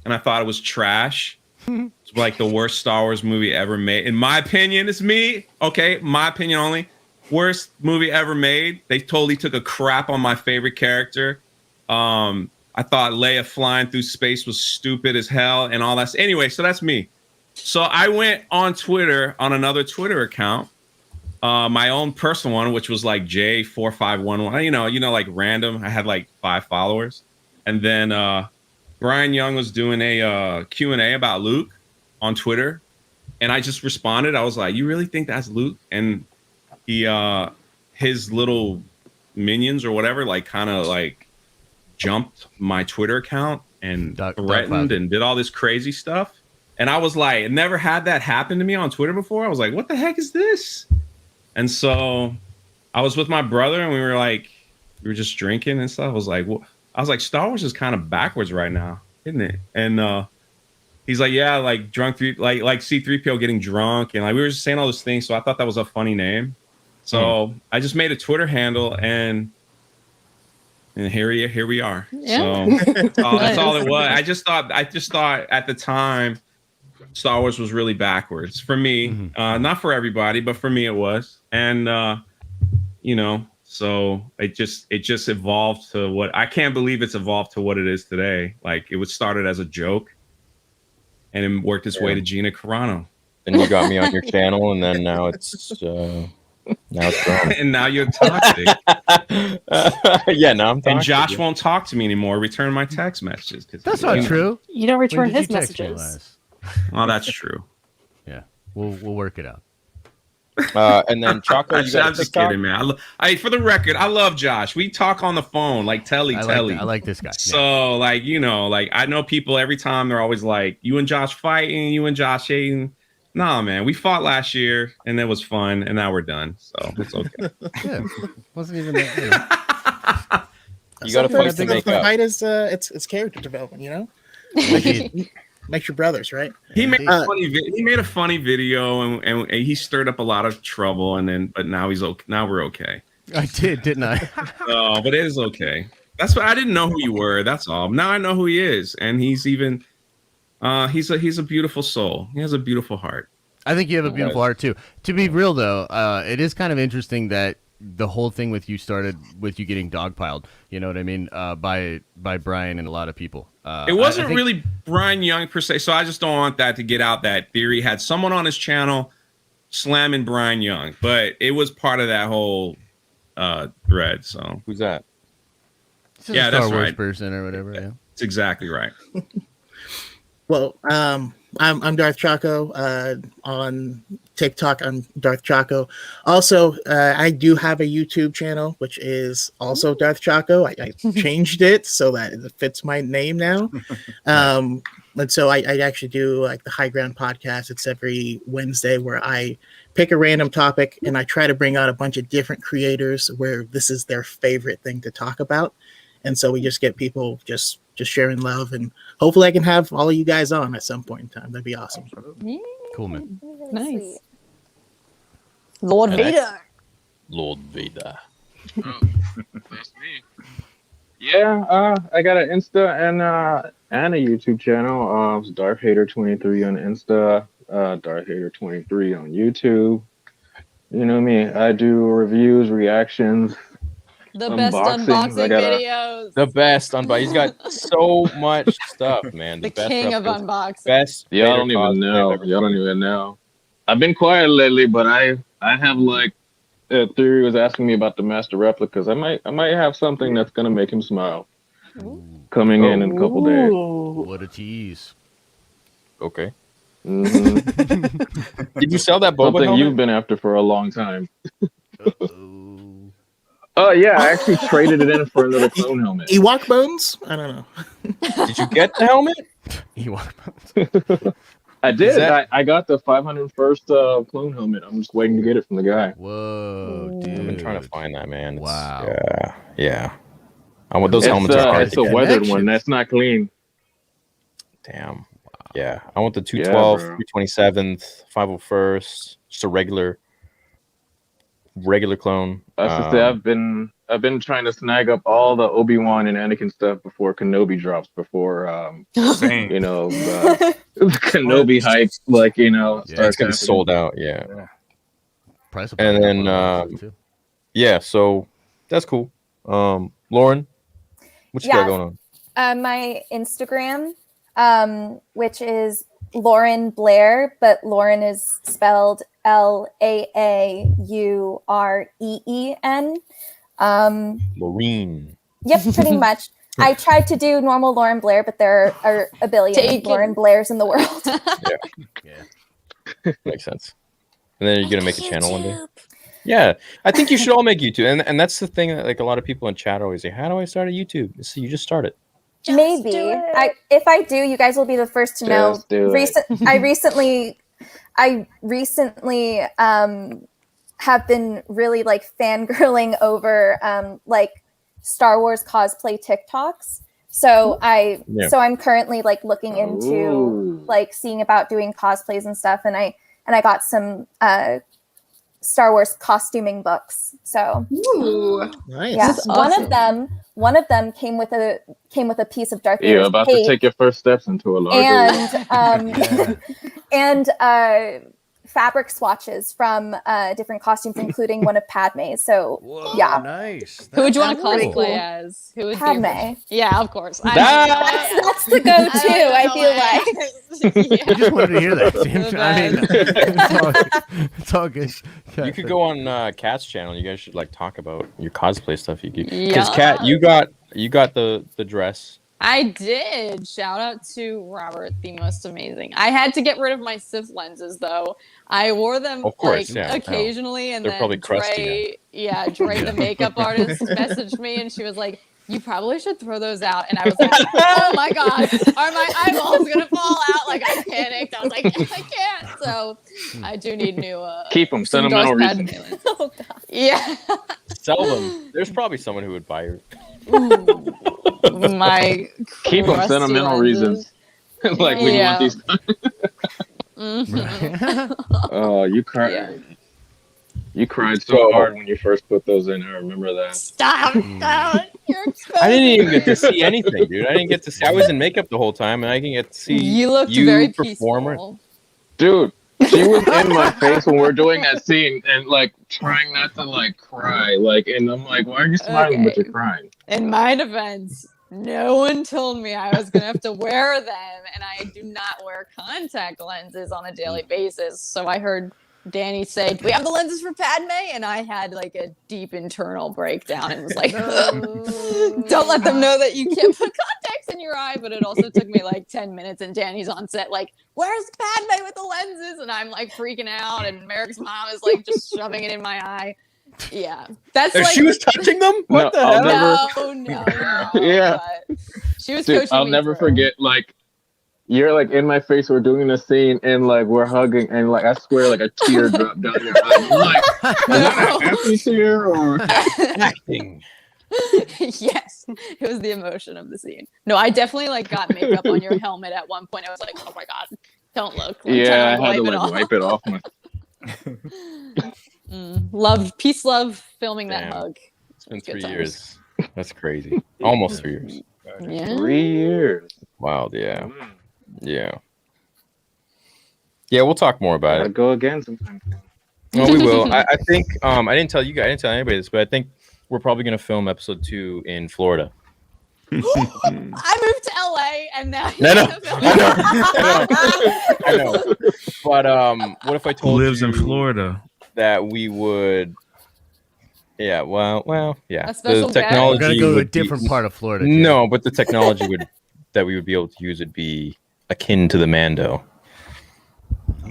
and I thought it was trash. It's like the worst Star Wars movie ever made. In my opinion, it's me. Okay, my opinion only. Worst movie ever made. They totally took a crap on my favorite character. I thought Leia flying through space was stupid as hell and all that. Anyway, so that's me. So I went on Twitter on another Twitter account, my own personal one, which was like J4511. You know, like random. I had like 5 followers, and then Brian Young was doing a Q&A about Luke on Twitter, and I just responded. I was like, "You really think that's Luke?" And he, his little minions or whatever, like kind of like jumped my Twitter account and threatened and did all this crazy stuff. And I was like, never had that happen to me on Twitter before. I was like, what the heck is this? And so I was with my brother and we were just drinking and stuff. I was like, Star Wars is kind of backwards right now, isn't it? And he's like, yeah, like drunk, like C-3PO getting drunk. And like, we were just saying all those things. So I thought that was a funny name. So I just made a Twitter handle and here we are. Yeah. So that's all it was. I just thought at the time, Star Wars was really backwards for me, not for everybody, but for me it was. And so it just evolved to what I can't believe it's evolved to what it is today. Like it was started as a joke, and it worked its way to Gina Carano. Then you got me on your channel, and then now it's gone. And now you're toxic. Yeah, now I'm toxic. And Josh won't talk to me anymore. Return my text messages. That's not true. You don't return When did his you text me messages. last? Well, that's true. Yeah, we'll work it out. And then Choco, you got I'm a just TikTok? kidding, man. For the record, I love Josh. We talk on the phone like telly. I like this guy. So like I know people every time they're always like, you and Josh fighting, you and Josh hating. Nah, man, we fought last year and it was fun, and now we're done. So it's okay. Yeah, wasn't even that. You got to fight to The make up. fight is it's character development, you know. Makes your brothers, right? He made a funny video and he stirred up a lot of trouble, but now he's okay. Now we're okay. I did, didn't I? Oh, but it is okay. That's what I didn't know who you were. That's all. Now I know who he is, and he's even. He's a beautiful soul. He has a beautiful heart. I think you have a beautiful heart too. To be real though, it is kind of interesting that the whole thing with you started with you getting dogpiled. You know what I mean? By Brian and a lot of people. It wasn't really Brian Young per se, so I just don't want that to get out. That Theory had someone on his channel slamming Brian Young, but it was part of that whole thread. So who's that? Yeah, that's Star Wars person or whatever. Yeah, it's exactly right. Well, I'm Darth Choco on TikTok. I'm Darth Choco. Also, I do have a YouTube channel, which is also Darth Choco. I changed it so that it fits my name now. And so I actually do like the High Ground podcast. It's every Wednesday where I pick a random topic and I try to bring out a bunch of different creators where this is their favorite thing to talk about. And so we just get people just sharing love, and hopefully I can have all of you guys on at some point in time. That'd be awesome. Cool, man. Nice. Lord Vader. Lord Vader. That's me. Yeah, I got an Insta and a YouTube channel. It's Darth Hater 23 on Insta, Darth Hater 23 on YouTube. You know me. I do reviews, reactions, The best unboxings. unboxing videos. The best unboxing. He's got so much stuff, man. The best king of replicas. unboxing. Best. Y'all Vader don't even cosplay know. I've ever Y'all don't seen. even know. I've been quiet lately, but I have like Theory was asking me about the master replicas. I might have something that's gonna make him smile. Coming in a couple days. What a tease. Okay. Mhm. Did you sell that Boba Something helmet? you've been after for a long time. Oh yeah, I actually traded it in for another clone helmet. Ewok bones? I don't know. Did you get the helmet? Ewok bones. I Is did. that- I got the 501st clone helmet. I'm just waiting to get it from the guy. Whoa, dude. I've been trying to find that, man. It's- Wow. Yeah. I want those helmets are hard It's to a get. weathered Connection. one. That's not clean. Damn. Yeah. I want the 212, bro. 327th, 501st, just a regular clone. I was to say I've been trying to snag up all the Obi-Wan and Anakin stuff before Kenobi drops. Before Same. you know the Kenobi hype, like Yeah, It's starts getting happening. sold out. Yeah. Price will And probably then, go up too. Yeah. So that's cool. Lauren, what you got going on? My Instagram, which is Lauren Blair, but Lauren is spelled Laauren. Laureen. Yep, pretty much. I tried to do normal Lauren Blair, but there are a billion Take it. Lauren Blairs in the world. Makes sense. And then you're gonna make a channel one day. Yeah, I think you should all make YouTube, and that's the thing that like a lot of people in chat always say, "How do I start a YouTube?" So you just start it. Maybe if I do, you guys will be the first to know. Just do it. I recently have been really like fangirling over like Star Wars cosplay TikToks. So I'm currently like looking into Ooh. like seeing about doing cosplays and stuff, and I got some Star Wars costuming books. So Ooh. Nice. yeah, That's one awesome. of them came with a piece of Darth You're Vader's about cape, to take your first steps into a larger. and fabric swatches from different costumes, including one of Padme's. So Whoa, yeah, nice. Who would you want to That's pretty cosplay cool. as? Who would Padme. Be yeah, of course. That's the go-to. I feel like. I just wanted to hear that. The I mean, it's all good. You could go on Kat's channel. You guys should like talk about your cosplay stuff. You could, Yeah. because Kat, you got the dress. I did. Shout out to Robert, the most amazing. I had to get rid of my Sith lenses though. I wore them Of course, like yeah, no. occasionally, and They're then probably crusty Dre, Dre, the makeup artist, messaged me, and she was like, "You probably should throw those out." And I was like, "Oh my god, are my eyeballs gonna fall out?" Like I panicked. I was like, "I can't." So I do need new. Keep them. some Sentimental Darth reasons. Padme lenses. Yeah. Sell them. There's probably someone who would buy your. My Keep them. crusty Sentimental lenses. reasons. Like we Yeah. want these. Mhm. Oh, you cried. Yeah. You cried so hard when you first put those in. I remember that. Stop! You're I didn't even get to see anything, dude. I didn't get to see. I was in makeup the whole time, and I didn't get to see You looked very perform it. peaceful. Dude, she was in my face when we are doing that scene and like trying not to like cry. Like, and I'm like, why are you smiling but Okay. you're crying? In my defense, no one told me I was gonna have to wear them, and I do not wear contact lenses on a daily basis. So I heard Danny say, "Do we have the lenses for Padme?" And I had like a deep internal breakdown and was like, "Don't let them know that you can't put contacts in your eye." But it also took me like 10 minutes, and Danny's on set like, "Where's Padme with the lenses?" And I'm like freaking out, and Merrick's mom is like just shoving it in my eye. Yeah, that's like She was touching them. What the I'll hell? no. Yeah. But she was Dude, coaching I'll me never through. forget, like, you're like in my face, we're doing the scene, and like we're hugging, and like I swear, like a tear dropped down your eye. I'm like, is that a happy tear or Acting. Yes, it was the emotion of the scene. No, I definitely like got makeup on your helmet at one point. I was like, "Oh my god, don't look!" Like, yeah, trying I had to like wipe it off my Love, peace, love, filming that Damn. hug. It's been Good 3 times. years. That's crazy. Almost 3 years. Yeah. 3 years. Wild, yeah. Yeah. Yeah, we'll talk more about Gotta it. go again sometime. No, we will. I think I didn't tell you guys, I didn't tell anybody this, but I think we're probably gonna film episode 2 in Florida. I moved to LA and now No, I know. But what if I Who told lives you in Florida? that we would? Yeah, well, yeah. A special The guest? technology We're gonna go to a would be- different part of Florida. Jay. No, but the technology that we would be able to use would be akin to the Mando.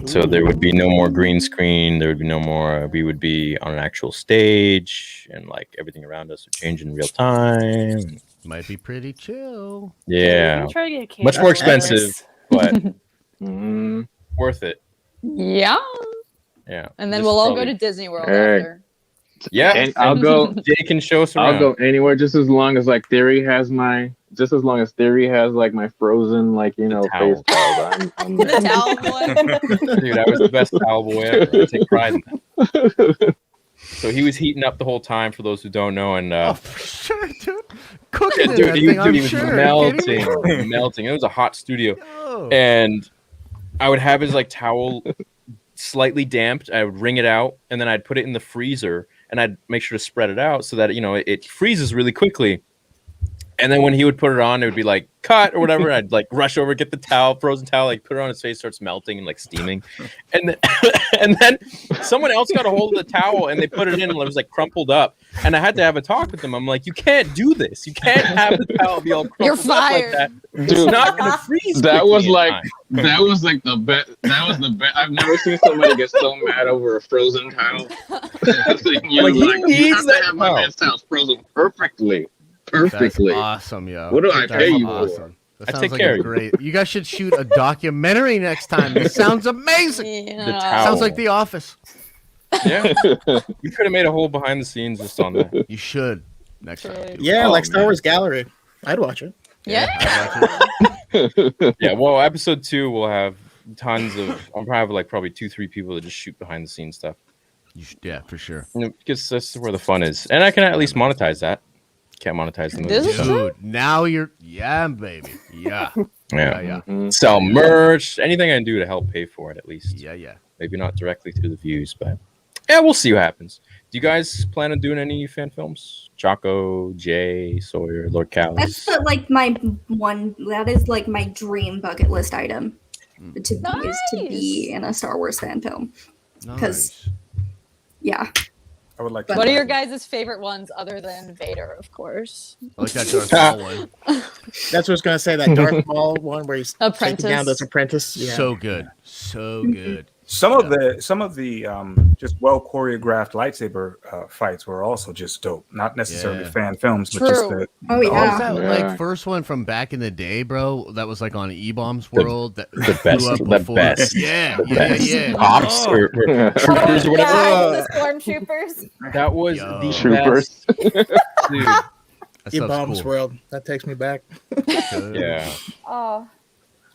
So there would be no more green screen. There would be no more. We would be on an actual stage, and like everything around us would change in real time. Might be pretty chill. Yeah, I'm trying to get a much more camera. expensive, but Mm. worth it. Yeah. Yeah, And then This we'll is all probably- go to Disney World Hey. after. Yeah, And I'll go. Jay can show us I'll around. go anywhere just as long as like Theory has my. Just as long as Theory has like my Frozen like towel. face towel. I'm The towel boy. Dude, I was the best towel boy ever. I take pride in that. So he was heating up the whole time. For those who don't know, and Oh, for sure, dude. Cooking in dude, that he thing, was I'm sure. Are you kidding me? melting, melting. It was a hot studio, Yo. and I would have his like towel slightly damped. I would wring it out, and then I'd put it in the freezer, and I'd make sure to spread it out so that it freezes really quickly. And then when he would put it on, it would be like cut or whatever. I'd like rush over, get the towel, frozen towel, like put it on his face, starts melting and like steaming. And then and then someone else got a hold of the towel and they put it in and it was like crumpled up. And I had to have a talk with them. I'm like, you can't do this. You can't have the towel be all crumpled You're up like fired. that. It's Dude, not gonna freeze. that was quickly in like time. that was like the best. That was the best. I've never seen somebody get so mad over a frozen towel. you Like, he you needs have that to have my towel. man's towels frozen perfectly. That's Perfectly. awesome, yo. What do I That's pay you for? awesome. That I sounds take like care a of you. great. You guys should shoot a documentary next time. This sounds amazing. The Yeah. towel. Sounds like The Office. Yeah. You could have made a whole behind the scenes just on that. You should next time. Truly. dude. Yeah, Oh, like Star man. Wars Gallery. I'd watch it. Yeah. I'd watch it. Yeah, well, episode 2 will have tons of. I'll have like probably 2-3 people that just shoot behind the scenes stuff. Yeah, for sure. Because that's where the fun is, and I can at least monetize that. Can't monetize the This movie. is so- Dude, now you're baby. Yeah. Yeah. Yeah. Mhm. Sell merch, anything I can do to help pay for it at least. Yeah. Maybe not directly through the views, but yeah, we'll see what happens. Do you guys plan on doing any fan films? Jocko, Jay, Sawyer, Lord That's Callis. like my one. That is like my dream bucket list item. To be is to be in a Star Wars fan film. Nice. Yeah. I would like to. What are your guys' favorite ones other than Vader, of course? I like that Darth Maul one. That's what I was gonna say. That Darth Maul one where he's Apprentice. taking down this apprentice. Yeah. So good. So good. Some of the just well choreographed lightsaber fights were also just dope. Not necessarily Yeah. fan films, but just True. the Oh, What yeah. was that Yeah. like first one from back in the day, bro? That was like on E-Bombs World. That The best, blew up the before. best. Yeah, The yeah, best. yeah. Ops Oh. or troopers or whatever. Yeah, the stormtroopers. That was Yo. the Troopers. best. Dude. That E stuff's Bombs cool. World. That takes me back. Good. Yeah. Oh,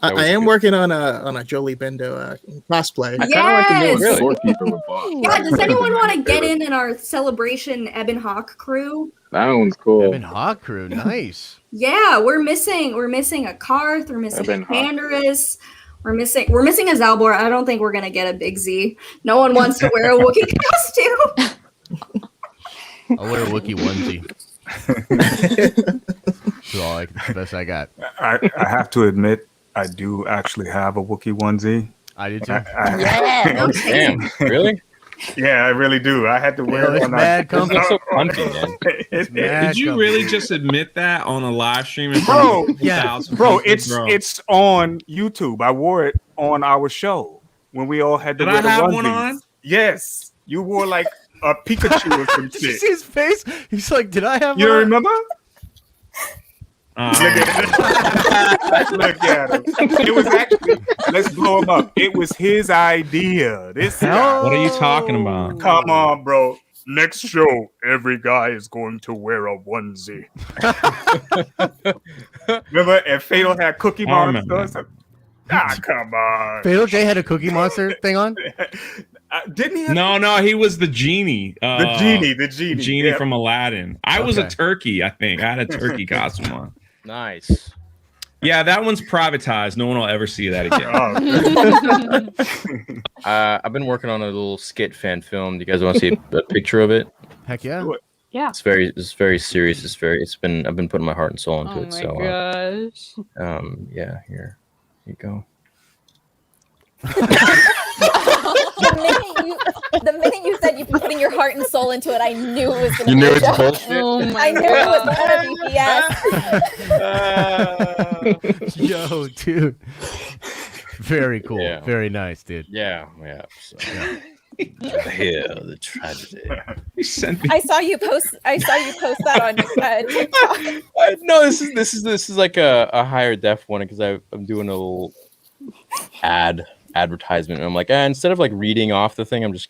That was I am good. working on a Jolie Bendo cosplay. I kind of like the new Yes! storekeeper with Boss. Yeah, does anyone want to get in our celebration Ebon Hawk crew? That one's cool. Evan Hawk crew, nice. Yeah, we're missing a Karth, we're missing Ebon a Hawk. Pandorus, we're missing a Zalbor. I don't think we're gonna get a Big Z. No one wants to wear a Wookiee costume. I'll wear a Wookiee onesie. That's all that's the best I got. I have to admit, I do actually have a Wookiee onesie. I did too. Yeah. Damn, really? Yeah, I really do. I had to wear Yo, it it's when mad I. comfy. That's so comfy, man. Mad Did you comfy. really just admit that on a live stream? in Bro, front of yeah. 2,000 Bro, people? it's on YouTube. I wore it on our show when we all had to Did wear I the have onesies. one on? Yes, you wore like a Pikachu or some Did you shit. see his face? He's like, "Did I have You one?" don't remember? Uh, Look at him. It was actually, let's blow him up. It was his idea. This guy. what are you talking about? Come on, bro. Next show, every guy is going to wear a onesie. Remember, and Fatal had Cookie I Monster. remember. So- come on. Fatal J had a Cookie Monster thing on. Didn't he? No, he was the genie. The genie Genie from Aladdin. I was a turkey, I think. I had a turkey costume on. Nice. Yeah, that one's privatized. No one will ever see that again. I've been working on a little skit fan film. Do you guys want to see a picture of it? Heck yeah. Yeah. It's very serious. I've been putting my heart and soul into it. So gosh. yeah, here you go. The minute you said you've been putting your heart and soul into it, I knew it was going to You be knew a it's joke. bullshit. Oh my I knew it was going to be BS. Yo, dude. Very cool. Yeah. Very nice, dude. Yeah. So, the tragedy. You sent me. I saw you post that on TikTok. No, this is like a higher def one because I'm doing a little advertisement and I'm like, instead of like reading off the thing, I'll just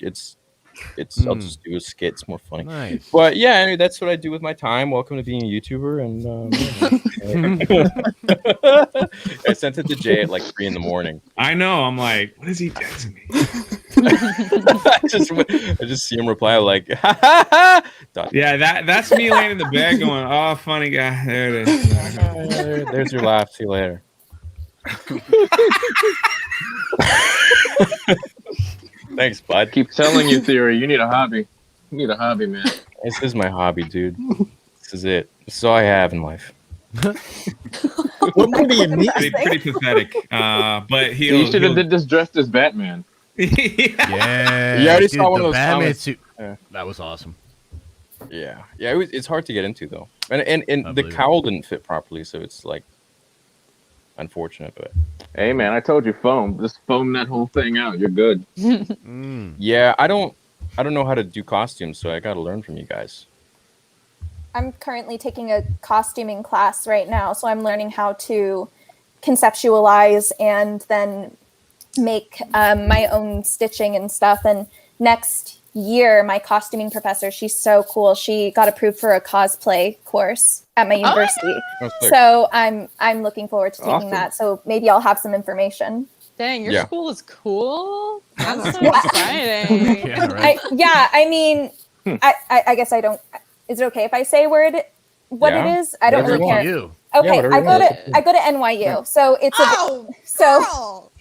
do a skit. It's more funny. Nice. But yeah, anyway, that's what I do with my time. Welcome to being a YouTuber. And I sent it to Jay at like 3 a.m. I know. I'm like, what is he texting me? I just see him reply like, Yeah, that's me laying in the bed going, oh, funny guy. There it is. There's your laugh. See you later. Thanks, bud. Keep telling you, Theory. You need a hobby. You need a hobby, man. This is my hobby, dude. This is it. This is all I have in life. What movie you need? Pretty pathetic. But You should have did this dressed as Batman. Yeah. You already dude, saw one the of those Batman comments. suit. Yeah. That was awesome. Yeah. It's hard to get into though, and the believe it. cowl didn't fit properly, so it's like unfortunate. But Hey, man, I told you foam. Just foam that whole thing out. You're good. yeah, I don't know how to do costumes, so I got to learn from you guys. I'm currently taking a costuming class right now, so I'm learning how to conceptualize and then make my own stitching and stuff. And next year, my costuming professor, she's so cool. She got approved for a cosplay course at my university. Oh, sick. So I'm looking forward to taking Awesome. that. So maybe I'll have some information. Dang, your Yeah. school is cool. That's so exciting. Yeah, right. I mean, I guess I don't. Is it okay if I say what Yeah. it is? I don't Whatever really you care. You. Okay, whatever I you go want. to I go to NYU, so it's Oh, so girl.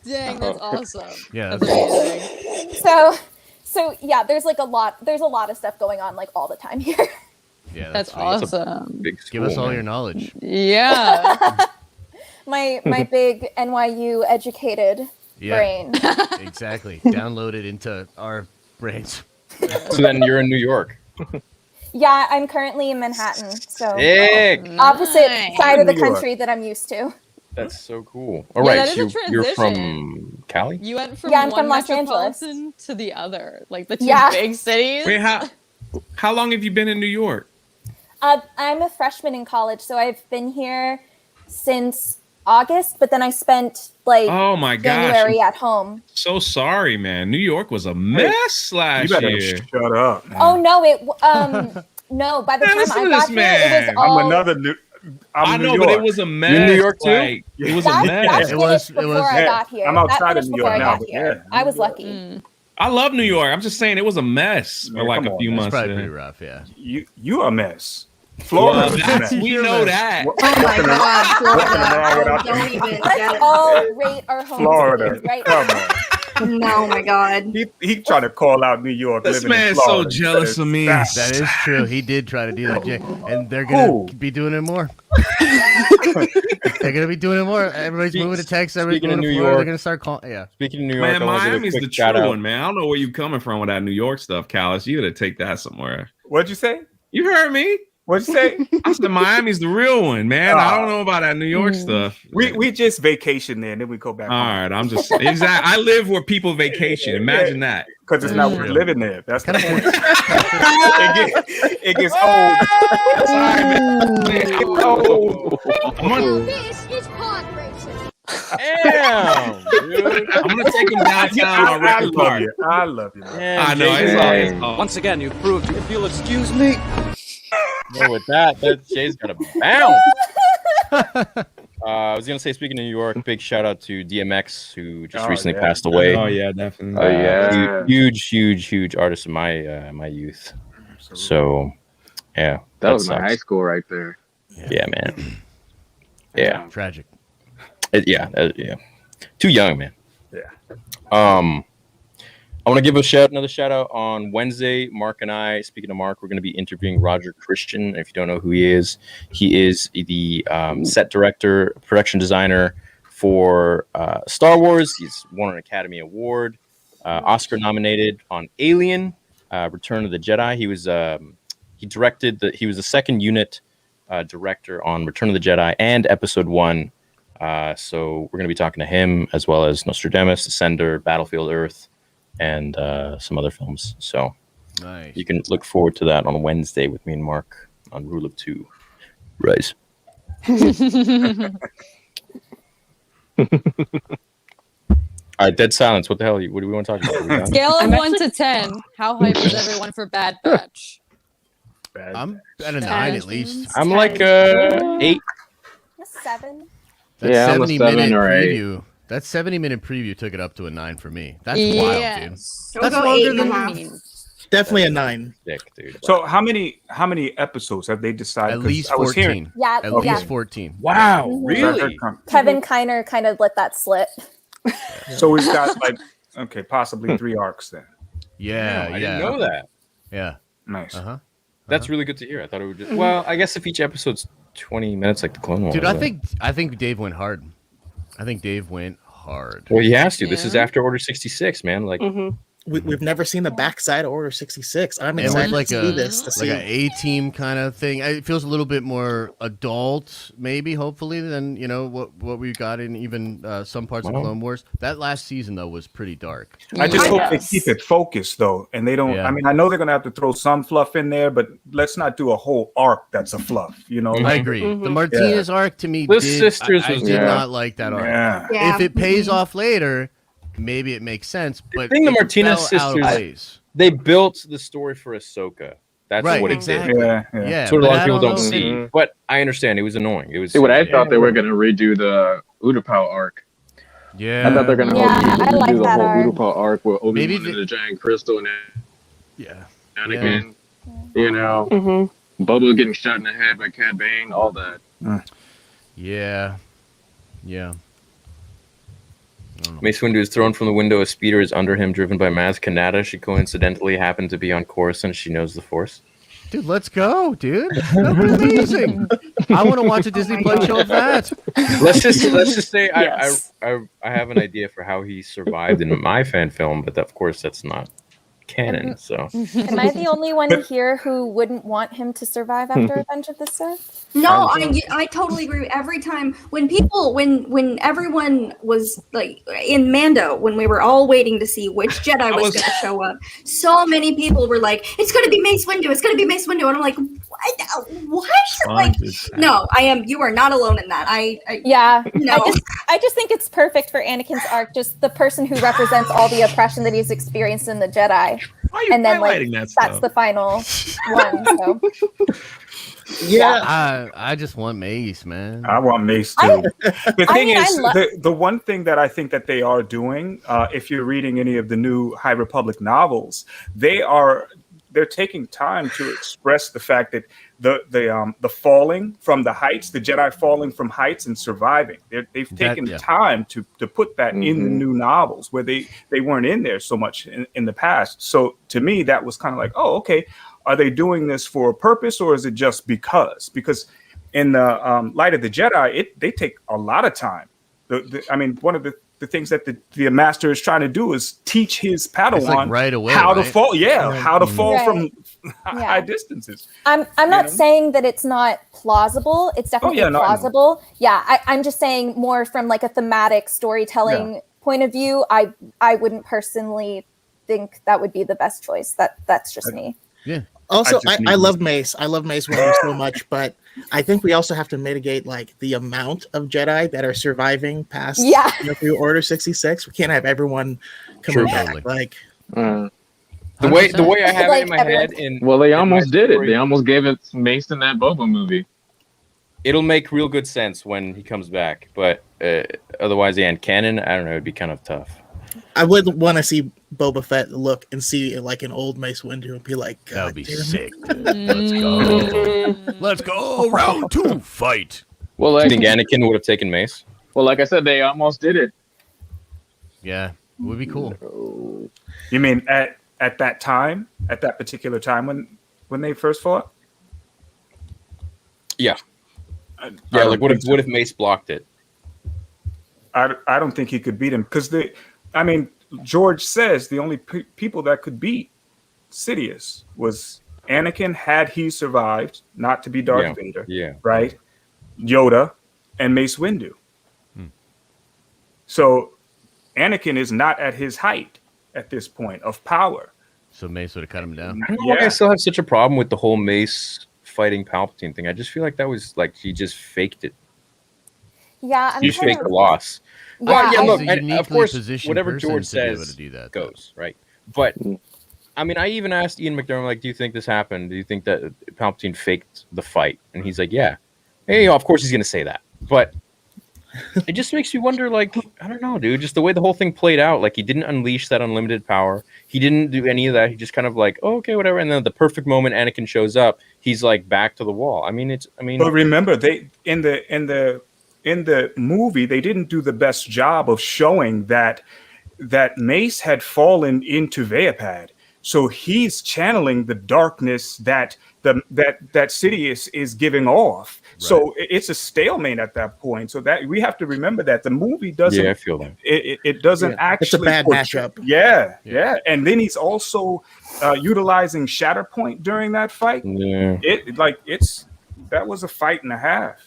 Dang, that's awesome. Yeah, That's that's amazing. so yeah. There's a lot of stuff going on like all the time here. Yeah, That's sweet. awesome. Big Give us school, all man. your knowledge. Yeah. My big NYU educated Yeah, brain. exactly. Download it into our brains. So then you're in New York. Yeah, I'm currently in Manhattan, so Sick. opposite Nice. side of the New York. country that I'm used to. That's so cool. All Yeah, right, that so is a you're from transition. Cali? You went from Yeah, I'm one from Los Angeles. metropolitan to the other, like the two Yeah. big cities. Wait, how long have you been in New York? I'm a freshman in college, so I've been here since August, but then I spent like Oh my gosh. January at home. So sorry, man. New York was a mess You last better year. shut up. Oh no, no. By the Man, time listen I to got this here, man. it was all. I'm another new. I I'm know, New but York. it was a mess. You're in New York too? Like, it was a That mess. It was- finished it before was- I Yeah, got here. I'm That outside of finished New before York I now, got but here. yeah. I was lucky. Mm. I love New York. I'm just saying it was a mess for Yeah, like come a on, few man. It's months. probably there. pretty rough, yeah. You a mess. Florida Well, is a that's, mess. we know that. Oh my god, wrong Florida. without Don't even get Let's it. all rate our homes Florida. right Come now. on. No, my god. He trying to call out New York. This living in man's so Florida. jealous of me. Stop. That is true. He did try to do that, Jay. And they're going Who? to be doing it more. They're going to be doing it more. Everybody's moving to Texas. Everybody's Speaking of moving to New Florida. They're York- going to start calling. Yeah. Speaking of New York, Man, I want to give a Miami's the quick true shout out. one, man. I don't know where you coming from with that New York stuff, Callis. You gotta take that somewhere. What'd you say? You heard me. What'd you say? I said Miami's the real one, man. I don't know about that New York stuff. we just vacation there and then we go back All right, I'm just exactly. I live where people vacation. Imagine that. because it's not True. worth living there. That's the Kind of point. it gets old. It gets old. This is pod racing. Damn, dude. I'm gonna take him downtown on I Record love Park. you. I love you. Man. Yeah, I know. Jay, It's all. Once again, you've proved, if you'll excuse me. with that Jay's got to bounce. I was gonna say, speaking of New York, big shout out to DMX, who just Oh, recently yeah. passed away. Oh yeah, definitely. Oh, yeah. Huge artist of my youth. So, yeah, That was my sucks. high school right there. Yeah, man. Yeah, Tragic. yeah. Too young, man. Yeah. I want to give another shout out on Wednesday. Mark and I, speaking of Mark, we're going to be interviewing Roger Christian. If you don't know who he is the set director, production designer for Star Wars. He's won an Academy Award, Oscar nominated on Alien, Return of the Jedi. He was he was the second unit director on Return of the Jedi and Episode 1. So we're going to be talking to him, as well as Nostradamus, Ascender, Battlefield Earth, and some other films. So Nice. you can look forward to that on Wednesday with me and Mark on Rule of Two. Rise. All right, dead silence. What the hell? What do we want to talk about? We done? Scale of 1 to 10. How hype is everyone for Bad Batch? I'm at a 9 at least. I'm like 8. A 7. That Yeah, I'm a 70-minute 7 or 8. preview. That 70-minute preview took it up to a 9 for me. That's wild, dude. Yes. I'll That's go longer 8.5. Definitely a 9. Sick, dude. So how many episodes have they decided? At 'Cause least I was 14. hearing- Yeah, At yeah. least 14. Wow, Mhm. really? Kevin Kiner kind of let that slip. So we've got like possibly 3 arcs then. Yeah, I yeah. didn't know that. Yeah. Nice. Uh-huh. That's really good to hear. I thought it would just. Well, I guess if each episode's 20 minutes, like the Clone Wars. Dude, I think Dave went hard. I think Dave went hard. Well, he has to. This is Yeah. after Order 66, man. Like, We've never seen the backside of Order 66. I'm It was excited like to see this. To like see. an A-team kind of thing. It feels a little bit more adult, maybe, hopefully, than what we got in even some parts of Wow. Clone Wars. That last season though was pretty dark. I just hope they Yes. keep it focused though, and they don't. Yeah. I mean, I know they're gonna have to throw some fluff in there, but let's not do a whole arc that's a fluff. You know, I agree. The Martinez arc to me, The sisters I was- did Yeah. not like that arc. Yeah. Yeah. If it pays off later, maybe it makes sense. But thing the it Martinez fell out of sisters- place. they built the story for Ahsoka. That's Right, what it exactly. did. Yeah. Yeah, Yeah. That's what a but lot of I people don't know. see. Mhm. But I understand. It was annoying. It was. See, what I yeah. thought they were gonna redo the Utapau arc. Yeah, I thought they're gonna Yeah, I like do the that whole arc. Utapau arc with Maybe Obi-Wan and the- the giant crystal and yeah, Anakin. You know, Boba getting shot in the head by Cad Bane, all that. yeah. Mace Windu is thrown from the window. A speeder is under him, driven by Maz Kanata. She coincidentally happened to be on Coruscant. She knows the Force. Dude, let's go, dude. That'd be amazing. I want to watch a Disney Plus show of that. Let's just say Yes. I have an idea for how he survived in my fan film, but of course that's not canon. So Am I the only one here who wouldn't want him to survive after Revenge of the Sith? No, I totally agree. Every time when everyone was like in Mando, when we were all waiting to see which Jedi was going to show up, so many people were like, "It's going to be Mace Windu. It's going to be Mace Windu," and I'm like, "What? Like, no, I am. You are not alone in that. Yeah, No. I just think it's perfect for Anakin's arc. Just the person who represents all the oppression that he's experienced in the Jedi, Why are you and then like highlighting that that's stuff? the final one. So. Yeah. I just want Mace, man. I want Mace too. The thing is, the one thing that I think that they are doing, if you're reading any of the new High Republic novels, they're taking time to express the fact that the falling from the heights, the Jedi falling from heights and surviving, they've taken time to put that in the new novels where they weren't in there so much in the past. So to me, that was kind of like, oh, okay. Are they doing this for a purpose, or is it just because? Because in the Light of the Jedi, they take a lot of time. I mean, one of the things that the master is trying to do is teach his Padawan right away, how to right? fall. Yeah, how to fall from Yeah. high distances. I'm not saying that it's not plausible. It's definitely no, I know. plausible. Yeah, I'm just saying more from like a thematic storytelling point of view. I wouldn't personally think that would be the best choice. That's just me. Yeah. Also, I just I need- love Mace. I love Mace Windu so much, but I think we also have to mitigate like the amount of Jedi that are surviving past through Order 66. We can't have everyone coming back. Totally. Like the way I have it in my everyone. head, Well, they almost did it. story- They almost gave it Mace in that Boba movie. it'll make real good sense when he comes back. But otherwise, yeah, in canon, I don't know, it'd be kind of tough. I would want to see Boba Fett look and see like an old Mace Windu and be like, That would be damn it." sick. Let's go. Let's go. Round 2 fight. Well, I like, think Anakin would have taken Mace. well, like I said, they almost did it. Yeah, it would be cool. You mean at that time, at that particular time when they first fought? Yeah. I Yeah, don't like what think if Mace blocked it? I don't think he could beat him because George says the only people that could beat Sidious was Anakin had he survived not to be Darth Vader, Yeah. right? Yoda and Mace Windu. So Anakin is not at his height at this point of power. So Mace would have cut him down. I don't know why I still have such a problem with the whole Mace fighting Palpatine thing. I just feel like that was like he just faked it. Yeah, He faked the loss. Yeah, yeah, He's look, a of uniquely course, positioned whatever person George to be able says to do that, goes, right? But I mean, I even asked Ian McDermott, like, do you think this happened? Do you think that Palpatine faked the fight? And he's like, yeah. Hey, of course he's going to say that. But it just makes me wonder, like, I don't know, dude, just the way the whole thing played out. Like, he didn't unleash that unlimited power. He didn't do any of that. He just kind of like, oh, okay, whatever. And then at the perfect moment Anakin shows up, he's like back to the wall. But remember, they in the movie, they didn't do the best job of showing that Mace had fallen into Vapad. So he's channeling the darkness that Sidious is giving off. Right. So it's a stalemate at that point. So that we have to remember that the movie doesn't. Yeah, I feel that it doesn't actually. It's a bad matchup. Yeah. And then he's also utilizing Shatterpoint during that fight. Yeah. That was a fight and a half.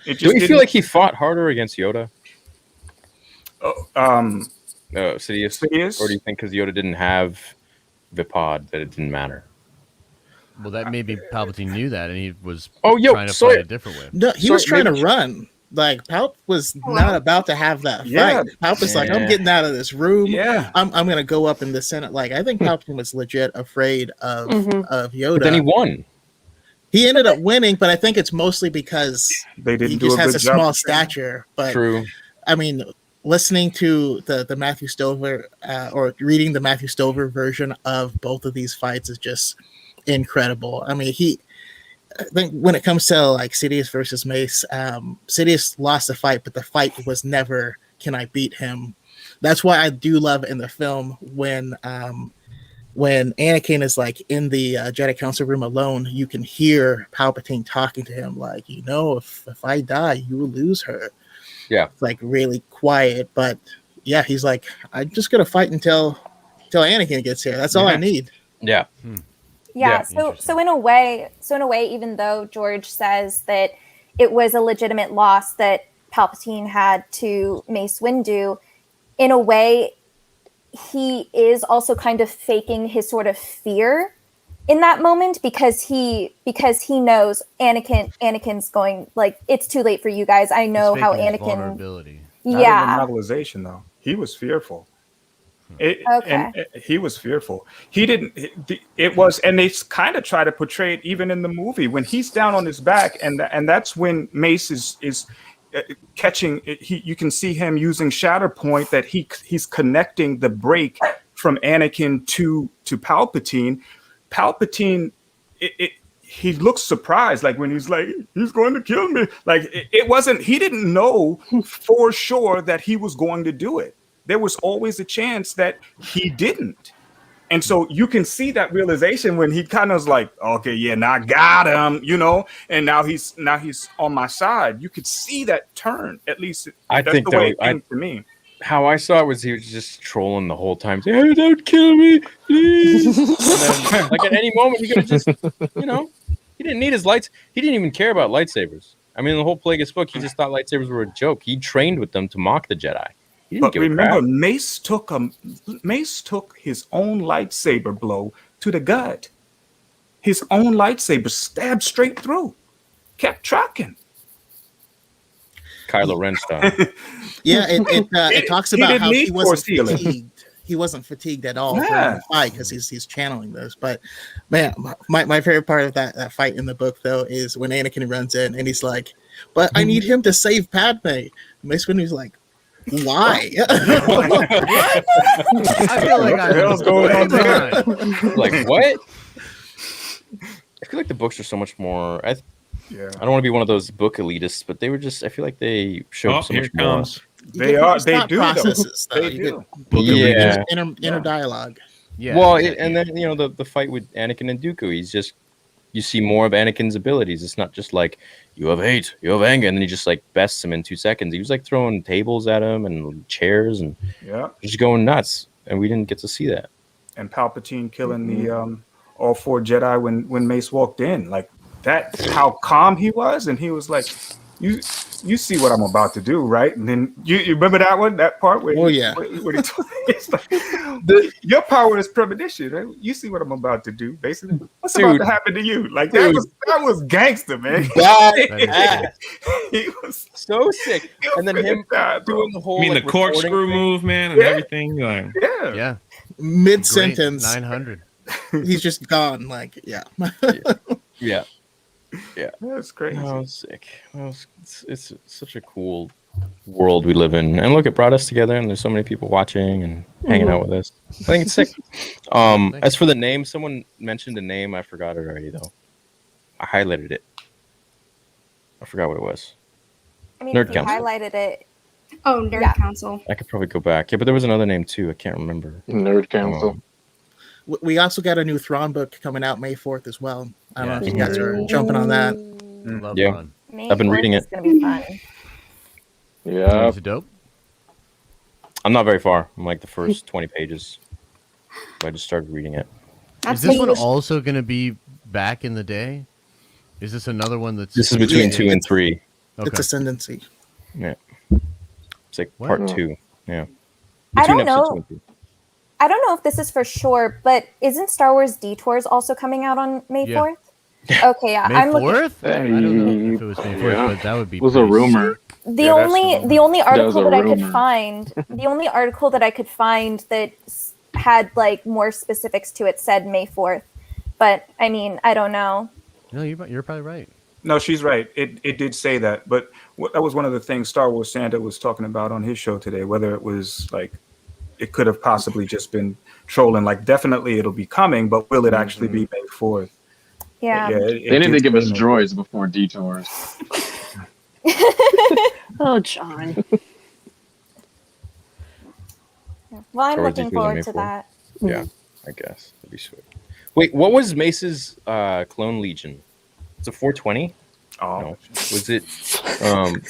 Do you feel like he fought harder against Yoda? Sidious? Or do you think because Yoda didn't have Vipod that it didn't matter? Well, that maybe Palpatine knew that, and he was trying to fight a different way. No, he was trying to run. Like Palp was not about to have that fight. Palp was like, "I'm getting out of this room. Yeah, I'm gonna go up in the Senate." Like I think Palpatine was legit afraid of Yoda. But then he won. He ended up winning, but I think it's mostly because he just has a small stature. But true. I mean, listening to the Matthew Stover or reading the Matthew Stover version of both of these fights is just incredible. I mean, I think when it comes to like Sidious versus Mace, Sidious lost the fight, but the fight was never, can I beat him? That's why I do love in the film when Anakin is like in the Jedi Council room alone, you can hear Palpatine talking to him like, if I die, you will lose her. Yeah. It's like really quiet, but yeah, he's like, I'm just gonna fight until Anakin gets here. That's all I need. Yeah. Yeah. So in a way, even though George says that it was a legitimate loss that Palpatine had to Mace Windu, in a way, he is also kind of faking his sort of fear in that moment because he knows Anakin's going, like, it's too late for you guys. I know how Anakin. Not in the novelization though. He was fearful. He was fearful. He didn't. It was, and they kind of try to portray it even in the movie when he's down on his back, and that's when Mace is catching. You can see him using Shatterpoint that he's connecting the break from Anakin to Palpatine. Palpatine, he looks surprised, like when he's like, he's going to kill me. Like it wasn't. He didn't know for sure that he was going to do it. There was always a chance that he didn't. And so you can see that realization when he kind of was like, okay, yeah, now I got him, and now he's on my side. You could see that turn, at least. That's the way it came to me. How I saw it was he was just trolling the whole time. Saying, hey, don't kill me, please. And then, like at any moment, he could have just, he didn't need his lights. He didn't even care about lightsabers. I mean, the whole Plagueis book, he just thought lightsabers were a joke. He trained with them to mock the Jedi. But remember, Mace took his own lightsaber blow to the gut. His own lightsaber stabbed straight through. Kept trucking. Kylo Ren style. Yeah, it talks about how he wasn't fatigued. he wasn't fatigued at all during Yeah. the fight because he's channeling those. But man, my favorite part of that fight in the book though is when Anakin runs in and he's like, "But I need him to save Padme." Mace Windu's like, "Why?" I feel like What the hell's going on there? Like what? I feel like the books are so much more. Yeah. I don't want to be one of those book elitists, but they were just. I feel like they show Oh, so here much it comes. They are. They Thought do. processes, Though. though. They You do. more. Yeah. Inner dialogue. Yeah. Well, exactly. and then the fight with Anakin and Dooku, he's just you see more of Anakin's abilities. It's not just like you have hate, you have anger, and then he just like bests him in 2 seconds. He was like throwing tables at him and chairs and Yeah. just going nuts, and we didn't get to see that. And Palpatine killing the all 4 Jedi when Mace walked in. Like that, how calm he was, and he was like, "You see what I'm about to do, right?" And then you remember that one, that part where Oh, yeah. where he it's like, your power is premonition, right? You see what I'm about to do, basically. What's about Dude. to happen to you? Like Dude. that was gangster, man. Badass. He was So sick. And then him doing the whole I mean, like, the corkscrew recording thing. move, man, and Yeah. everything. Like, yeah. Yeah. Mid sentence, 900. he's just gone. Like, yeah. Yeah. That's crazy. Oh, sick. Well, it's such a cool world we live in, and look, it brought us together, and there's so many people watching and hanging out with us. I think it's sick. As for the name, someone mentioned a name. I forgot it already though. I highlighted it. I forgot what it was. I mean, Nerd if you Council. highlighted it. Oh, Nerd Yeah. Council. I could probably go back. Yeah, but there was another name too. I can't remember. Nerd Council. We also got a new Thrawn book coming out May 4th as well. I don't know if you Yeah. guys are jumping on that. Love Yeah. Ron. May I've been 4th reading is it. gonna be fun. Yeah. Is it dope? I'm not very far. I'm like the first 20 pages. I just started reading it. That's Is this one English. also going to be back in the day? Is this another one that's? This is between Yeah, 2 and 3. Okay. It's Ascendancy. Yeah. It's like What? part 2. Yeah. I Between don't episode know. 2 and 3. I don't know if this is for sure, but isn't Star Wars Detours also coming out on May Yeah. 4th? Okay, yeah. May I'm looking. 4th? I don't know if it was May 4th, Yeah. but that would be. It was a pretty rumor. The Yeah, that's only the the only That was article a that I could rumor. find, the only article that I could find that had like more specifics to it said May 4th. But I mean, I don't know. No, you're probably right. No, she's right. It did say that, but that was one of the things Star Wars Santa was talking about on his show today. Whether it was like, it could have possibly just been trolling. Like, definitely it'll be coming, but will it actually be May 4th? Yeah. They need to give us droids before detours. Oh, John. Well, I'm Star Wars looking Detours on forward May to 4th. that. Yeah, I guess. That'd be sweet. Wait, what was Mace's Clone Legion? It's a 420? Oh, No. Was it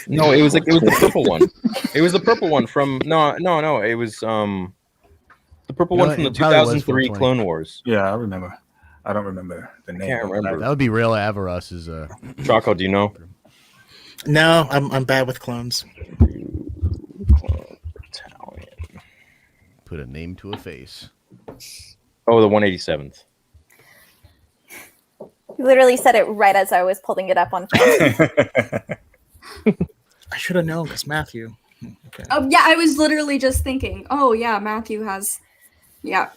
no, it was like it was the purple one. It was the purple one from no, it was the purple No, one from the it probably was 2003 420. Clone Wars. yeah, I remember. I don't remember the name. can't remember. That would be real Averus's. Choco, do you know? No, I'm bad with clones. Clone Battalion. Put a name to a face. Oh, the 187th. You literally said it right as I was pulling it up on phone. I should have known because Matthew. Okay. Oh yeah, I was literally just thinking. Oh yeah, Matthew has. Yeah.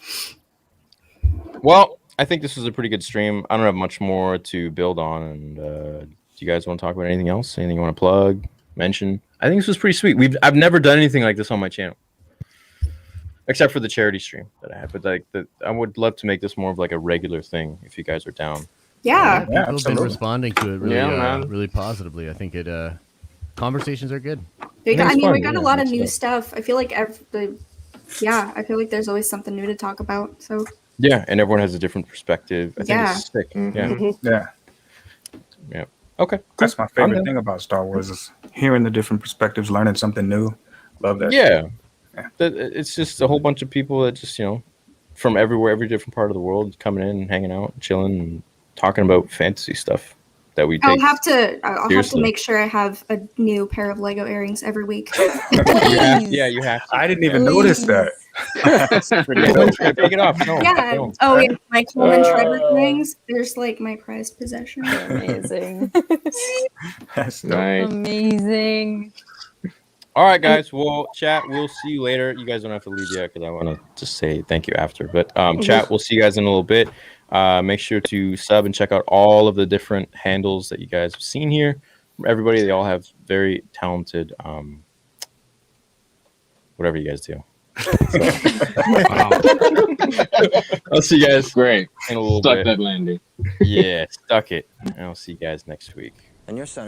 Well, I think this was a pretty good stream. I don't have much more to build on. And do you guys want to talk about anything else? Anything you want to plug, mention? I think this was pretty sweet. I've never done anything like this on my channel, except for the charity stream that I had. But like, I would love to make this more of like a regular thing if you guys are down. Yeah. People have been absolutely. responding to it really, Yeah, man. really positively. I think it. Conversations are good. We got, it's I mean, fun, we got yeah, a lot of it's new fun. stuff. I feel like I feel like there's always something new to talk about. So Yeah, and everyone has a different perspective. I think Yeah. it's sick. Mhm. Yeah. Yeah, Okay. that's my I'm favorite down. thing about Star Wars is hearing the different perspectives, learning something new. Love that. Yeah. Yeah. It's just a whole bunch of people that just, from everywhere, every different part of the world, coming in and hanging out, chilling, and talking about fantasy stuff that we I'll take. have to seriously. make sure I have a new pair of Lego earrings every week. Yeah, you have to. I didn't even notice that. Take it off. No, Yeah. don't. Oh, yeah. My Coleman Trevor rings. There's like my prized possession. Amazing. That's dope. Nice. Amazing. All right, guys. Well, chat, we'll see you later. You guys don't have to leave yet because I want to just say thank you after. But chat, we'll see you guys in a little bit. Make sure to sub and check out all of the different handles that you guys have seen here. Everybody, they all have very talented, whatever you guys do. I'll see you guys Great. in a little Stuck bit. that landing. Yeah, stuck it. And I'll see you guys next week. And your son